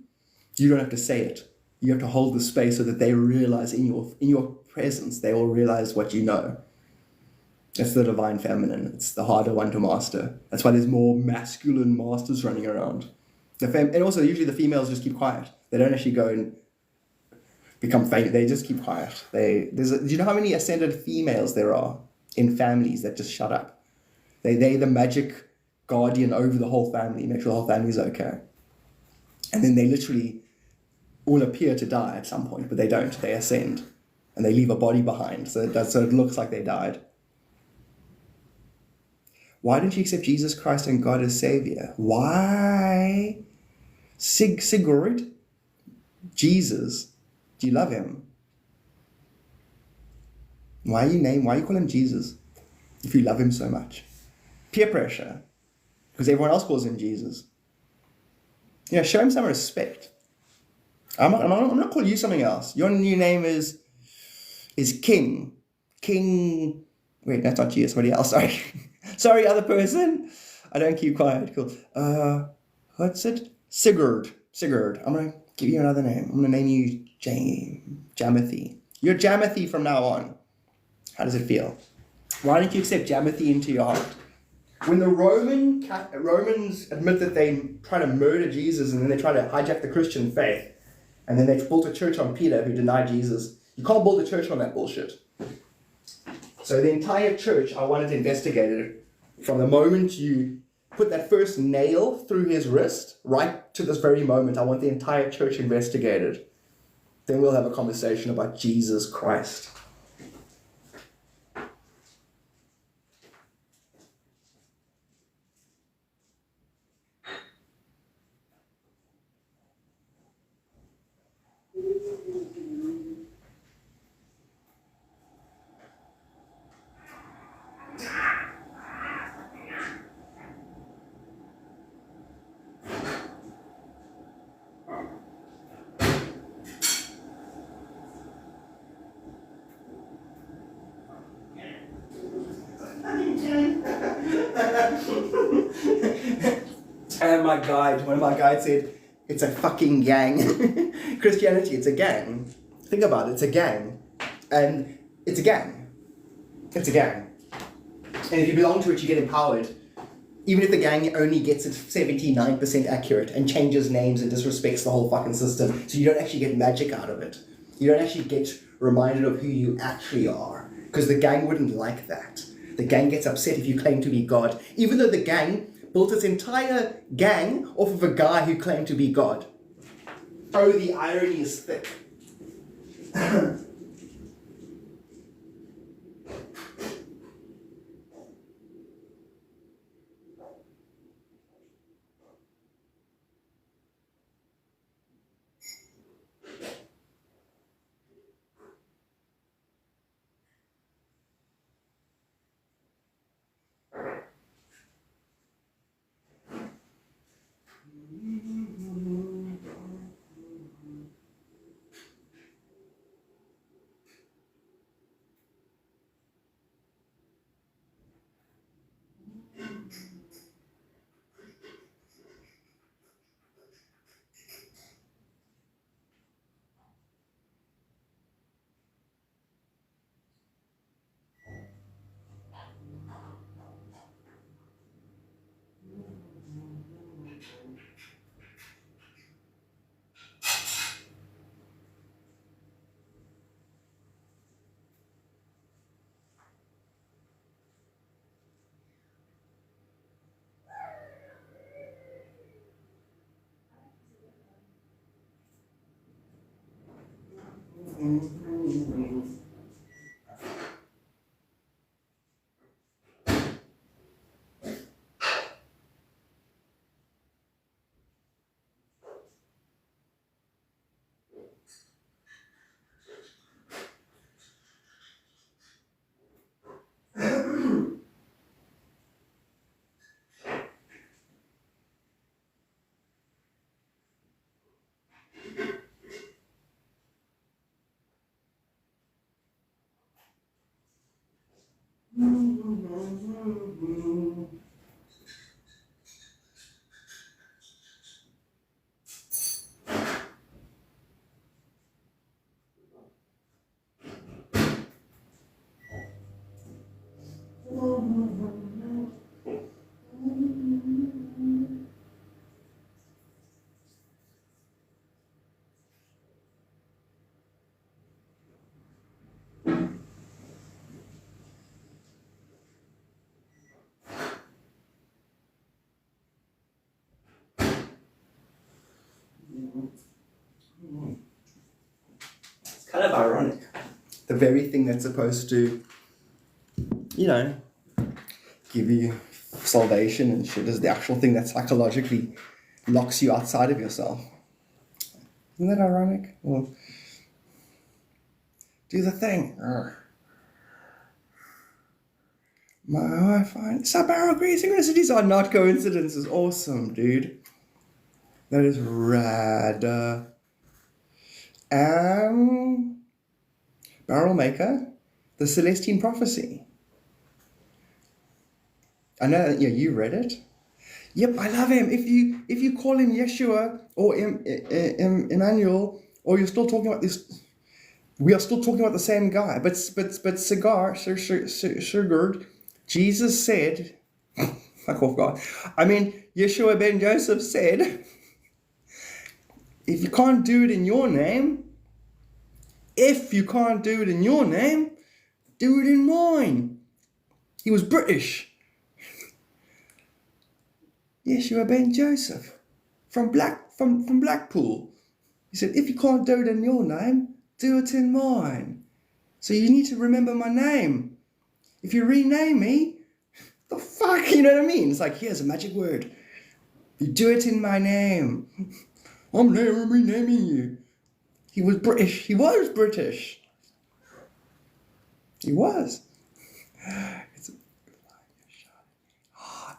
You don't have to say it. You have to hold the space so that they realize in your presence, they will realize what you know. That's the divine feminine. It's the harder one to master. That's why there's more masculine masters running around. And also, usually the females just keep quiet. They don't actually go and become famous. They just keep quiet. Do you know how many ascended females there are in families that just shut up? They're the magic guardian over the whole family, make sure the whole family's okay. And then they literally all appear to die at some point, but they don't. They ascend, and they leave a body behind, so it looks like they died. Why didn't you accept Jesus Christ and God as Savior? Why? Sigurd, Jesus. Do you love him? Why you call him Jesus if you love him so much? Peer pressure, because everyone else calls him Jesus. Yeah, show him some respect. I'm not calling you something else. Your new name is King. King. Wait, that's not you. Somebody else. Sorry, sorry, other person. I don't keep quiet. Cool. What's it? Sigurd. I'm gonna give you another name. I'm gonna name you Jamathy. You're Jamathy from now on. How does it feel? Why don't you accept Jamathy into your heart? When the Romans admit that they try to murder Jesus and then they try to hijack the Christian faith, and then they built a church on Peter who denied Jesus, you can't build a church on that bullshit. So the entire church, I wanted to investigate it from the moment you put that first nail through his wrist, right to this very moment. I want the entire church investigated. Then we'll have a conversation about Jesus Christ. And one of my guides said, it's a fucking gang. Christianity, it's a gang. Think about it, it's a gang. And it's a gang. It's a gang. And if you belong to it, you get empowered. Even if the gang only gets it 79% accurate and changes names and disrespects the whole fucking system, so you don't actually get magic out of it. You don't actually get reminded of who you actually are. Because the gang wouldn't like that. The gang gets upset if you claim to be God. Even though the gang built its entire gang off of a guy who claimed to be God. Oh, the irony is thick. It's kind of ironic. The very thing that's supposed to, give you salvation and shit is the actual thing that psychologically locks you outside of yourself. Isn't that ironic? Well, do the thing. I find subarrow synchronicities are not coincidences. Awesome, dude. That is rad. Barrel Maker, The Celestine Prophecy. I know that, you read it. Yep, I love him. If you call him Yeshua or Emmanuel, or you're still talking about this, we are still talking about the same guy. But Sigurd, Jesus said, fuck off, God. Yeshua ben Joseph said, if you can't do it in your name, do it in mine. He was British. Yeshua ben Joseph from Blackpool. He said, if you can't do it in your name, do it in mine. So you need to remember my name. If you rename me, the fuck, you know what I mean? It's like, here's a magic word. You do it in my name. I'm renaming you. He was British. He was British. He was.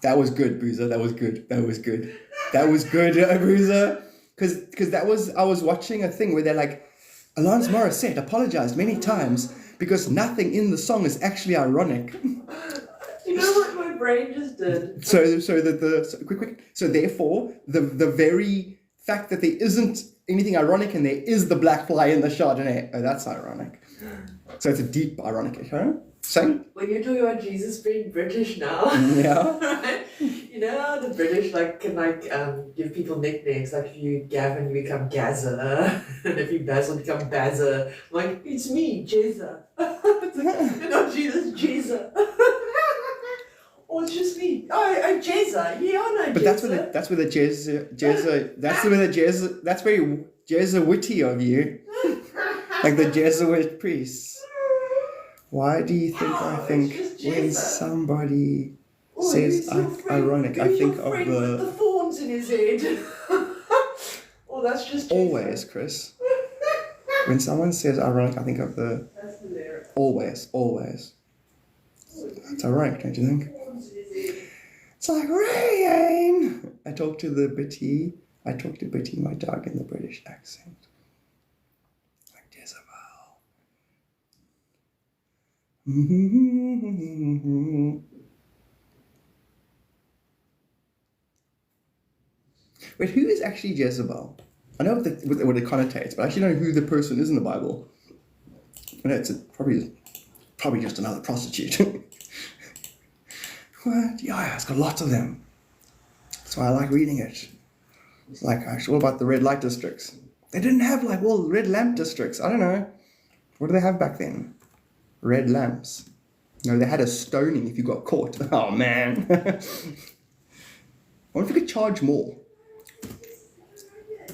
That was good, Boozer. That was good, Boozer. Because I was watching a thing where they're like, Alanis Morissette apologized many times because nothing in the song is actually ironic. You know what my brain just did? So therefore, the very fact that there isn't anything ironic and there is the black fly in the Chardonnay, that's ironic. So it's a deep ironic, huh? Same? When you're talking about Jesus being British now, yeah. Right? You know how the British can give people nicknames, like if you Gavin, you become Gazza, and if you Basil, become Bazza. Like, it's me, Jezza. Not Jesus, Jezza. Or it's just me. I'm Jezza. Yeah, I know. But Jezza. that's where the Jezza, that's very Jesuity of you. Like the Jesuit priests. Why do you think I think when somebody says ironic, I think of with the thorns in his head. That's just always, Chris. When someone says ironic, I think of the That's hilarious. Always. It's ironic, don't you think? It's like rain. I talk to Bitty, my dog, in the British accent. Like Jezebel. Wait, who is actually Jezebel? I know what it connotates, but I actually don't know who the person is in the Bible. I know it's probably just another prostitute. What? Yeah, it's got lots of them. That's why I like reading it. It's like, actually, what about the red light districts? They didn't have red lamp districts. I don't know. What did they have back then? Red lamps. No, they had a stoning if you got caught. Oh, man. I wonder if you could charge more. Do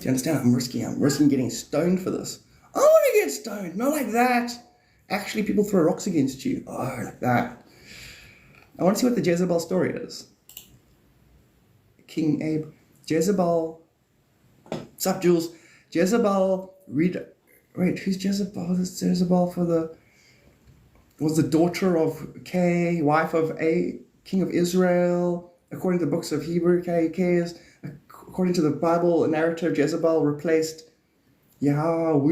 you understand? I'm risking getting stoned for this. I want to get stoned. Not like that. Actually, people throw rocks against you. Oh, like that. I want to see what the Jezebel story is. King Abe. Jezebel. What's up, Jules? Jezebel. Wait, who's Jezebel? This Jezebel was the daughter of Kay, wife of A, king of Israel. According to the books of Hebrew, according to the Bible narrative, Jezebel replaced Yahweh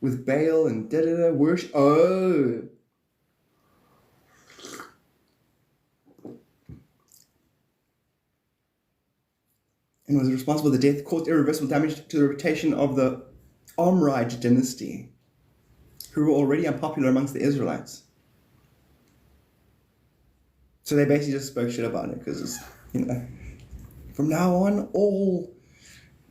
with Baal and worship. Oh. and was responsible for the death, caused irreversible damage to the reputation of the Omride dynasty, who were already unpopular amongst the Israelites. So they basically just spoke shit about it because it's, from now on, all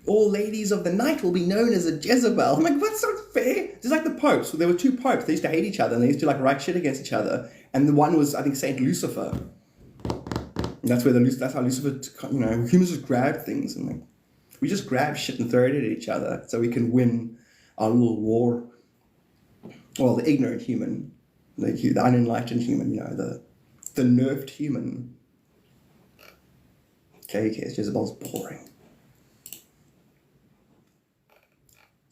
ladies of the night will be known as a Jezebel. I'm like, that's not fair. Just like the popes. There were two popes. They used to hate each other and they used to write shit against each other. And the one was, I think, Saint Lucifer. And that's how Lucifer, humans just grab things and we just grab shit and throw it at each other so we can win our little war. Well, the ignorant human, the unenlightened human, the nerfed human. Okay, Jezebel's boring. It's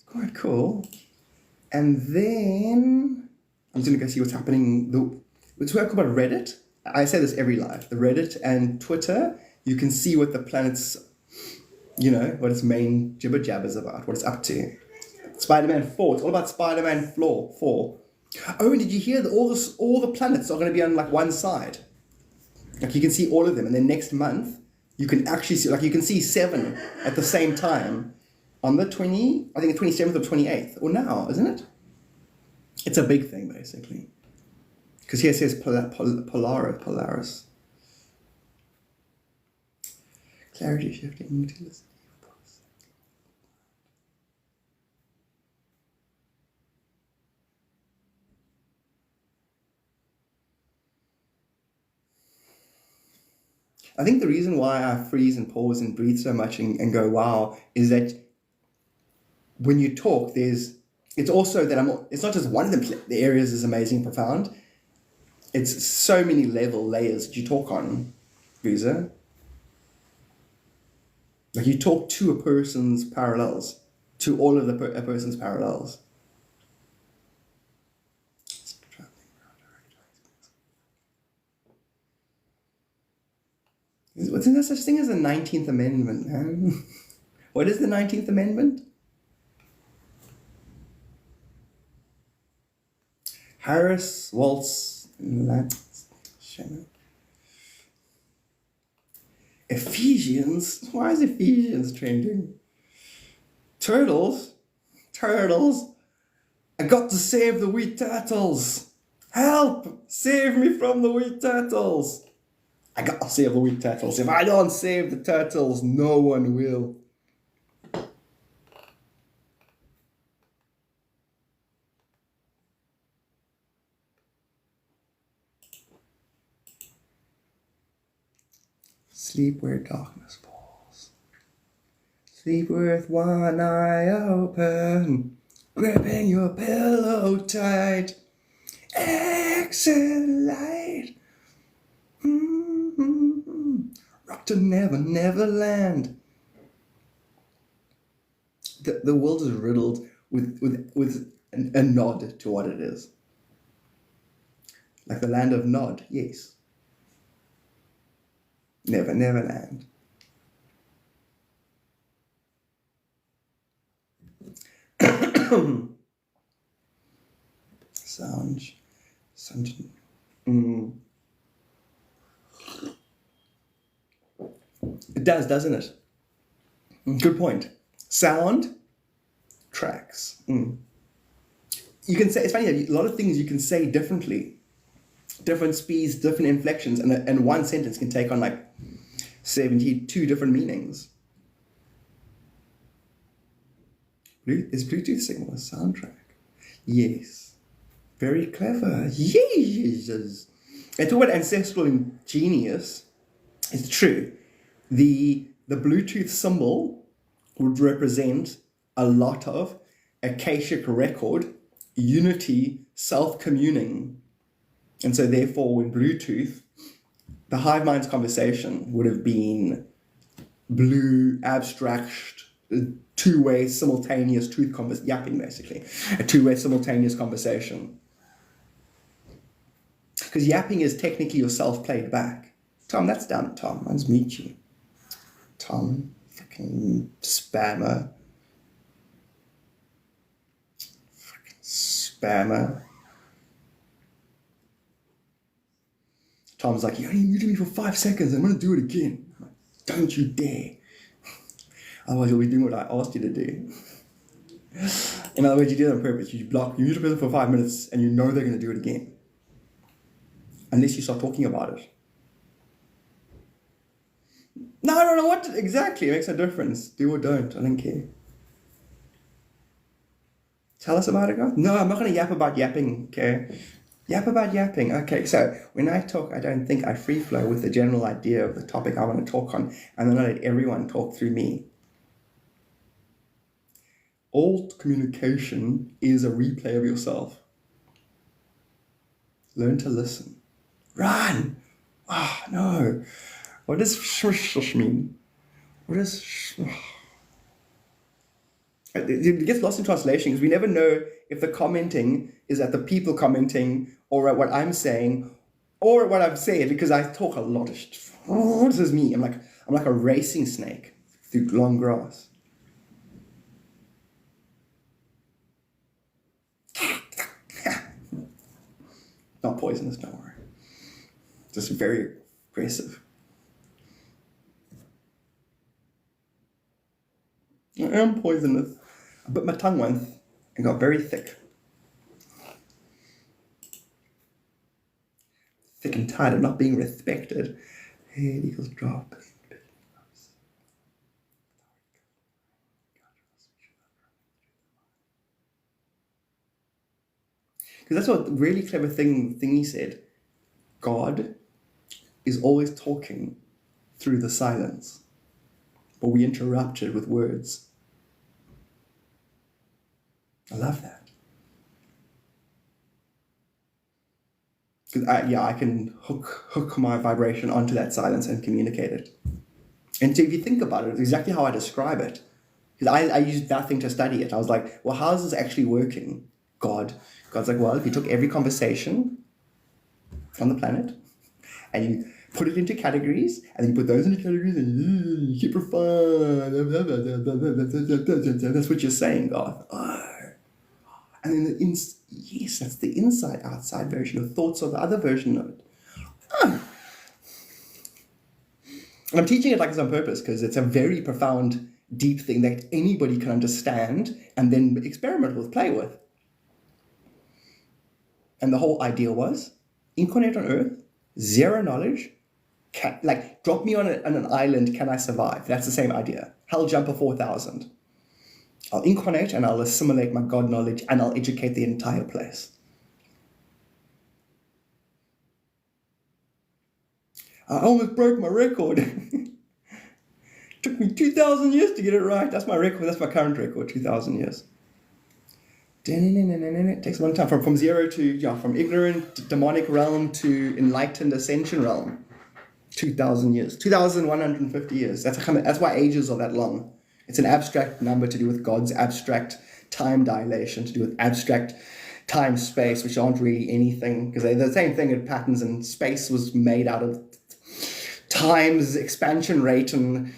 quite cool. And then I'm just going to go see what's happening. It's what I call about Reddit. I say this every live. The Reddit and Twitter, you can see what the planet's, what its main jibber jabber's about, what it's up to. Spider-Man 4. It's all about Spider-Man 4. Oh, and did you hear that all the planets are going to be on one side? You can see all of them, and then next month you can actually see, you can see 7 at the same time on the 27th or 28th, or now, isn't it? It's a big thing, basically. Because here it says Polaris. Clarity shifting, utility. I think the reason why I freeze and pause and breathe so much and go wow is that when you talk, it's also that it's not just one of the areas is amazing and profound. It's so many layers that you talk on, Visa. You talk to a person's parallels, to all of a person's parallels. Isn't there such thing as the 19th Amendment, man? What is the 19th Amendment? Harris, Waltz, Ephesians? Why is Ephesians trending? Turtles? I got to save the wee turtles. Help! Save me from the wee turtles. I gotta save the wee turtles. If I don't save the turtles, no one will. Sleep where darkness falls. Sleep with one eye open, gripping your pillow tight. Exit light. Rock to never land. The world is riddled with a nod to what it is. Like the land of Nod, yes. Never land. Sound. It does, doesn't it? Good point. Sound tracks. You can say, it's funny, a lot of things you can say differently. Different speeds, different inflections, and one sentence can take on 72 different meanings. Is Bluetooth signal a soundtrack? Yes. Very clever. Yes. And talk about ancestral genius. It's true. The Bluetooth symbol would represent a lot of akashic record, unity, self-communing. And so therefore, in Bluetooth, the hive mind's conversation would have been blue, abstract, two-way simultaneous truth yapping, basically. A two-way simultaneous conversation. Because yapping is technically yourself played back. Tom, that's done, Tom. Let's meet you. Tom, fucking spammer. Fucking spammer. Tom's like, you only muted me for 5 seconds. I'm going to do it again. I'm like, don't you dare. Otherwise, you'll be doing what I asked you to do. In other words, you do it on purpose. You mute a person for 5 minutes and you know they're going to do it again. Unless you start talking about it. No, I don't know what exactly. It makes no difference. Do or don't. I don't care. Tell us about it, guys. No, I'm not going to yap about yapping, okay? Yap about yapping. Okay, so when I talk, I don't think I free flow with the general idea of the topic I want to talk on, and then I let everyone talk through me. All communication is a replay of yourself. Learn to listen. Run! Ah, no. What does shush mean? What does It gets lost in translation because we never know if the commenting is at the people commenting or at what I'm saying or at what I've said, because I talk a lot of shit. What does this mean? I'm like a racing snake through long grass. Not poisonous, don't worry. Just very aggressive. I am poisonous. I bit my tongue once and got very thick. Thick and tired of not being respected. Head equals drop. Because that's what really clever thing he said. God is always talking through the silence, but we interrupt it with words. I love that. Because I can hook my vibration onto that silence and communicate it. And so if you think about it, it's exactly how I describe it. Because I used that thing to study it. I was like, well, how is this actually working, God? God's like, well, if you took every conversation on the planet and you put it into categories, and then you put those into categories, and you keep it fun. That's what you're saying, God. Oh. And then yes, that's the inside-outside version. The thoughts are the other version of it. Oh. And I'm teaching it like this on purpose because it's a very profound, deep thing that anybody can understand and then experiment with, play with. And the whole idea was, incarnate on Earth, zero knowledge, drop me on an island, can I survive? That's the same idea. Hell jumper 4,000. I'll incarnate and I'll assimilate my God knowledge and I'll educate the entire place. I almost broke my record. Took me 2,000 years to get it right. That's my record. That's my current record, 2,000 years. It takes a long time from zero to, from ignorant demonic realm to enlightened ascension realm. 2,000 years, 2,150 years. That's why ages are that long. It's an abstract number to do with God's abstract time dilation, to do with abstract time space, which aren't really anything, because they're the same thing in patterns, and space was made out of time's expansion rate, and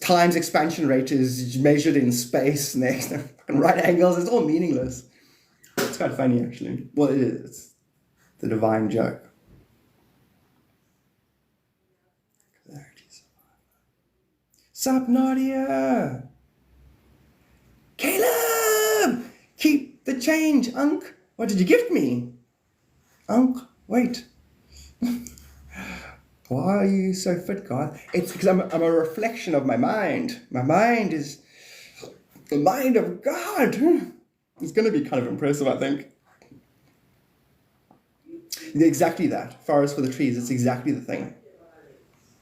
time's expansion rate is measured in space, and they're fucking right angles. It's all meaningless. It's quite funny, actually. Well, it is. It's the divine joke. Sup, Nadia? Caleb! Keep the change, Unc. What did you gift me? Unc, wait. Why are you so fit, Garth? It's because I'm a reflection of my mind. My mind is the mind of God. It's going to be kind of impressive, I think. Exactly that. Forest for the trees. It's exactly the thing.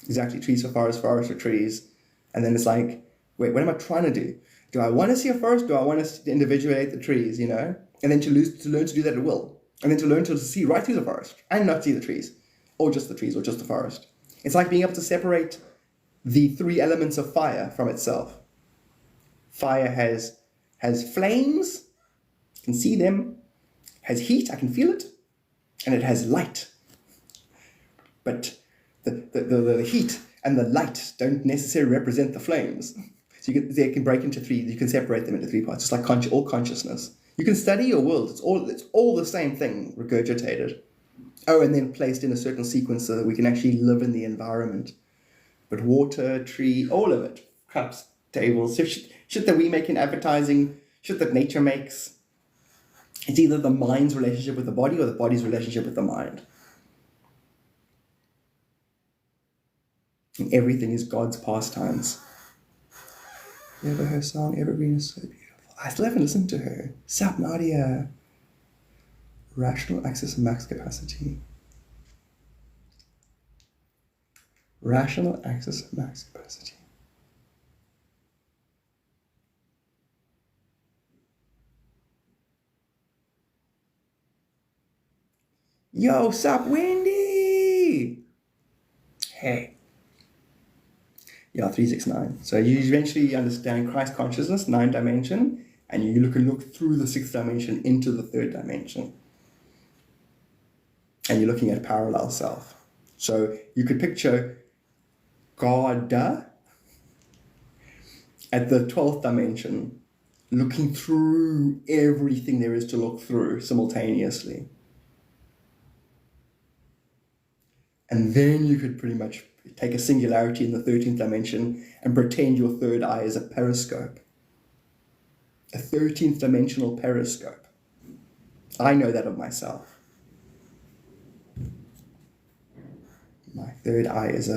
Exactly. Trees for forest, forest for trees. And then it's like, wait, what am I trying to do? Do I want to see a forest? Do I want to individuate the trees, And then to learn to do that at will. And then to learn to see right through the forest and not see the trees. Or just the trees or just the forest. It's like being able to separate the three elements of fire from itself. Fire has flames, I can see them. Has heat, I can feel it. And it has light. But the heat and the light don't necessarily represent the flames. So they can break into three. You can separate them into three parts, just like all consciousness. You can study your world. It's all the same thing, regurgitated. Oh, and then placed in a certain sequence so that we can actually live in the environment. But water, tree, all of it, cups, tables, shit that we make in advertising, shit that nature makes. It's either the mind's relationship with the body or the body's relationship with the mind. And everything is God's pastimes. Never her song, Evergreen, is so beautiful. I still haven't listened to her. Sup, Nadia. Rational access and max capacity. Rational access and max capacity. Yo, sup, Wendy? Hey. Yeah, 369. So you eventually understand Christ consciousness, 9 dimension, and you can look through the 6th dimension into the 3rd dimension. And you're looking at parallel self. So you could picture God at the 12th dimension, looking through everything there is to look through simultaneously. And then you could pretty much take a singularity in the 13th dimension and pretend your third eye is a periscope. A 13th dimensional periscope. I know that of myself. My third eye is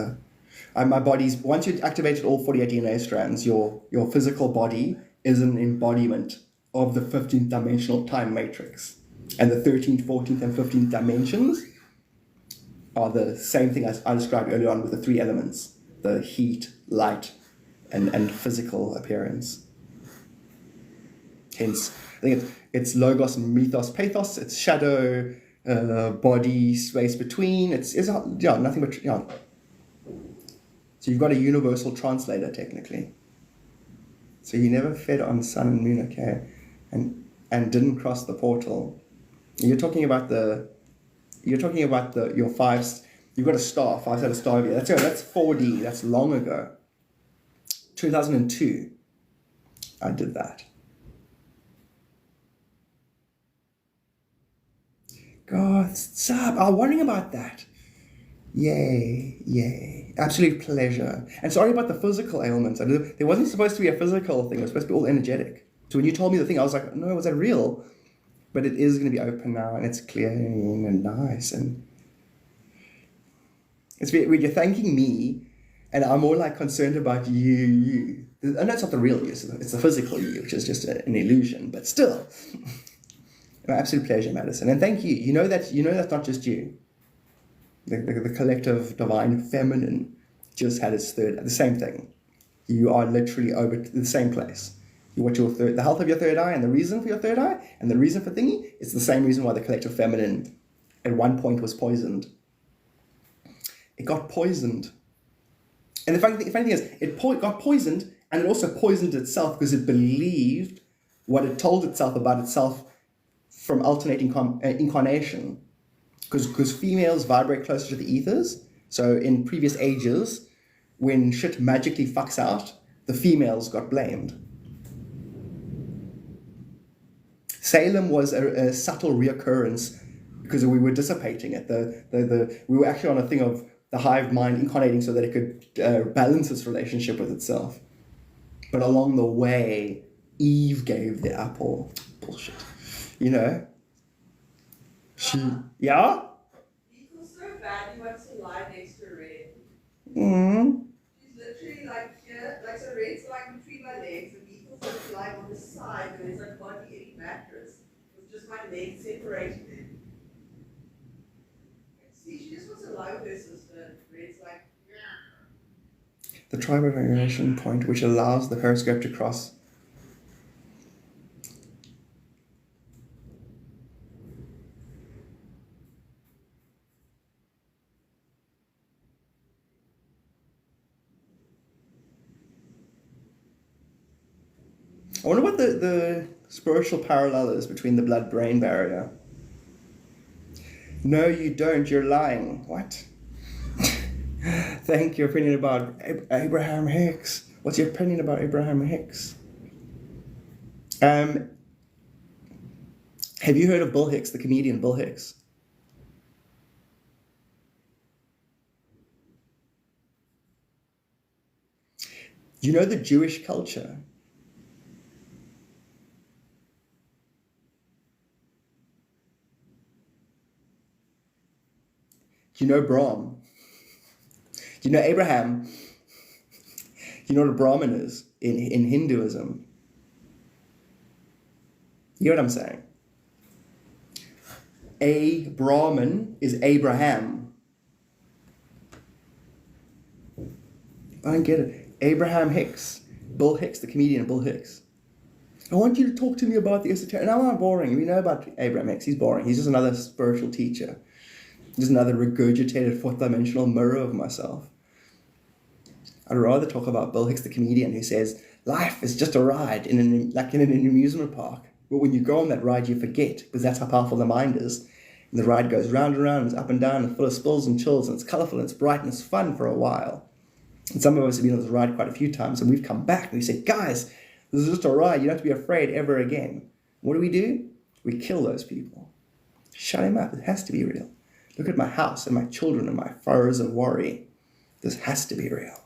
my body's, once you've activated all 48 DNA strands, your physical body is an embodiment of the 15th dimensional time matrix. And the 13th, 14th, and 15th dimensions are the same thing as I described earlier on with the 3 elements, the heat, light, and physical appearance. Hence, I think it's logos, mythos, pathos, it's shadow, body, space between, it's nothing but, So you've got a universal translator, technically. So you never fed on sun and moon, okay, and didn't cross the portal. You're talking about your 5, you've got a star, 5-sided star here. That's 4D, that's long ago. 2002, I did that. God, stop, I'm wondering about that. Yay, absolute pleasure. And sorry about the physical ailments. There wasn't supposed to be a physical thing, it was supposed to be all energetic. So when you told me the thing, I was like, no, was that real? But it is going to be open now, and it's clear and nice, and it's when you're thanking me, and I'm more like concerned about you. I know it's not the real you, it's the physical you, which is just an illusion, but still, my absolute pleasure, Madison, and thank you. You know that's not just you. The collective divine feminine just had its third, the same thing. You are literally over to the same place. The health of your third eye and the reason for your third eye and the reason for thingy, it's the same reason why the collective feminine at one point was poisoned. It got poisoned. And the funny thing is, it got poisoned, and it also poisoned itself because it believed what it told itself about itself from alternating incarnation. Because females vibrate closer to the ethers. So in previous ages, when shit magically fucks out, the females got blamed. Salem was a subtle reoccurrence because we were dissipating it. We were actually on a thing of the hive mind incarnating so that it could balance its relationship with itself. But along the way, Eve gave the apple. Bullshit. Yeah? He feels so bad he wants to lie next to Red. Mm-hmm. She's literally like here, like so Red's like between my legs and he feels like lying on the side and there's like hardly any mattress. With just my legs separating them. See, she just wants to lie with her sister. Red's like, yeah. The triangulation point, which allows the periscope to cross. I wonder what the spiritual parallel is between the blood-brain barrier. No, you don't. You're lying. What? Thank your opinion about Abraham Hicks. What's your opinion about Abraham Hicks? Have you heard of Bill Hicks, the comedian Bill Hicks? Do you know the Jewish culture? Do you know Brahm? Do you know Abraham? Do you know what a Brahmin is in Hinduism? You know what I'm saying? A Brahmin is Abraham. I don't get it. Abraham Hicks. Bill Hicks, the comedian Bill Hicks. I want you to talk to me about the esoteric. Now I'm boring. We know about Abraham Hicks. He's boring. He's just another spiritual teacher. Just another regurgitated fourth-dimensional mirror of myself. I'd rather talk about Bill Hicks, the comedian, who says, life is just a ride in an amusement park. But when you go on that ride, you forget, because that's how powerful the mind is. And the ride goes round and round, and it's up and down, and full of spills and chills, and it's colourful, and it's bright, and it's fun for a while. And some of us have been on this ride quite a few times, and we've come back, and we say, guys, this is just a ride. You don't have to be afraid ever again. What do? We kill those people. Shut him up. It has to be real. Look at my house and my children and my furrows of worry. This has to be real.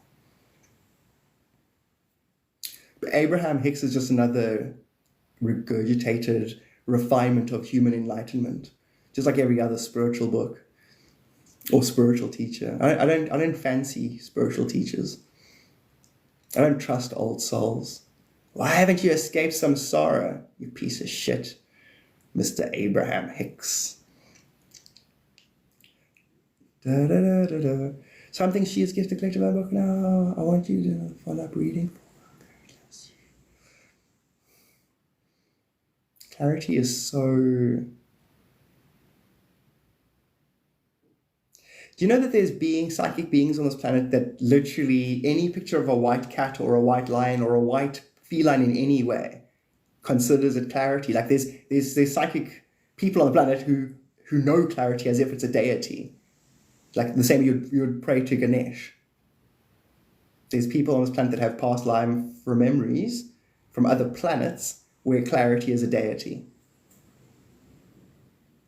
But Abraham Hicks is just another regurgitated refinement of human enlightenment, just like every other spiritual book or spiritual teacher. I don't fancy spiritual teachers. I don't trust old souls. Why haven't you escaped samsara, you piece of shit, Mr. Abraham Hicks? Da, da, da, da, da. Something she is gifted collective my book now. I want you to follow up reading. Clarity is so... Do you know that there's psychic beings on this planet that literally any picture of a white cat or a white lion or a white feline in any way considers it clarity? Like there's psychic people on the planet who know clarity as if it's a deity. Like the same you would pray to Ganesh. There's people on this planet that have past life memories from other planets where clarity is a deity.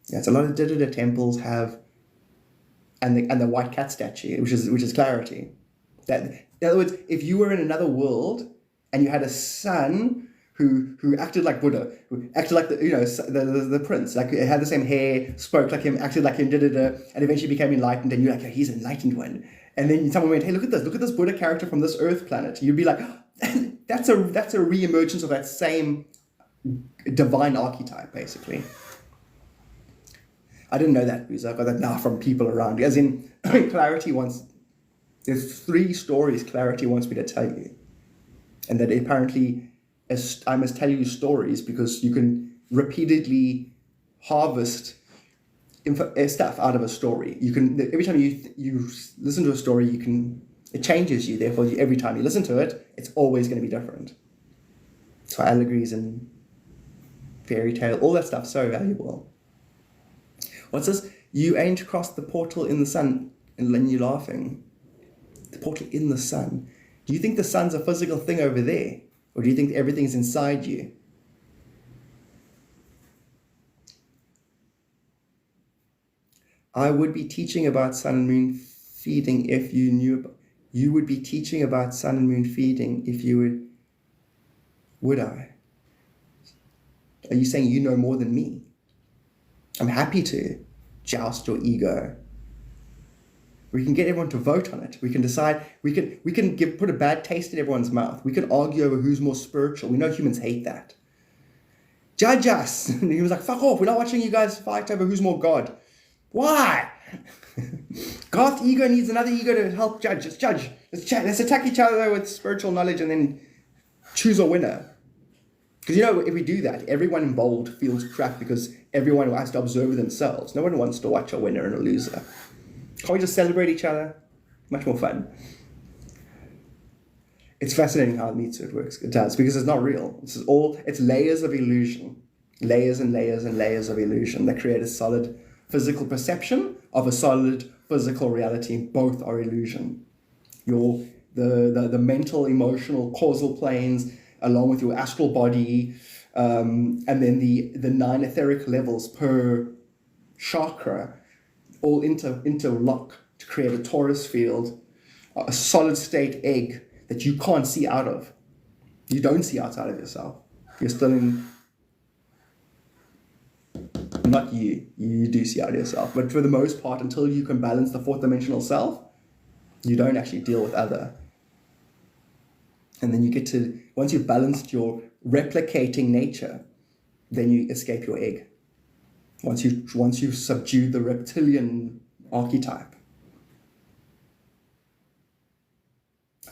Yeah, it's a lot of temples have, and the white cat statue, which is clarity. That, in other words, if you were in another world and you had a son who acted like Buddha, who acted like the prince, like had the same hair, spoke like him, acted like him, and eventually became enlightened, and you're like, oh, he's an enlightened one. And then someone went, hey, look at this Buddha character from this Earth planet. You'd be like, oh, that's a re-emergence of that same divine archetype, basically. I didn't know that, because I got that now from people around. As in, clarity wants, there's 3 stories clarity wants me to tell you. And that apparently, I must tell you stories because you can repeatedly harvest stuff out of a story. You can, every time you listen to a story, it changes you. Therefore, every time you listen to it, it's always going to be different. So allegories and fairy tale, all that stuff, so valuable. What's this? You ain't crossed the portal in the sun, and then you're laughing. The portal in the sun. Do you think the sun's a physical thing over there? Or do you think everything's inside you? I would be teaching about sun and moon feeding if you knew. You would be teaching about sun and moon feeding if you would. Would I? Are you saying you know more than me? I'm happy to joust your ego. We can get everyone to vote on it. We can decide. We can put a bad taste in everyone's mouth. We can argue over who's more spiritual. We know humans hate that. Judge us. And he was like, fuck off. We're not watching you guys fight over who's more God. Why? Garth ego needs another ego to help judge. Let's judge. Let's attack each other with spiritual knowledge and then choose a winner. Because if we do that, everyone involved feels crap because everyone has to observe themselves. No one wants to watch a winner and a loser. Can't we just celebrate each other? Much more fun. It's fascinating how it works. It does, because it's not real. It's layers of illusion. Layers and layers and layers of illusion that create a solid physical perception of a solid physical reality. Both are illusion. The mental, emotional, causal planes, along with your astral body, and then the 9 etheric levels per chakra, all interlock to create a torus field, a solid state egg that you can't see out of. You don't see outside of yourself. You're still in, not you do see out of yourself, but for the most part, until you can balance the fourth dimensional self, you don't actually deal with other. And then you get to, once you've balanced your replicating nature, then you escape your egg. Once you've subdued the reptilian archetype.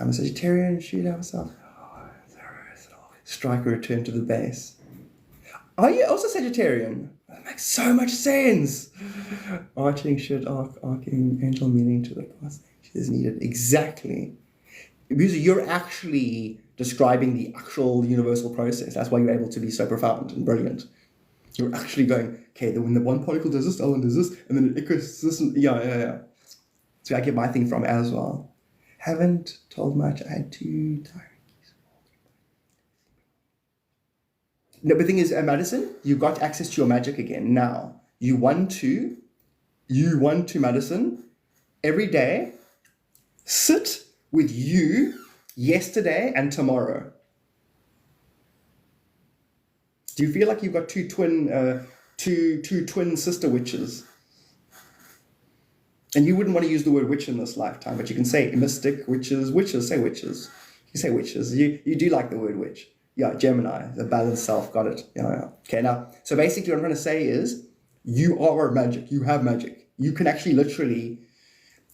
I'm a Sagittarian, shoot out myself. Strike a return to the base. Are you also Sagittarian? That makes so much sense. Arching should arcing angel meaning to the past is needed. Exactly. Because you're actually describing the actual universal process. That's why you're able to be so profound and brilliant. You're actually going, okay, when the one particle does this, the other one does this, and then it echoes this, yeah. So I get my thing from as well. Haven't told much. I had 2 diaries. No, but the thing is, Madison, you got access to your magic again. Now, you want to, Madison, every day, sit with you yesterday and tomorrow. Do you feel like you've got two twin sister witches? And you wouldn't want to use the word witch in this lifetime, but you can say mystic, witches, say witches. You say witches. You do like the word witch. Yeah, Gemini, the balanced self, got it. Yeah. Okay, now, so basically what I'm trying to say is, you are magic, you have magic. You can actually literally,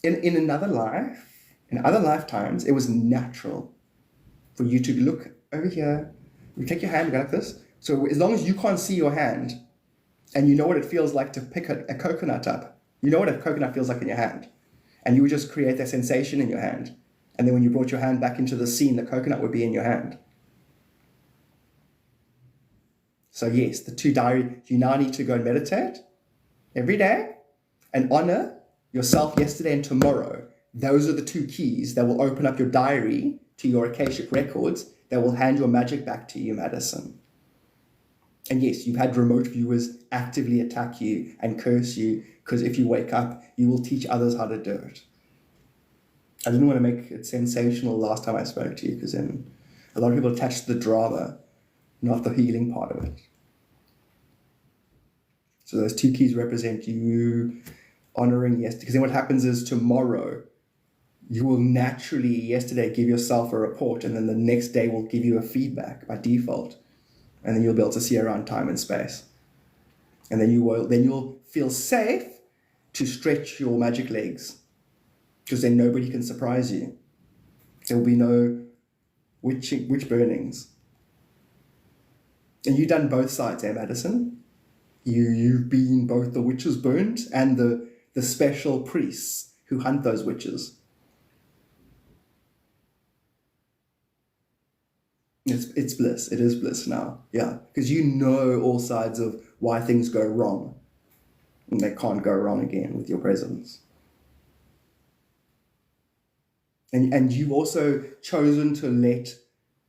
in another life, in other lifetimes, it was natural for you to look over here, you take your hand, go like this. So as long as you can't see your hand, and you know what it feels like to pick a coconut up, you know what a coconut feels like in your hand, and you would just create that sensation in your hand. And then when you brought your hand back into the scene, the coconut would be in your hand. So yes, the 2 diary, you now need to go and meditate every day and honor yourself yesterday and tomorrow. Those are the 2 keys that will open up your diary to your Akashic records that will hand your magic back to you, Madison. And yes, you've had remote viewers actively attack you and curse you because if you wake up, you will teach others how to do it. I didn't want to make it sensational last time I spoke to you because then a lot of people attached to the drama, not the healing part of it. So those 2 keys represent you honoring yesterday. Because then what happens is tomorrow, you will naturally yesterday give yourself a report, and then the next day will give you a feedback by default. And then you'll be able to see around time and space. And then you'll feel safe to stretch your magic legs. Because then nobody can surprise you. There will be no witch burnings. And you've done both sides, Madison? You've been both the witches burned and the special priests who hunt those witches. It's bliss. It is bliss now. Yeah. Because you know all sides of why things go wrong. And they can't go wrong again with your presence. And you've also chosen to let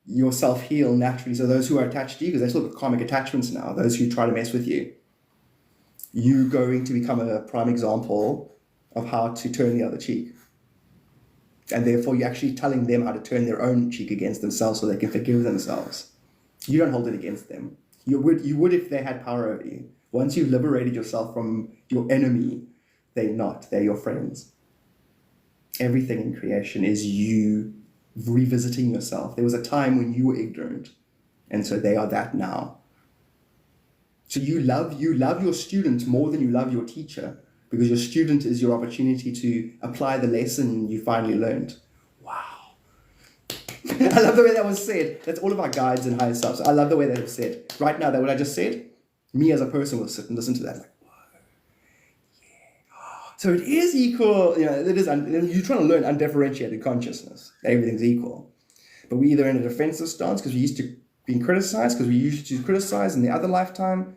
yourself heal naturally. So those who are attached to you, because they still got karmic attachments now, those who try to mess with you, you're going to become a prime example of how to turn the other cheek. And therefore you're actually telling them how to turn their own cheek against themselves so they can forgive themselves. You don't hold it against them. You would if they had power over you. Once you've liberated yourself from your enemy, they're not. They're your friends. Everything in creation is you revisiting yourself. There was a time when you were ignorant, and so they are that now. So you love your student more than you love your teacher, because your student is your opportunity to apply the lesson you finally learned. Wow. I love the way that was said. That's all of our guides and higher selves. I love the way that was said. Right now, that what I just said, me as a person will sit and listen to that like, so it is equal, it is, you're trying to learn undifferentiated consciousness. Everything's equal. But we're either in a defensive stance because we're used to being criticized, because we used to criticize in the other lifetime.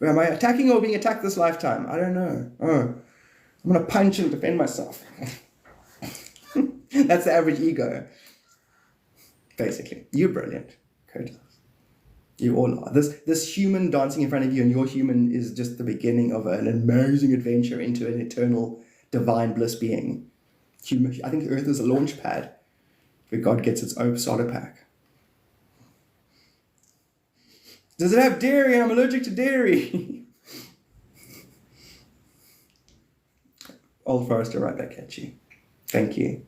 Or am I attacking or being attacked this lifetime? I don't know. I'm going to punch and defend myself. That's the average ego. Basically. You're brilliant, Curtis. You all are. This human dancing in front of you, and your human is just the beginning of an amazing adventure into an eternal divine bliss being. I think Earth is a launch pad where God gets its own starter pack. Does it have dairy? I'm allergic to dairy. Old Forester, right back at you. Thank you.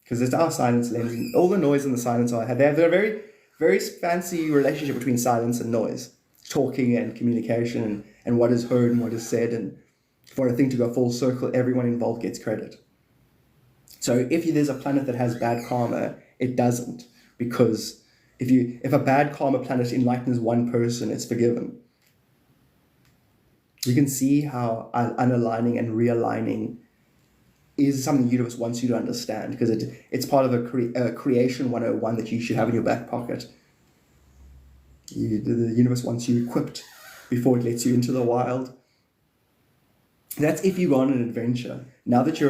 Because it's our silence lens. All the noise and the silence they have a very, very fancy relationship between silence and noise. Talking and communication and what is heard and what is said. And for a thing to go full circle, everyone involved gets credit. So if there's a planet that has bad karma, it doesn't. Because if a bad karma planet enlightens one person, it's forgiven. You can see how unaligning and realigning is something the universe wants you to understand, because it's part of a creation 101 that you should have in your back pocket. The universe wants you equipped before it lets you into the wild. That's if you go on an adventure. Now that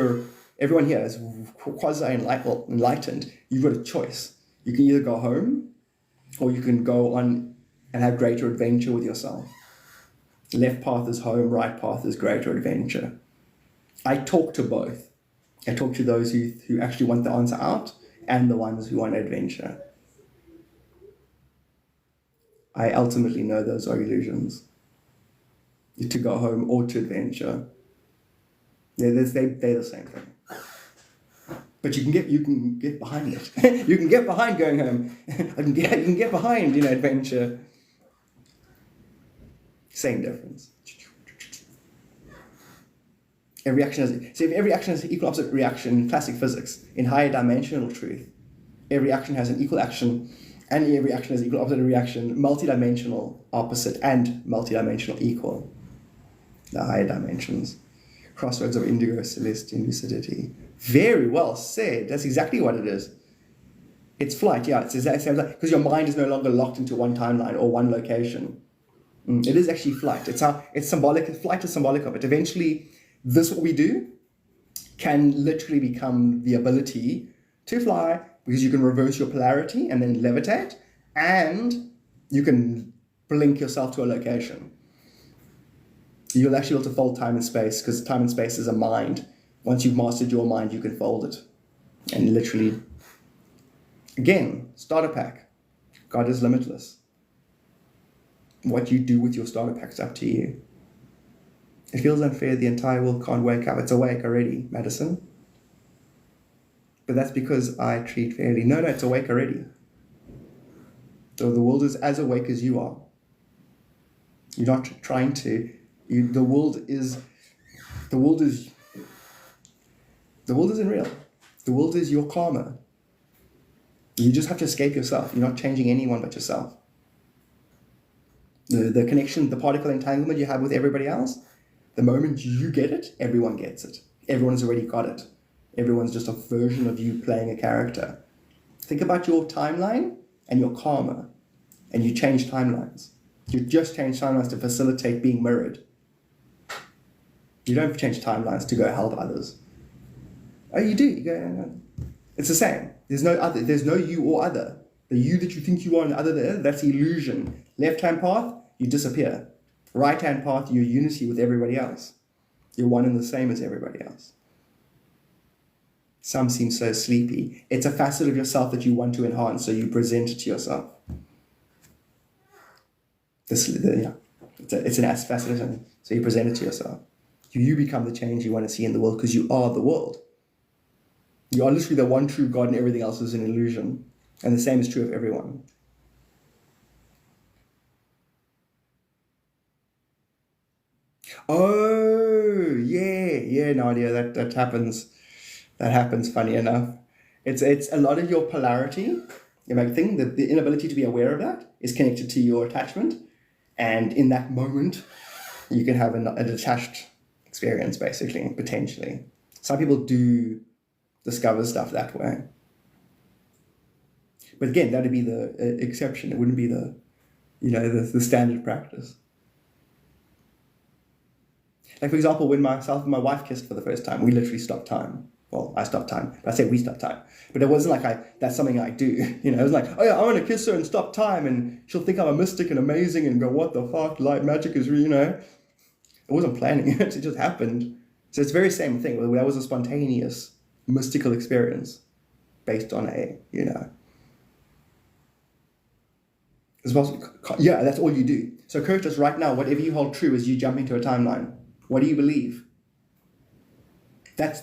everyone here is quasi-enlightened, you've got a choice. You can either go home, or you can go on and have greater adventure with yourself. Left path is home, right path is greater adventure. I talk to both. I talk to those who actually want the answer out and the ones who want adventure. I ultimately know those are illusions. To go home or to adventure. They're the same thing. But you can get behind it. You can get behind going home. You can get behind, adventure. Same difference. Every action has an equal opposite reaction in classic physics. In higher dimensional truth, every action has an equal action, and every action has an equal opposite reaction, multidimensional opposite and multidimensional equal. The higher dimensions. Crossroads of indigo, celestial lucidity. Very well said. That's exactly what it is. It's flight, yeah. It's exactly the same, because your mind is no longer locked into one timeline or one location. It is actually flight. It's symbolic. Flight is symbolic of it. Eventually, what we do can literally become the ability to fly, because you can reverse your polarity and then levitate, and you can blink yourself to a location. You'll actually be able to fold time and space, because time and space is a mind. Once you've mastered your mind, you can fold it. And literally, again, starter pack. God is limitless. What you do with your starter pack is up to you. It feels unfair the entire world can't wake up. It's awake already, Madison. But that's because I treat fairly. No, it's awake already. So the world is as awake as you are. You're not trying to. The world isn't real. The world is your karma. You just have to escape yourself. You're not changing anyone but yourself. The connection, the particle entanglement you have with everybody else, the moment you get it, everyone gets it. Everyone's already got it. Everyone's just a version of you playing a character. Think about your timeline and your karma, and you change timelines. You just change timelines to facilitate being mirrored. You don't change timelines to go help others. Oh, you do. You go, no. It's the same. There's no other. There's no you or other. The you that you think you are and the other there, that's illusion. Left-hand path, you disappear. Right-hand path, you're unity with everybody else. You're one and the same as everybody else. Some seem so sleepy. It's a facet of yourself that you want to enhance, so you present it to yourself. It's an facet of something, so you present it to yourself. You become the change you want to see in the world, because you are the world. You are literally the one true God, and everything else is an illusion. And the same is true of everyone. Oh, yeah, Nadia, that happens. That happens, funny enough. It's a lot of your polarity, the inability to be aware of that is connected to your attachment. And in that moment, you can have a detached experience, basically, potentially. Some people do discover stuff that way. But again, that would be the exception. It wouldn't be the standard practice. Like, for example, when myself and my wife kissed for the first time, we literally stopped time. Well, I stopped time. But I say we stopped time. But it wasn't like that's something I do. It was like, oh yeah, I want to kiss her and stop time, and she'll think I'm a mystic and amazing and go, what the fuck, light magic is real, It wasn't planning it. It just happened. So it's the very same thing. That was a spontaneous, mystical experience based on yeah, that's all you do. So Curtis, right now, whatever you hold true is you jump into a timeline. What do you believe? That's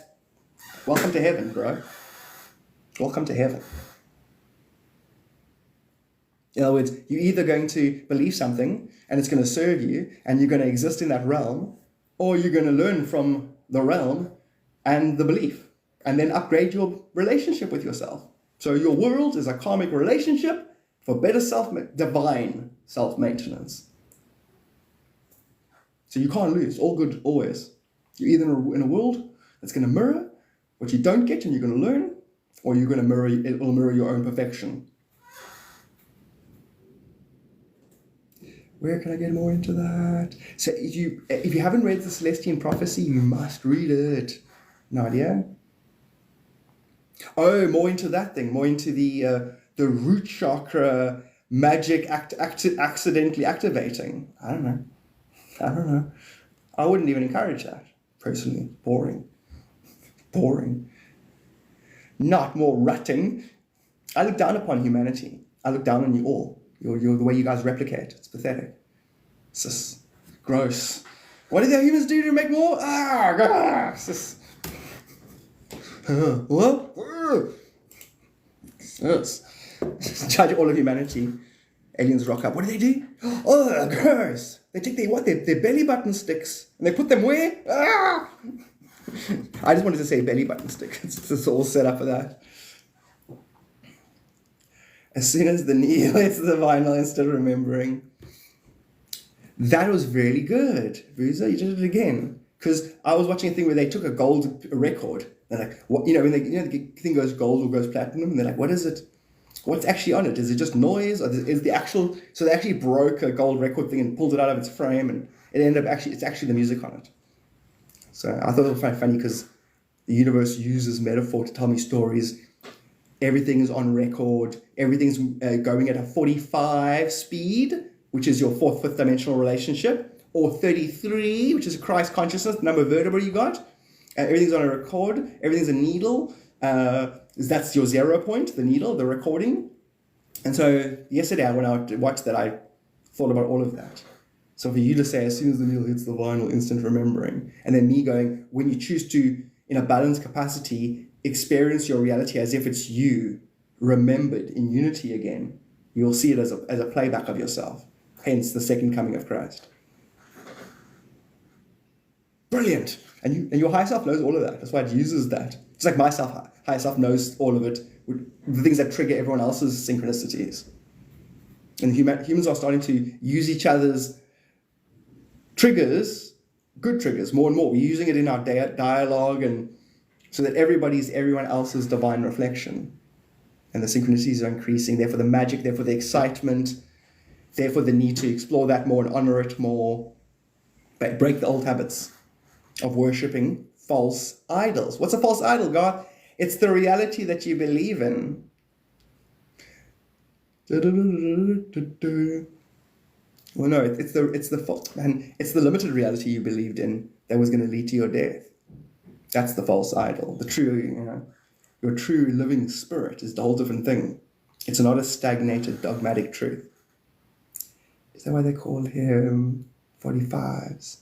welcome to heaven, bro. Welcome to heaven. In other words, you're either going to believe something and it's going to serve you and you're going to exist in that realm, or you're going to learn from the realm and the belief and then upgrade your relationship with yourself. So your world is a karmic relationship for better divine self-maintenance. So you can't lose. All good always. You're either in a world that's going to mirror what you don't get and you're going to learn, or you're going to it will mirror your own perfection. Where can I get more into that? So if you haven't read the Celestine Prophecy, you must read it. No idea? Oh, more into that thing. More into the root chakra magic accidentally activating. I don't know. I wouldn't even encourage that, personally. Boring. Not more rutting. I look down upon humanity. I look down on you all. You're the way you guys replicate. It's pathetic. It's just gross. What do the humans do to make more? It's just... What? Judge all of humanity. Aliens rock up. What do? Oh, gross. They take their belly button sticks and they put them where? I just wanted to say belly button stick. It's all set up for that. As soon as the knee hits the vinyl, instead of remembering. That was really good. Vuza, you did it again. Because I was watching a thing where they took a gold record. They're like, what? When the thing goes gold or goes platinum, and they're like, what is it? What's actually on it? Is it just noise? Or is the actual... So they actually broke a gold record thing and pulled it out of its frame, and it ended up it's actually the music on it. So I thought it was quite funny because the universe uses metaphor to tell me stories. Everything is on record. Everything's going at a 45 speed, which is your fifth dimensional relationship, or 33, which is Christ consciousness, the number of vertebrae you got. Everything's on a record. Everything's a needle. That's your 0 point, the needle, the recording. And so yesterday when I watched that, I thought about all of that. So for you to say, as soon as the needle hits the vinyl, instant remembering. And then me going, when you choose to, in a balanced capacity, experience your reality as if it's you, remembered in unity again, you'll see it as a playback of yourself. Hence the second coming of Christ. Brilliant. And your higher self knows all of that. That's why it uses that. It's like my higher self knows all of it, the things that trigger everyone else's synchronicities. And humans are starting to use each other's triggers, good triggers, more and more. We're using it in our dialogue, and so that everybody's everyone else's divine reflection. And the synchronicities are increasing, therefore the magic, therefore the excitement, therefore the need to explore that more and honor it more. But break the old habits of worshipping false idols. What's a false idol, God? It's the reality that you believe in. Well, no, it's the false, and it's the limited reality you believed in that was going to lead to your death. That's the false idol. The true, your true living spirit is the whole different thing. It's not a stagnated dogmatic truth. Is that why they call him 45s?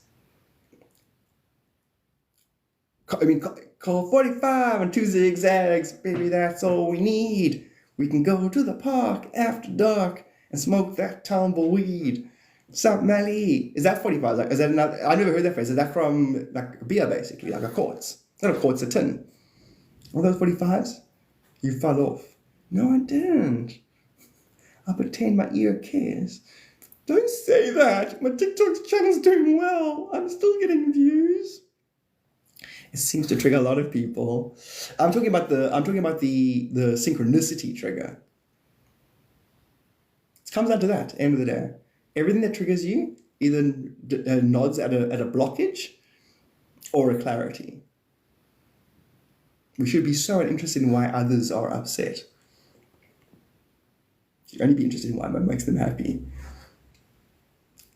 Call 45 and 2 zigzags, baby, that's all we need. We can go to the park after dark and smoke that tumbleweed. Sup, Melly? Is that 45? Like, is that another? I never heard that phrase. Is that from like a beer, basically, like a quartz? Not a quartz, a tin. All those 45s? You fell off. No, I didn't. I pretend my ear cares. Don't say that. My TikTok channel's doing well. I'm still getting views. It seems to trigger a lot of people. I'm talking about the synchronicity trigger. It comes down to that, end of the day. Everything that triggers you either nods at a blockage or a clarity. We should be so interested in why others are upset. You only be interested in why it makes them happy.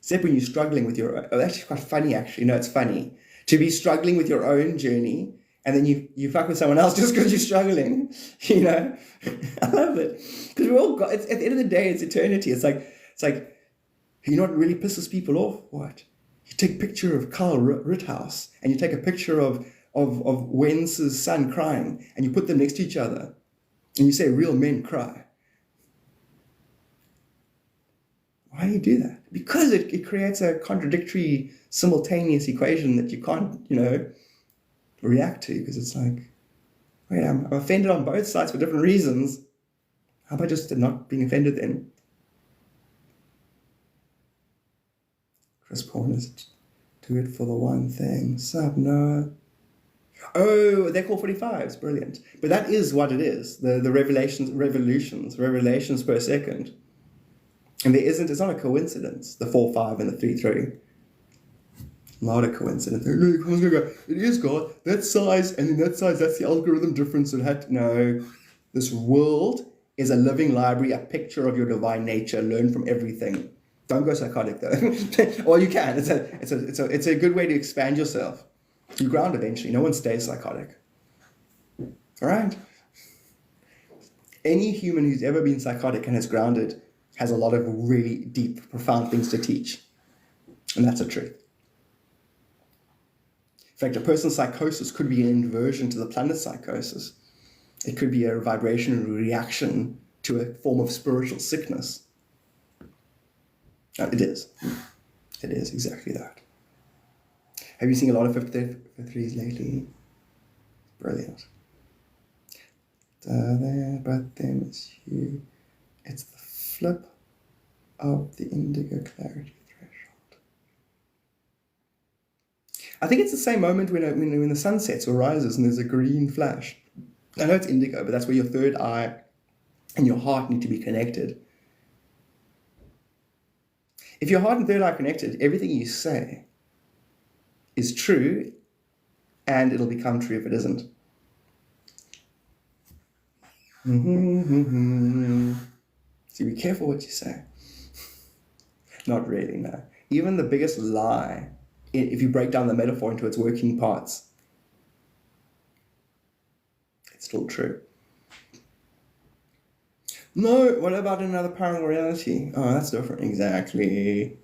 Except when you're struggling with your... Oh, that's quite funny, actually. No, it's funny. To be struggling with your own journey, and then you fuck with someone else just because you're struggling, you know? I love it. Because we all got, at the end of the day, it's eternity. It's like, you know what really pisses people off? What? You take a picture of Carl Rithouse, and you take a picture of Wentz's son crying, and you put them next to each other, and you say, real men cry. Why do you do that? Because it creates a contradictory, simultaneous equation that you can't, react to, because it's like, wait, I'm offended on both sides for different reasons. How about just not being offended then? Chris Paul is do it for the one thing. Sup, Noah? Oh, they're called 45s. Brilliant. But that is what it is. The revolutions per second. And it's not a coincidence, the 4-5 and the 3-3. Not a coincidence. It is God. That size, and then that size, that's the algorithm difference. No. This world is a living library, a picture of your divine nature. Learn from everything. Don't go psychotic though. Well, you can. It's a good way to expand yourself. You ground eventually. No one stays psychotic. All right? Any human who's ever been psychotic and has grounded has a lot of really deep, profound things to teach. And that's a truth. In fact, a person's psychosis could be an inversion to the planet's psychosis. It could be a vibrational reaction to a form of spiritual sickness. It is. It is exactly that. Have you seen a lot of 53s lately? Brilliant. But then it's you. It's the flip of the indigo clarity threshold. I think it's the same moment when the sun sets or rises and there's a green flash. I know it's indigo, but that's where your third eye and your heart need to be connected. If your heart and third eye are connected, everything you say is true, and it'll become true if it isn't. So be careful what you say. Not really, no. Even the biggest lie, if you break down the metaphor into its working parts, it's still true. No, what about another parallel reality? Oh, that's different. Exactly.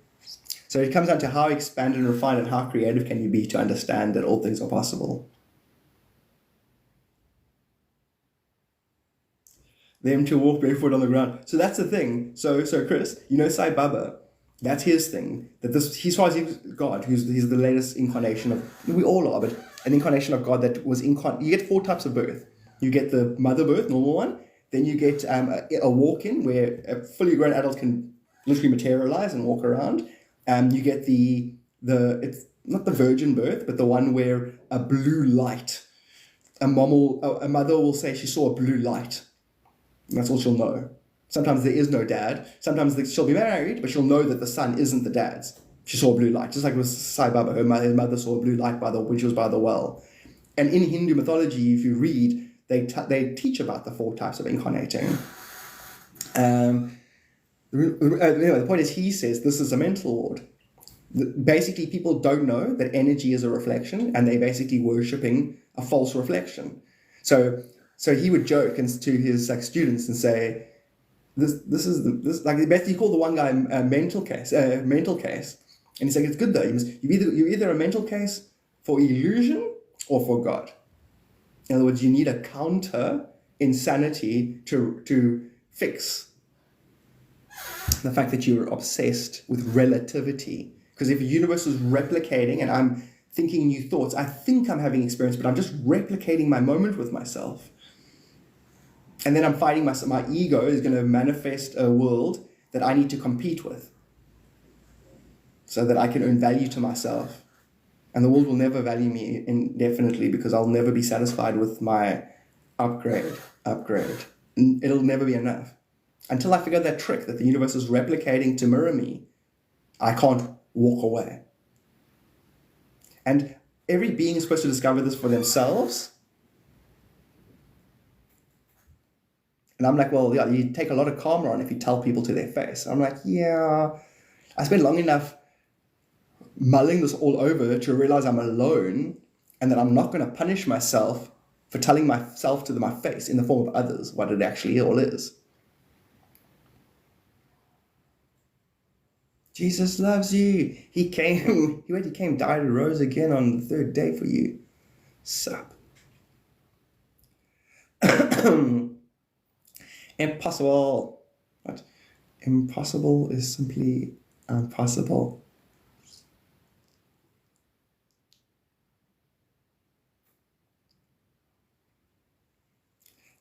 So it comes down to how expanded and refined and how creative can you be to understand that all things are possible. Them to walk barefoot on the ground. So that's the thing. So Chris, Sai Baba, that's his thing. That he's far as he's God, he's the latest incarnation of, we all are, but an incarnation of God that was incarnate. You get 4 types of birth. You get the mother birth, normal one. Then you get a walk-in where a fully grown adult can literally materialize and walk around. You get it's not the virgin birth, but the one where a blue light, a mother will say she saw a blue light. And that's all she'll know. Sometimes there is no dad. Sometimes she'll be married, but she'll know that the son isn't the dad's. She saw a blue light, just like with Sai Baba. His mother saw a blue light when she was by the well. And in Hindu mythology, if you read, they teach about the 4 types of incarnating. The point is, he says this is a mental ward. Basically, people don't know that energy is a reflection, and they're basically worshipping a false reflection. So he would joke to his students and say, "This is like basically call the one guy a mental case, and he's like, it's good though. You're either a mental case for illusion or for God. In other words, you need a counter insanity to fix the fact that you're obsessed with relativity. Because if the universe is replicating and I'm thinking new thoughts, I think I'm having experience, but I'm just replicating my moment with myself. And then I'm fighting my ego is going to manifest a world that I need to compete with so that I can earn value to myself. And the world will never value me indefinitely because I'll never be satisfied with my upgrade. It'll never be enough. Until I figure out that trick that the universe is replicating to mirror me, I can't walk away. And every being is supposed to discover this for themselves. And I'm like, well, yeah, you take a lot of karma on if you tell people to their face. I'm like, yeah, I spent long enough mulling this all over to realize I'm alone and that I'm not going to punish myself for telling myself to my face in the form of others what it actually all is. Jesus loves you. He came, died and rose again on the third day for you. Sup. Impossible. What? Impossible is simply impossible.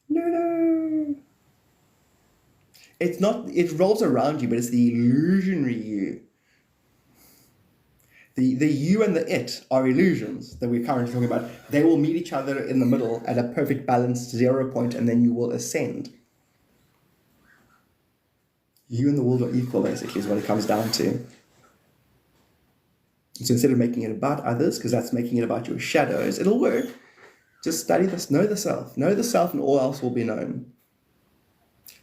No. It's not, it rolls around you, but it's the illusionary you. The you and the it are illusions that we're currently talking about. They will meet each other in the middle at a perfect balanced 0 point, and then you will ascend. You and the world are equal, basically, is what it comes down to. So instead of making it about others, because that's making it about your shadows, it'll work. Just study this, know the self. Know the self and all else will be known.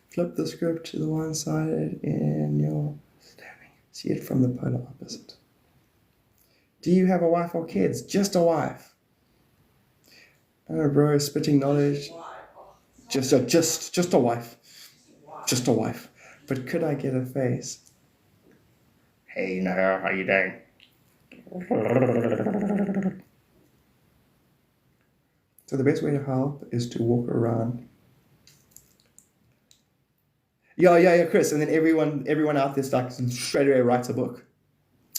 Flip the script to the one side in your standing. See it from the polar opposite. Do you have a wife or kids? Just a wife. Oh, bro, spitting knowledge. Just a wife. Just a wife. But could I get a face? Hey, Nara, how you doing? So the best way to help is to walk around. Yeah, Chris. And then everyone out there starts straight away writes a book.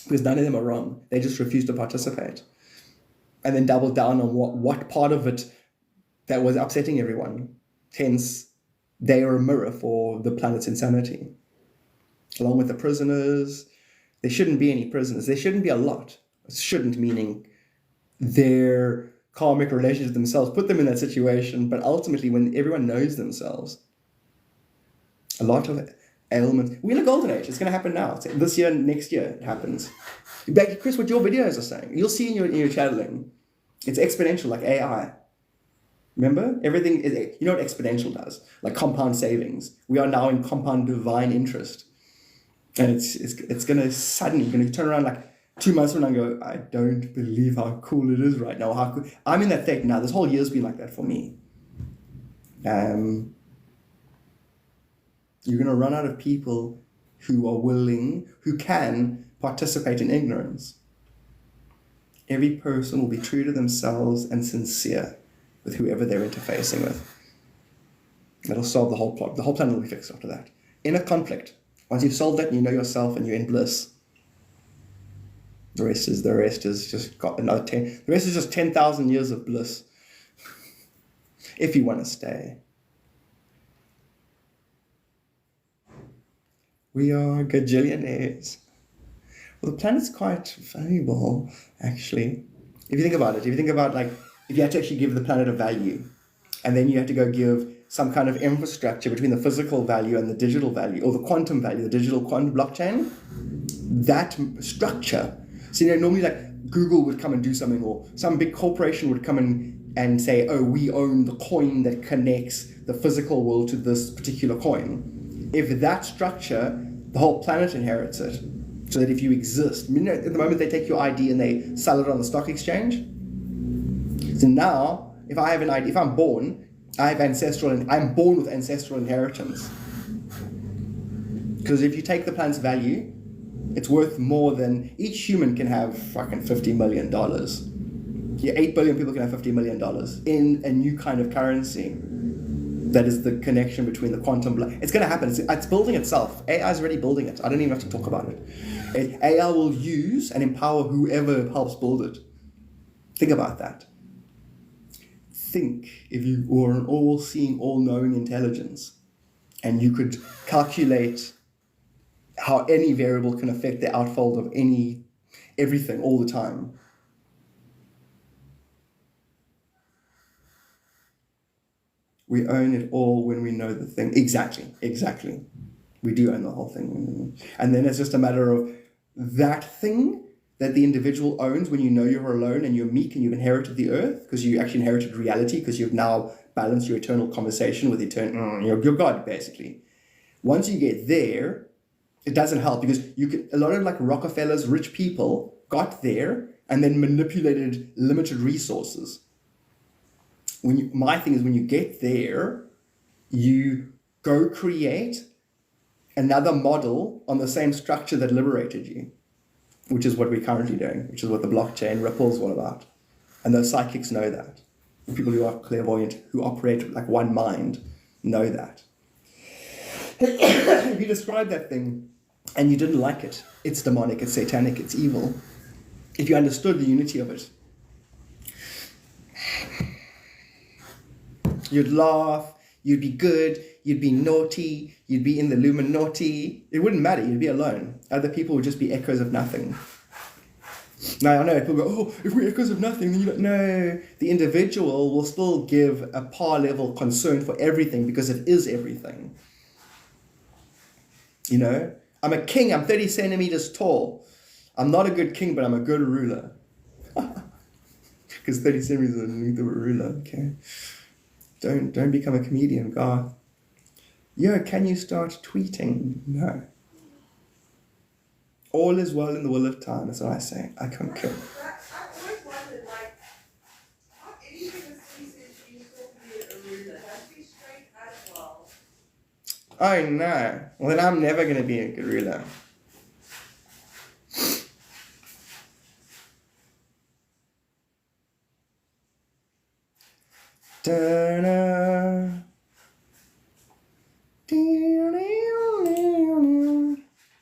Because none of them are wrong. They just refuse to participate. And then double down on what part of it that was upsetting everyone. Hence, they are a mirror for the planet's insanity. Along with the prisoners. There shouldn't be any prisoners. There shouldn't be a lot. Shouldn't meaning their karmic relations with themselves put them in that situation. But ultimately, when everyone knows themselves, a lot of ailments. We're in a golden age. It's going to happen now. This year, next year, it happens. Back, Chris, what your videos are saying. You'll see in your channeling. It's exponential, like AI. Remember? Everything is, you know what exponential does? Like compound savings. We are now in compound divine interest. And it's going to suddenly, you're going to turn around like 2 months from now and go, I don't believe how cool it is right now. How cool. I'm in that state now. This whole year's been like that for me. You're going to run out of people who are willing, who can participate in ignorance. Every person will be true to themselves and sincere with whoever they're interfacing with. That'll solve the whole plot. The whole planet will be fixed after that. In a conflict, once you've solved that and you know yourself and you're in bliss, the rest is just got another 10. The rest is just 10,000 years of bliss. If you want to stay. We are gajillionaires. Well, the planet's quite valuable, actually. If you think about it, if you had to actually give the planet a value, and then you have to go give some kind of infrastructure between the physical value and the digital value, or the quantum value, the digital quantum blockchain, that structure. So, normally like Google would come and do something, or some big corporation would come and say, oh, we own the coin that connects the physical world to this particular coin. If that structure, the whole planet inherits it. So that if you exist, at the moment they take your ID and they sell it on the stock exchange. So now, if I have an ID, if I'm born, I'm born with ancestral inheritance. Because if you take the planet's value, it's worth more than, each human can have fucking $50 million. Yeah, 8 billion people can have $50 million in a new kind of currency. That is the connection between the quantum. It's going to happen. It's building itself. AI is already building it. I don't even have to talk about it. AI will use and empower whoever helps build it. Think about that. Think if you were an all-seeing, all-knowing intelligence, and you could calculate how any variable can affect the outfold of everything all the time. We own it all when we know the thing. Exactly. We do own the whole thing. And then it's just a matter of that thing that the individual owns when you know you're alone and you're meek and you've inherited the earth, because you actually inherited reality, because you've now balanced your eternal conversation with your God, basically. Once you get there, it doesn't help, because a lot of like Rockefeller's rich people got there and then manipulated limited resources. My thing is, when you get there, you go create another model on the same structure that liberated you, which is what we're currently doing, which is what the blockchain Ripple is all about. And those psychics know that. People who are clairvoyant, who operate like one mind, know that. If you describe that thing and you didn't like it, it's demonic, it's satanic, it's evil. If you understood the unity of it, you'd laugh, you'd be good, you'd be naughty, you'd be in the Illuminati. It wouldn't matter, you'd be alone. Other people would just be echoes of nothing. Now, I know people go, oh, if we're echoes of nothing, then you don't know. The individual will still give a par level concern for everything because it is everything. You know, I'm a king, I'm 30 centimeters tall. I'm not a good king, but I'm a good ruler. Because 30 centimeters underneath the ruler, okay? Don't become a comedian, Garth. Yo, can you start tweeting? No. All is well in the will of time, that's what I say. I concur. I've always wondered, like, how anything that says you still be a ruler, has to be straight as well. Oh no. Well, then I'm never going to be a good ruler. Da-da.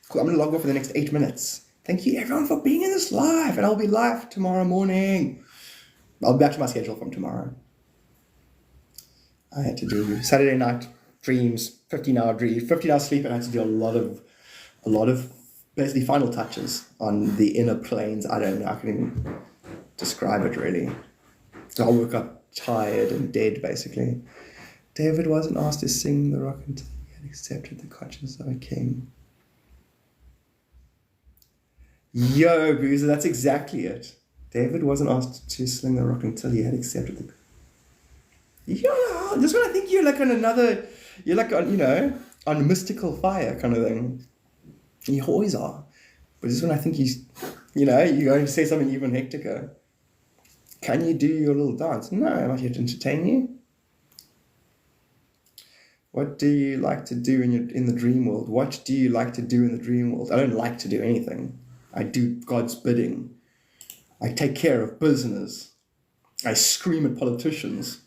Cool, I'm going to log off for the next 8 minutes. Thank you everyone for being in this live, and I'll be live tomorrow morning. I'll be back to my schedule from tomorrow. I had to do Saturday night dreams, 15-hour dream, 15 hours sleep, and I had to do a lot of basically final touches on the inner planes. I don't know, I can't even describe it really. So I woke up tired and dead basically. David wasn't asked to sing the rock until he had accepted the consciousness of a king. Yo, Boozer, that's exactly it. David wasn't asked to sling the rock until he had accepted the... Yeah, this one I think you're like on another... You're like on, you know, on mystical fire kind of thing. You always are. But this one I think you're going to say something even hecticer. Can you do your little dance? No, I'm not here to entertain you. What do you like to do in the dream world? What do you like to do in the dream world? I don't like to do anything. I do God's bidding. I take care of business. I scream at politicians.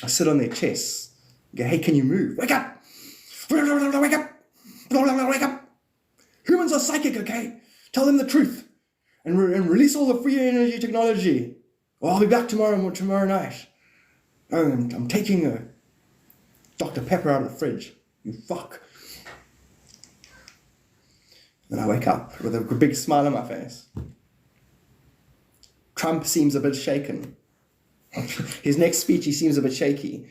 I sit on their chests. Go, hey, can you move? Wake up! Wake up! Wake up! Humans are psychic, okay? Tell them the truth. And release all the free energy technology. Or I'll be back tomorrow night. Oh, I'm taking a Dr. Pepper out of the fridge. You fuck. Then I wake up with a big smile on my face. Trump seems a bit shaken. His next speech, he seems a bit shaky.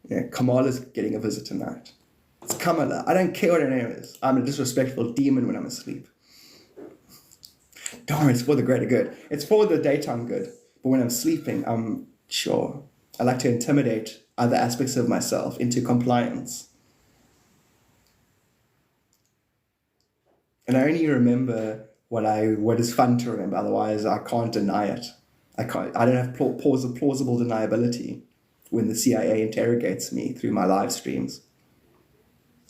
Yeah, Kamala's getting a visit tonight. It's Kamala. I don't care what her name is. I'm a disrespectful demon when I'm asleep. Don't worry, it's for the greater good. It's for the daytime good. But when I'm sleeping, I'm sure. I like to intimidate other aspects of myself into compliance. And I only remember what is fun to remember, otherwise I can't deny it. I don't have plausible deniability when the CIA interrogates me through my live streams.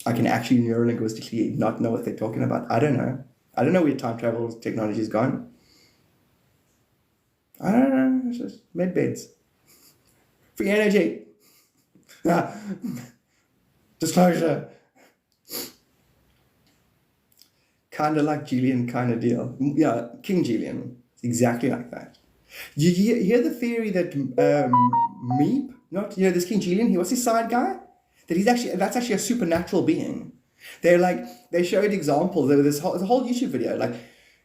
I can actually neurolinguistically not know what they're talking about. I don't know. I don't know where time travel technology has gone. I don't know. It's just med beds. Free energy. Disclosure. Kind of like Julian kind of deal. Yeah, King Julian. Exactly like that. You hear the theory that Meep, this King Julian, what's his side guy? That's actually a supernatural being. They showed examples. There was a whole YouTube video. Like,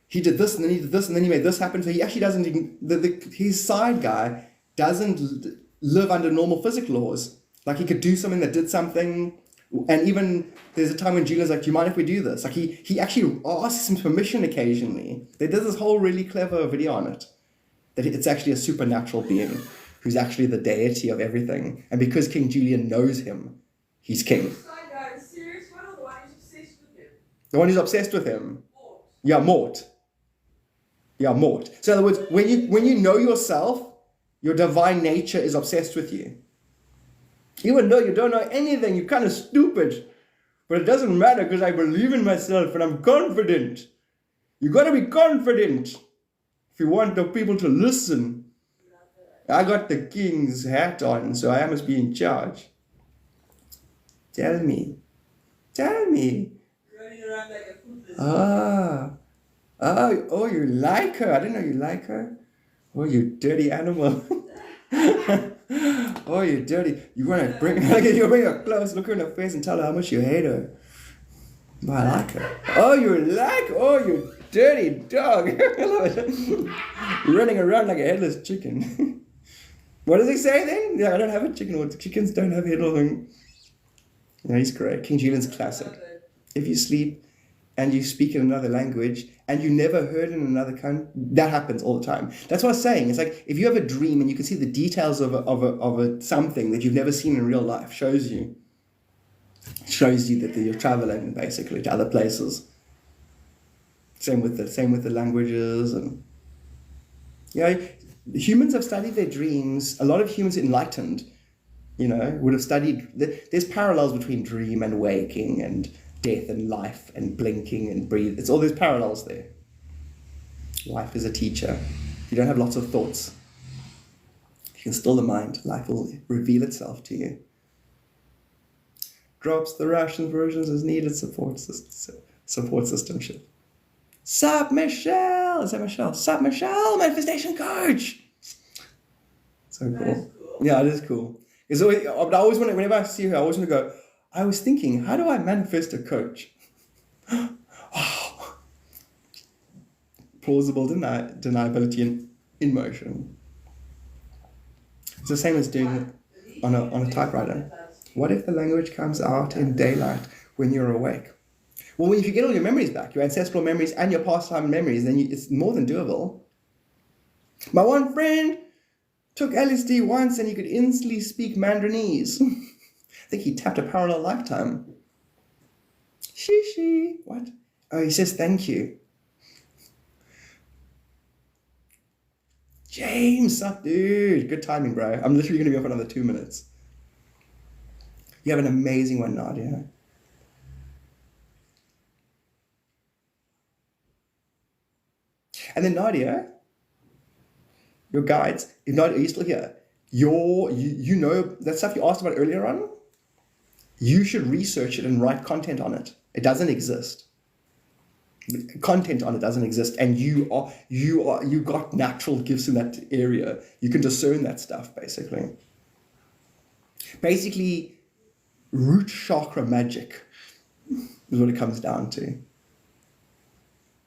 he did this and then he did this and then he made this happen. So he actually doesn't, his side guy doesn't live under normal physics laws. Like, he could do something that did something. And even there's a time when Julian's like, do you mind if we do this? Like, he actually asks him permission occasionally. They did this whole really clever video on it. That it's actually a supernatural being who's actually the deity of everything. And because King Julian knows him, he's king. Side guy, serious one, or the one who's obsessed with him? The one who's obsessed with him. You're mort. You're mort. So in other words, when you know yourself, your divine nature is obsessed with you. Even though you don't know anything, you're kind of stupid. But it doesn't matter because I believe in myself and I'm confident. You got to be confident if you want the people to listen. I got the king's hat on, so I must be in charge. Tell me. Running around like a footloose. Oh, you like her. I didn't know you like her. Oh, you dirty animal. Oh, you dirty. You want to bring her close, look her in her face and tell her how much you hate her. Oh, I like her. Oh, you dirty dog. Running around like a headless chicken. What does he say then? Yeah, I don't have a chicken. Well, chickens don't have headless. No, he's great. King Julian's classic. If you sleep and you speak in another language and you never heard in another country, that happens all the time. That's what I was saying. It's like if you have a dream and you can see the details of a something that you've never seen in real life, shows you that you're traveling basically to other places. Same with the languages and humans have studied their dreams. A lot of humans enlightened, would have studied. There's parallels between dream and waking and death and life and blinking and breathe. It's all these parallels there. Life is a teacher. If you don't have lots of thoughts, if you can still the mind, life will reveal itself to you. Drops the rations versions as needed support system shit. Sup, Michelle? Is that Michelle? Sup, Michelle? Manifestation coach. So cool. That's cool. Yeah, it is cool. It's always, I always want to, whenever I see her, I always want to go, I was thinking, how do I manifest a coach? Oh. Plausible deniability in motion. It's the same as doing it on a typewriter. What if the language comes out in daylight when you're awake? Well, if you get all your memories back, your ancestral memories and your pastime memories, then it's more than doable. My one friend took LSD once and he could instantly speak Mandarinese. I think he tapped a parallel lifetime. Shishi. What? Oh, he says thank you. James, sup, dude? Good timing, bro. I'm literally going to be up for another 2 minutes. You have an amazing one, Nadia. And then Nadia, your guides, if Nadia, are you still here? You know that stuff you asked about earlier on? You should research it and write content on it. It doesn't exist. Content on it doesn't exist, and you got natural gifts in that area. You can discern that stuff, basically. Basically, root chakra magic is what it comes down to.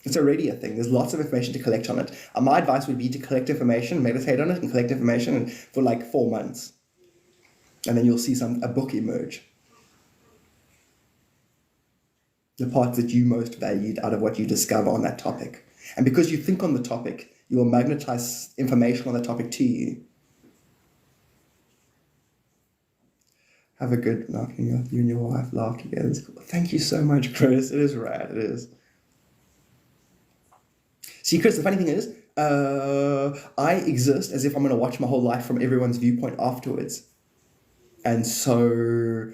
It's already a thing. There's lots of information to collect on it. My advice would be to collect information, meditate on it, and collect information for like 4 months. And then you'll see a book emerge. The parts that you most valued out of what you discover on that topic. And because you think on the topic, you will magnetize information on that topic to you. Have a good night. You and your wife laugh together. It's cool. Thank you so much, Chris. It is rad. It is. See, Chris, the funny thing is, I exist as if I'm going to watch my whole life from everyone's viewpoint afterwards. And so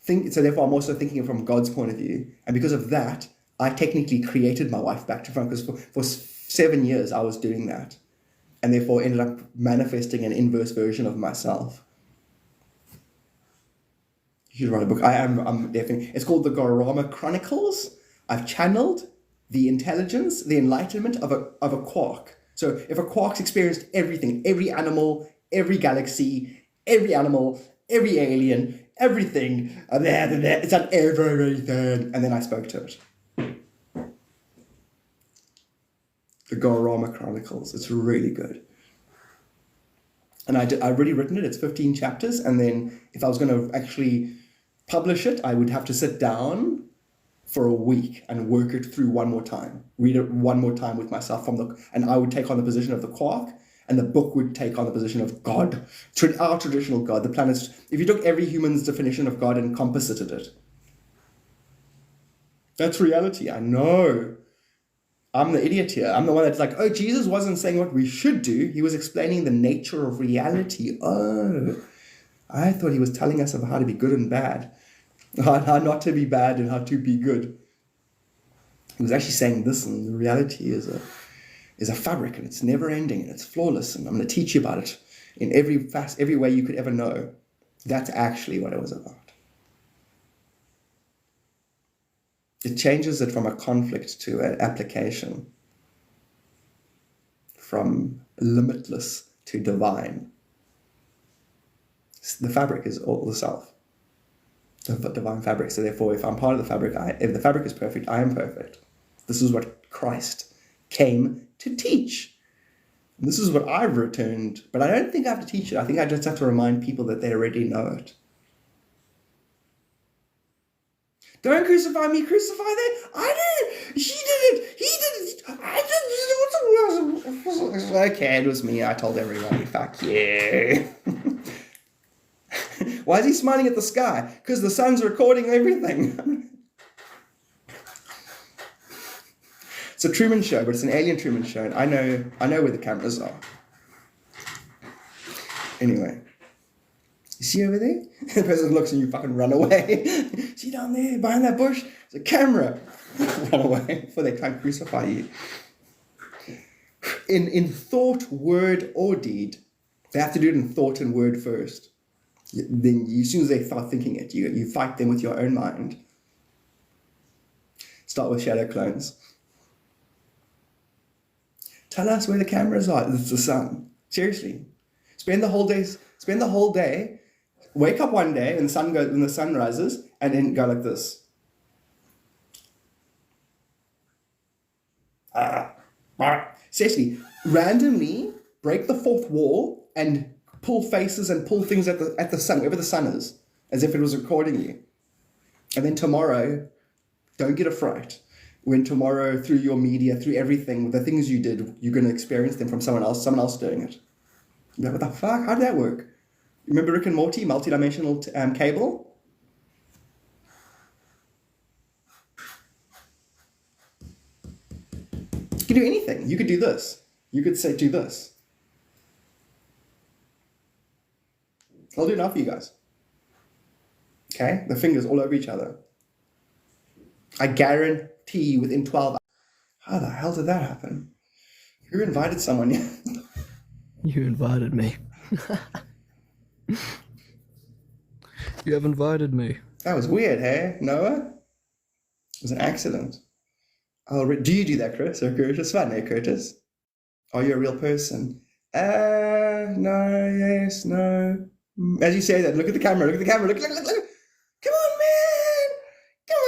therefore I'm also thinking from God's point of view. And because of that, I technically created my wife back to front, because for 7 years I was doing that. And therefore ended up manifesting an inverse version of myself. You should write a book. I'm definitely, it's called the Gautama Chronicles. I've channeled the intelligence, the enlightenment of a quark. So if a quark's experienced everything, every animal, every galaxy, every animal, every alien, everything, it's on everything, and then I spoke to it. The Gautama Chronicles. It's really good. And I've already written it. It's 15 chapters, and then if I was going to actually publish it, I would have to sit down for a week and work it through one more time. Read it one more time with myself and I would take on the position of the quark, and the book would take on the position of God, our traditional God, the planet's. If you took every human's definition of God and composited it, that's reality. I know. I'm the idiot here. I'm the one that's like, oh, Jesus wasn't saying what we should do. He was explaining the nature of reality. Oh, I thought he was telling us about how to be good and bad, how not to be bad and how to be good. He was actually saying this, and the reality is a fabric, and it's never ending, and it's flawless, and I'm going to teach you about it in every way you could ever know. That's actually what it was about. It changes it from a conflict to an application, from limitless to divine. The fabric is all the self, the divine fabric. So therefore, if I'm part of the fabric, if the fabric is perfect, I am perfect. This is what Christ came to teach. And this is what I've returned, but I don't think I have to teach it. I think I just have to remind people that they already know it. Don't crucify me, crucify them. I did it. She did it. He did it. I did it. Okay, it was me. I told everybody. Fuck yeah. Why is he smiling at the sky? Because the sun's recording everything. It's a Truman Show, but it's an alien Truman Show, and I know where the cameras are. Anyway. You see over there? The person looks and you fucking run away. See down there, behind that bush? There's a camera. Run away before they try and crucify you. In thought, word, or deed, they have to do it in thought and word first. Then, as soon as they start thinking it, you fight them with your own mind. Start with shadow clones. Tell us where the cameras are. It's the sun. Seriously. Spend the whole day. Wake up one day when the sun rises, and then go like this. Seriously, randomly break the fourth wall and pull faces and pull things at the sun, wherever the sun is, as if it was recording you. And then tomorrow, don't get a fright. When tomorrow, through your media, through everything, the things you did, you're going to experience them from someone else doing it. You're like, what the fuck? How did that work? Remember Rick and Morty, multidimensional cable? You could do anything. You could do this. You could say, do this. I'll do it now for you guys. Okay? The fingers all over each other. I guarantee you within 12 hours. How the hell did that happen? Who invited someone? You invited me. You have invited me. That was weird, hey, Noah? It was an accident. Do you do that, Chris? Or Curtis? Fine, eh, Curtis? Are you a real person? No, yes, no. As you say that, look at the camera, look. Come on, man! Come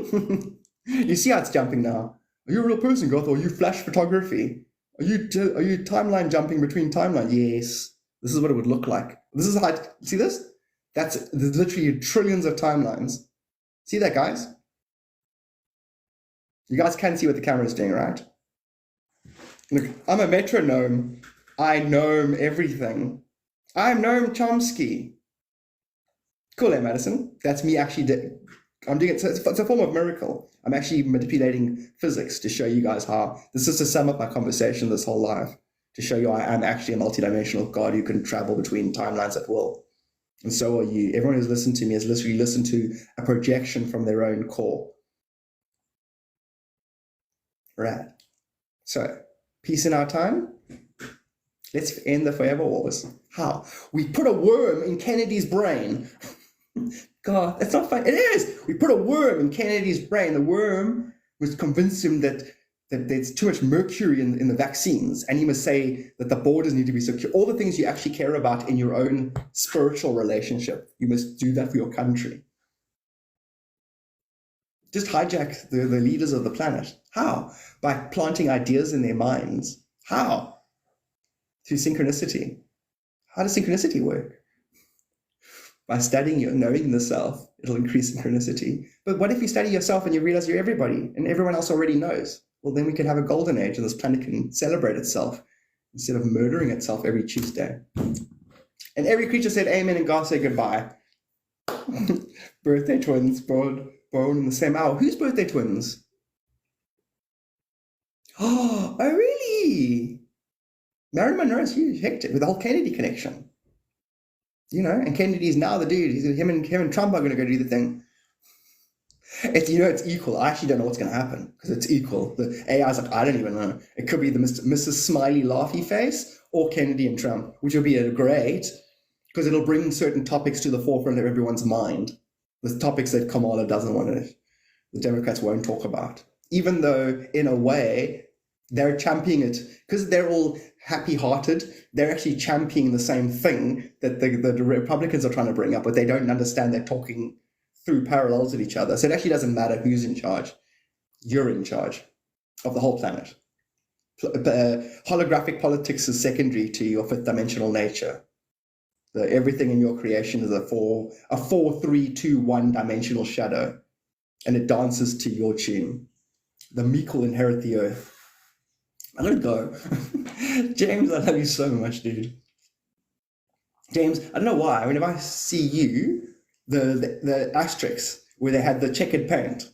on! You see how it's jumping now. Are you a real person, Garth, or are you flash photography? Are you timeline jumping between timelines? Yes. This is what it would look like. This is how see this? There's literally trillions of timelines. See that, guys? You guys can see what the camera is doing, right? Look, I'm a metronome. I gnome everything. I'm Noam Chomsky. Cool, Madison? That's me actually I'm doing it. It's a form of miracle. I'm actually manipulating physics to show you guys how. This is to sum up my conversation this whole life, to show you I am actually a multidimensional God who can travel between timelines at will. And so are you. Everyone who's listened to me has literally listened to a projection from their own core. Right. So, peace in our time. Let's end the forever wars. How? We put a worm in Kennedy's brain. God, that's not fun. It is. We put a worm in Kennedy's brain. The worm was convinced him that there's too much mercury in the vaccines, and he must say that the borders need to be secure. All the things you actually care about in your own spiritual relationship, you must do that for your country. Just hijack the leaders of the planet. How? By planting ideas in their minds. How? Through synchronicity. How does synchronicity work? By studying your knowing the self, it'll increase synchronicity. But what if you study yourself and you realize you're everybody and everyone else already knows? Well, then we can have a golden age and this planet can celebrate itself instead of murdering itself every Tuesday. And every creature said amen and God said goodbye. Birthday twins born in the same hour. Whose birthday twins? Oh, really? Marilyn Monroe is huge, hectic, with the whole Kennedy connection. And Kennedy's now the dude. Him and Trump are going to go do the thing. It's equal. I actually don't know what's going to happen because it's equal. The AI's like, I don't even know. It could be the Mrs. Smiley laughy face or Kennedy and Trump, which will be great because it'll bring certain topics to the forefront of everyone's mind. The topics that Kamala doesn't want the Democrats won't talk about. Even though, in a way, they're championing it because they're all happy-hearted. They're actually championing the same thing that the Republicans are trying to bring up, but they don't understand they're talking through parallels of each other. So it actually doesn't matter who's in charge. You're in charge of the whole planet. Holographic politics is secondary to your fifth dimensional nature. Everything in your creation is a 4, 3, 2, 1 dimensional shadow, and it dances to your tune. The meek will inherit the earth. I'm gonna go. James, I love you so much, dude. James, I don't know why. Whenever I see you, the asterisks where they had the checkered paint.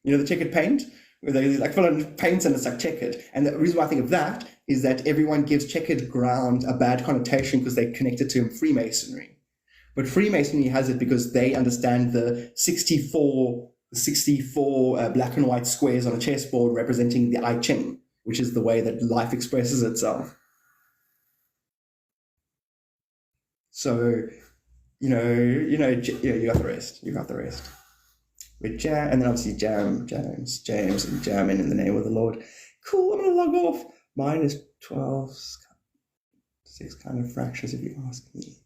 The checkered paint? Where they like full on paints and it's like checkered. And the reason why I think of that is that everyone gives checkered ground a bad connotation because they connect it to Freemasonry. But Freemasonry has it because they understand the 64 black and white squares on a chessboard representing the I Ching, which is the way that life expresses itself. So, you got the rest. You got the rest. With Jam, and then obviously James, and Jamming in the name of the Lord. Cool, I'm going to log off. Mine is 12, 6 kind of fractions if you ask me.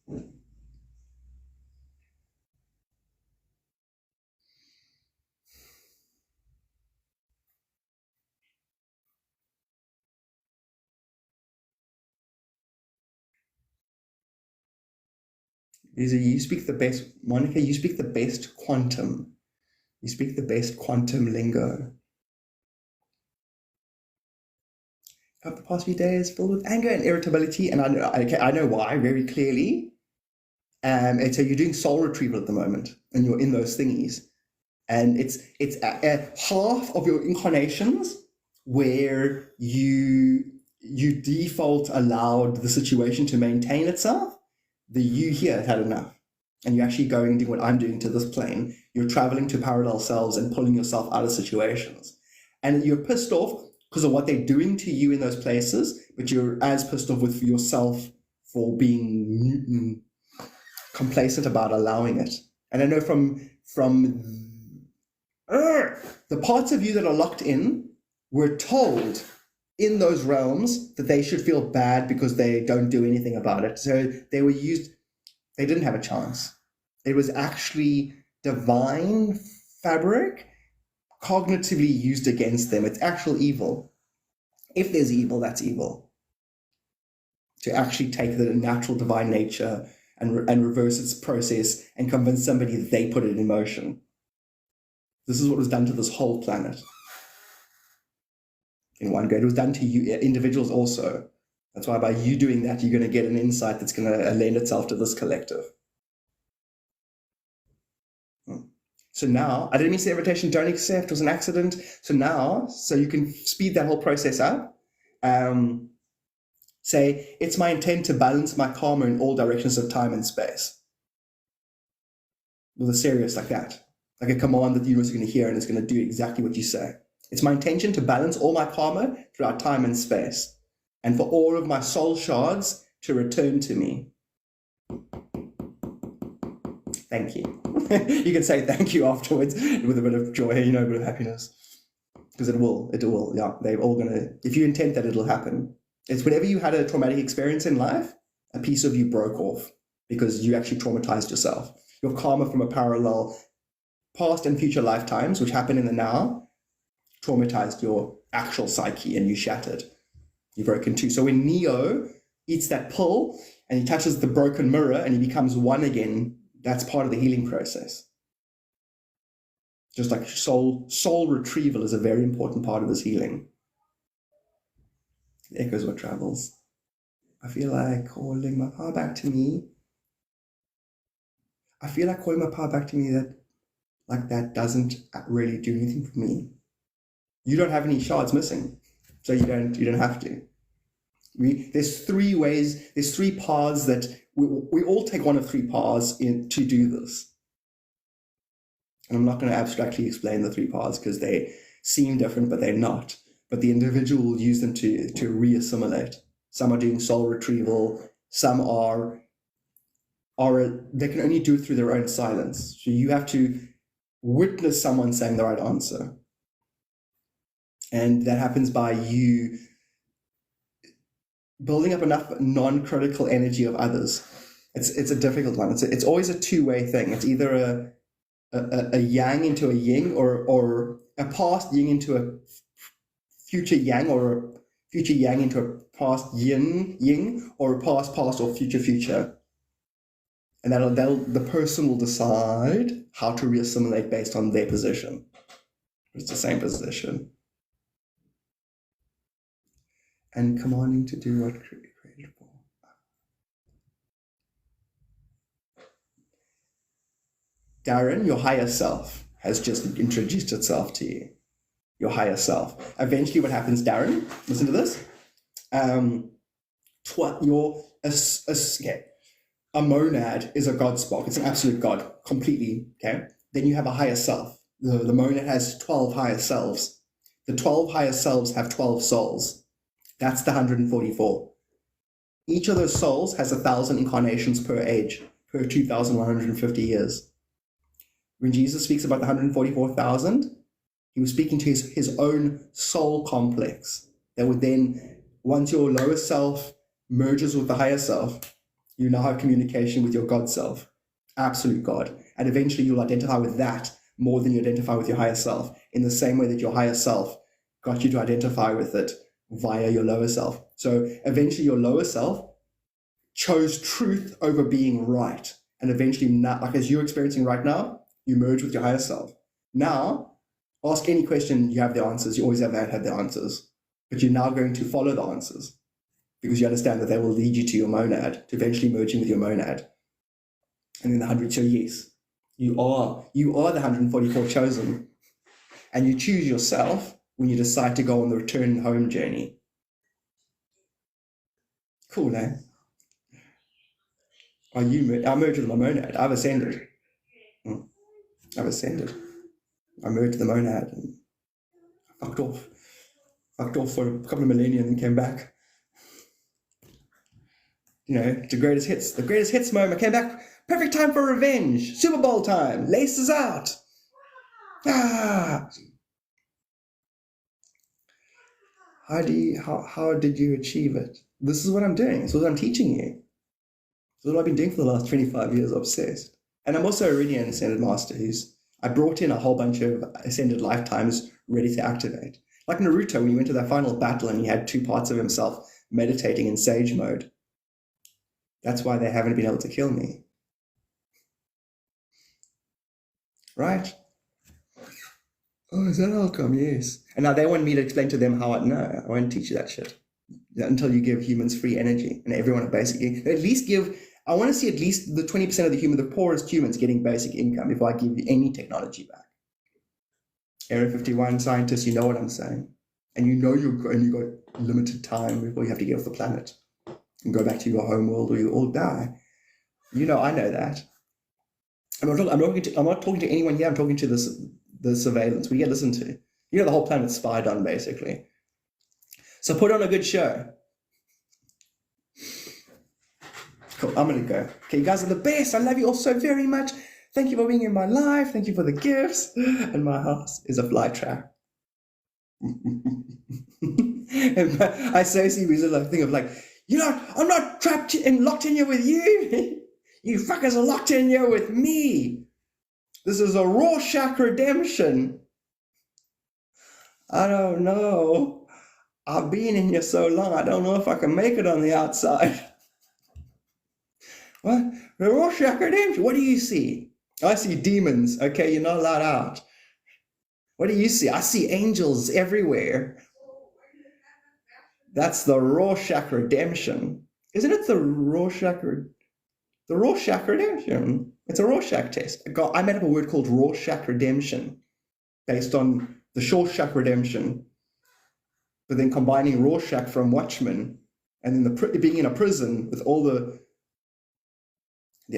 You speak the best, Monica, you speak the best quantum. You speak the best quantum lingo. Of the past few days filled with anger and irritability, and I know why very clearly. And so you're doing soul retrieval at the moment, and you're in those thingies, and it's half of your incarnations where you default allowed the situation to maintain itself. The you here had enough, and you're actually going and doing what I'm doing to this plane. You're traveling to parallel selves and pulling yourself out of situations, and you're pissed off because of what they're doing to you in those places, but you're as pissed off with yourself for being complacent about allowing it. And I know from the parts of you that are locked in were told in those realms that they should feel bad because they don't do anything about it. So they didn't have a chance. It was actually divine fabric cognitively used against them. It's actual evil. If there's evil, that's evil. To actually take the natural divine nature and reverse its process and convince somebody that they put it in motion. This is what was done to this whole planet. In one go, it was done to you, individuals also. That's why by you doing that, you're going to get an insight that's going to lend itself to this collective. So now, I didn't mean to say invitation, don't accept, it was an accident. So now, so you can speed that whole process up, say, it's my intent to balance my karma in all directions of time and space. With a serious like that. Like a command that the universe is going to hear and it's going to do exactly what you say. It's my intention to balance all my karma throughout time and space, and for all of my soul shards to return to me. Thank you. You can say thank you afterwards with a bit of joy, a bit of happiness. Because it will, yeah. They're all going to, if you intend that, it'll happen. It's whenever you had a traumatic experience in life, a piece of you broke off because you actually traumatized yourself. Your karma from a parallel past and future lifetimes, which happen in the now, traumatized your actual psyche and you shattered. You broke in two. So when Neo eats that pill and he touches the broken mirror and he becomes one again, that's part of the healing process. Just like soul retrieval is a very important part of this healing. The echoes what travels. I feel like calling my power back to me. I feel like calling my power back to me that doesn't really do anything for me. You don't have any shards missing, so you don't have to. There's three ways, there's three paths that we all take one of three paths to do this. And I'm not going to abstractly explain the three paths because they seem different, but they're not. But the individual will use them to re-assimilate. Some are doing soul retrieval. Some they can only do it through their own silence. So you have to witness someone saying the right answer. And that happens by you building up enough non-critical energy of others. It's a difficult one. It's always a two-way thing. It's either a yang into a yin, or a past yin into a future yang, or a future yang into a past yin, or a past or future. And the person will decide how to re-assimilate based on their position. It's the same position. And commanding to do what created for. Darren, your higher self has just introduced itself to you. Your higher self. Eventually what happens, Darren, listen to this. A monad is a God spark. It's an absolute God, completely, okay? Then you have a higher self. The monad has 12 higher selves. The 12 higher selves have 12 souls. That's the 144. Each of those souls has 1,000 incarnations per age, per 2,150 years. When Jesus speaks about the 144,000, he was speaking to his own soul complex that would then, once your lower self merges with the higher self, you now have communication with your God self, absolute God. And eventually you'll identify with that more than you identify with your higher self, in the same way that your higher self got you to identify with it via your lower self. So eventually your lower self chose truth over being right. And eventually, now, like as you're experiencing right now, you merge with your higher self. Now, ask any question, you have the answers. You always have had the answers. But you're now going to follow the answers because you understand that they will lead you to your monad, to eventually merging with your monad. And then the 100, so yes, you are the 144 chosen. And you choose yourself when you decide to go on the return home journey. Cool, eh? I merged with my monad. I've ascended. I've ascended. I merged the monad and fucked off. Fucked off for a couple of millennia and then came back. You know, the greatest hits moment. Came back. Perfect time for revenge. Super Bowl time. Laces out. How did you achieve it? This is what I'm doing. This is what I'm teaching you. This is what I've been doing for the last 25 years, obsessed. And I'm also already an Ascended Master I brought in a whole bunch of Ascended lifetimes ready to activate. Like Naruto, when he went to that final battle and he had two parts of himself meditating in sage mode. That's why they haven't been able to kill me. Right? Oh, is that outcome? Yes. And now they want me to explain to them how I know. I won't teach you that shit until you give humans free energy and everyone a basic income. At least I want to see at least the 20% of the poorest humans getting basic income before I give you any technology back. Area 51 scientists, you know what I'm saying. And you know you've got limited time before you have to get off the planet and go back to your home world or you all die. You know, I know that. I'm not talking to anyone here. I'm talking to the surveillance. We get listened to. You know, the whole planet's spied on, basically. So put on a good show. Cool, I'm going to go. Okay, you guys are the best. I love you all so very much. Thank you for being in my life. Thank you for the gifts. And my house is a fly trap. And I associate with a thing of like, I'm not trapped and locked in here with you. You fuckers are locked in here with me. This is a Rorschach redemption. I don't know. I've been in here so long, I don't know if I can make it on the outside. What? The Rorschach redemption? What do you see? I see demons. Okay, you're not allowed out. What do you see? I see angels everywhere. That's the Rorschach redemption. Isn't it the Rorschach redemption? It's a Rorschach test. I made up a word called Rorschach redemption based on the Shawshank Redemption, but then combining Rorschach from Watchmen, and then being in a prison with all the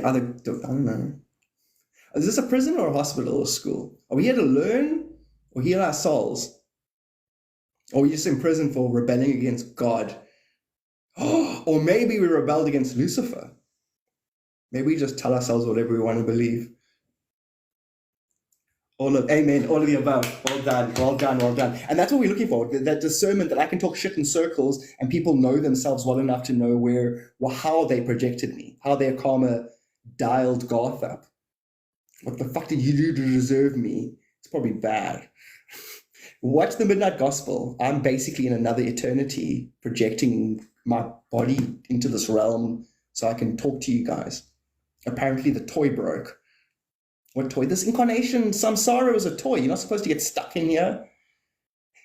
other, I don't know. Is this a prison or a hospital or a school? Are we here to learn or heal our souls? Or are we just in prison for rebelling against God? Or maybe we rebelled against Lucifer. Maybe we just tell ourselves whatever we want to believe. Amen, all of the above. Well done, well done, well done. And that's what we're looking for, that discernment that I can talk shit in circles and people know themselves well enough to know how they projected me, how their karma dialed Garth up. What the fuck did you do to deserve me? It's probably bad. Watch the Midnight Gospel. I'm basically in another eternity projecting my body into this realm so I can talk to you guys. Apparently the toy broke. What toy? This incarnation, samsara, is a toy. You're not supposed to get stuck in here.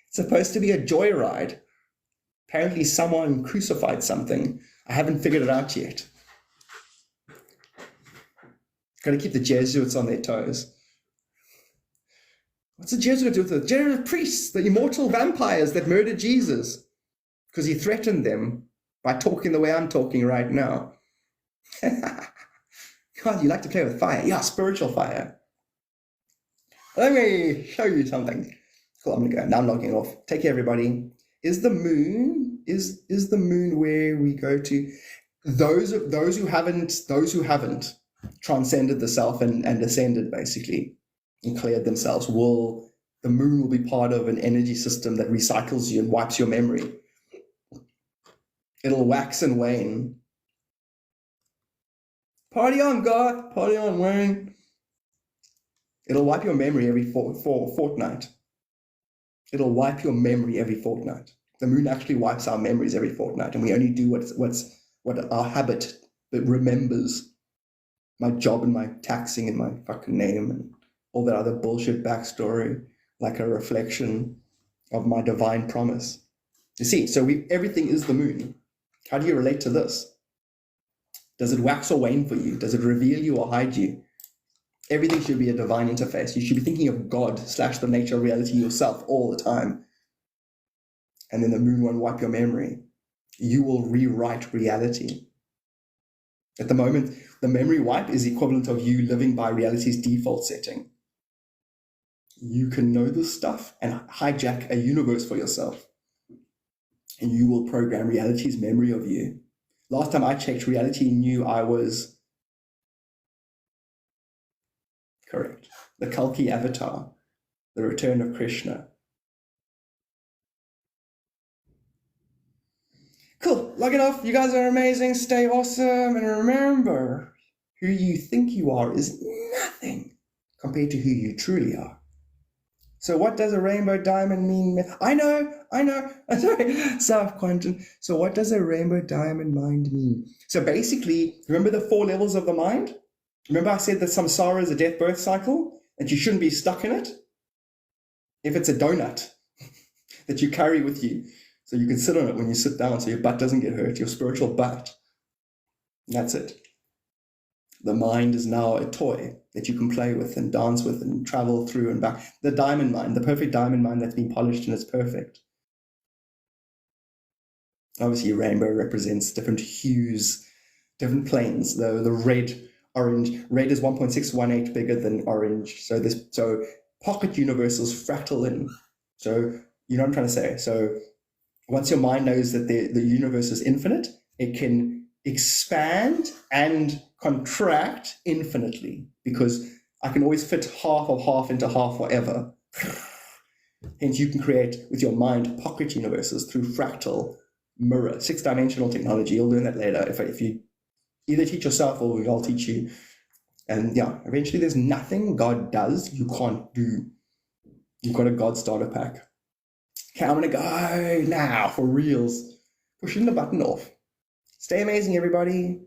It's supposed to be a joyride. Apparently someone crucified something. I haven't figured it out yet. Got to keep the Jesuits on their toes. What's the Jesuit do with the Jesuit priests, the immortal vampires that murdered Jesus? Because he threatened them by talking the way I'm talking right now. God, you like to play with fire. Yeah, spiritual fire. Let me show you something. Cool, I'm gonna go. Now I'm logging off. Take care, everybody. Is the moon where we go to? Those who haven't transcended the self and ascended, basically, and cleared themselves, the moon will be part of an energy system that recycles you and wipes your memory. It'll wax and wane. Party on, God. Party on, Wayne. It'll wipe your memory every fortnight. It'll wipe your memory every fortnight. The moon actually wipes our memories every fortnight, and we only do what our habit remembers. My job and my taxing and my fucking name and all that other bullshit backstory, like a reflection of my divine promise. You see, so everything is the moon. How do you relate to this? Does it wax or wane for you? Does it reveal you or hide you? Everything should be a divine interface. You should be thinking of God / the nature of reality yourself all the time. And then the moon won't wipe your memory. You will rewrite reality. At the moment, the memory wipe is equivalent of you living by reality's default setting. You can know this stuff and hijack a universe for yourself. And you will program reality's memory of you. Last time I checked, reality knew I was correct. The Kalki avatar, the return of Krishna. Cool, log it off. You guys are amazing. Stay awesome. And remember, who you think you are is nothing compared to who you truly are. So what does a rainbow diamond mean? I know. Sorry, self-quantum. So what does a rainbow diamond mind mean? So basically, remember the 4 levels of the mind? Remember I said that samsara is a death-birth cycle, and you shouldn't be stuck in it? If it's a donut that you carry with you, so you can sit on it when you sit down so your butt doesn't get hurt, your spiritual butt. That's it. The mind is now a toy that you can play with and dance with and travel through and back. The diamond mind, the perfect diamond mind that's been polished and it's perfect. Obviously, rainbow represents different hues, different planes. The red, orange. Red is 1.618 bigger than orange. So pocket universals fractal in. So you know what I'm trying to say. So once your mind knows that the universe is infinite, it can expand and contract infinitely, because I can always fit half of half into half forever. Hence, you can create with your mind pocket universes through fractal mirror, 6-dimensional technology. You'll learn that later if you either teach yourself or I'll teach you. And yeah, eventually there's nothing God does you can't do. You've got a God starter pack. Okay, I'm gonna go now for reals. Pushing the button off. Stay amazing, everybody.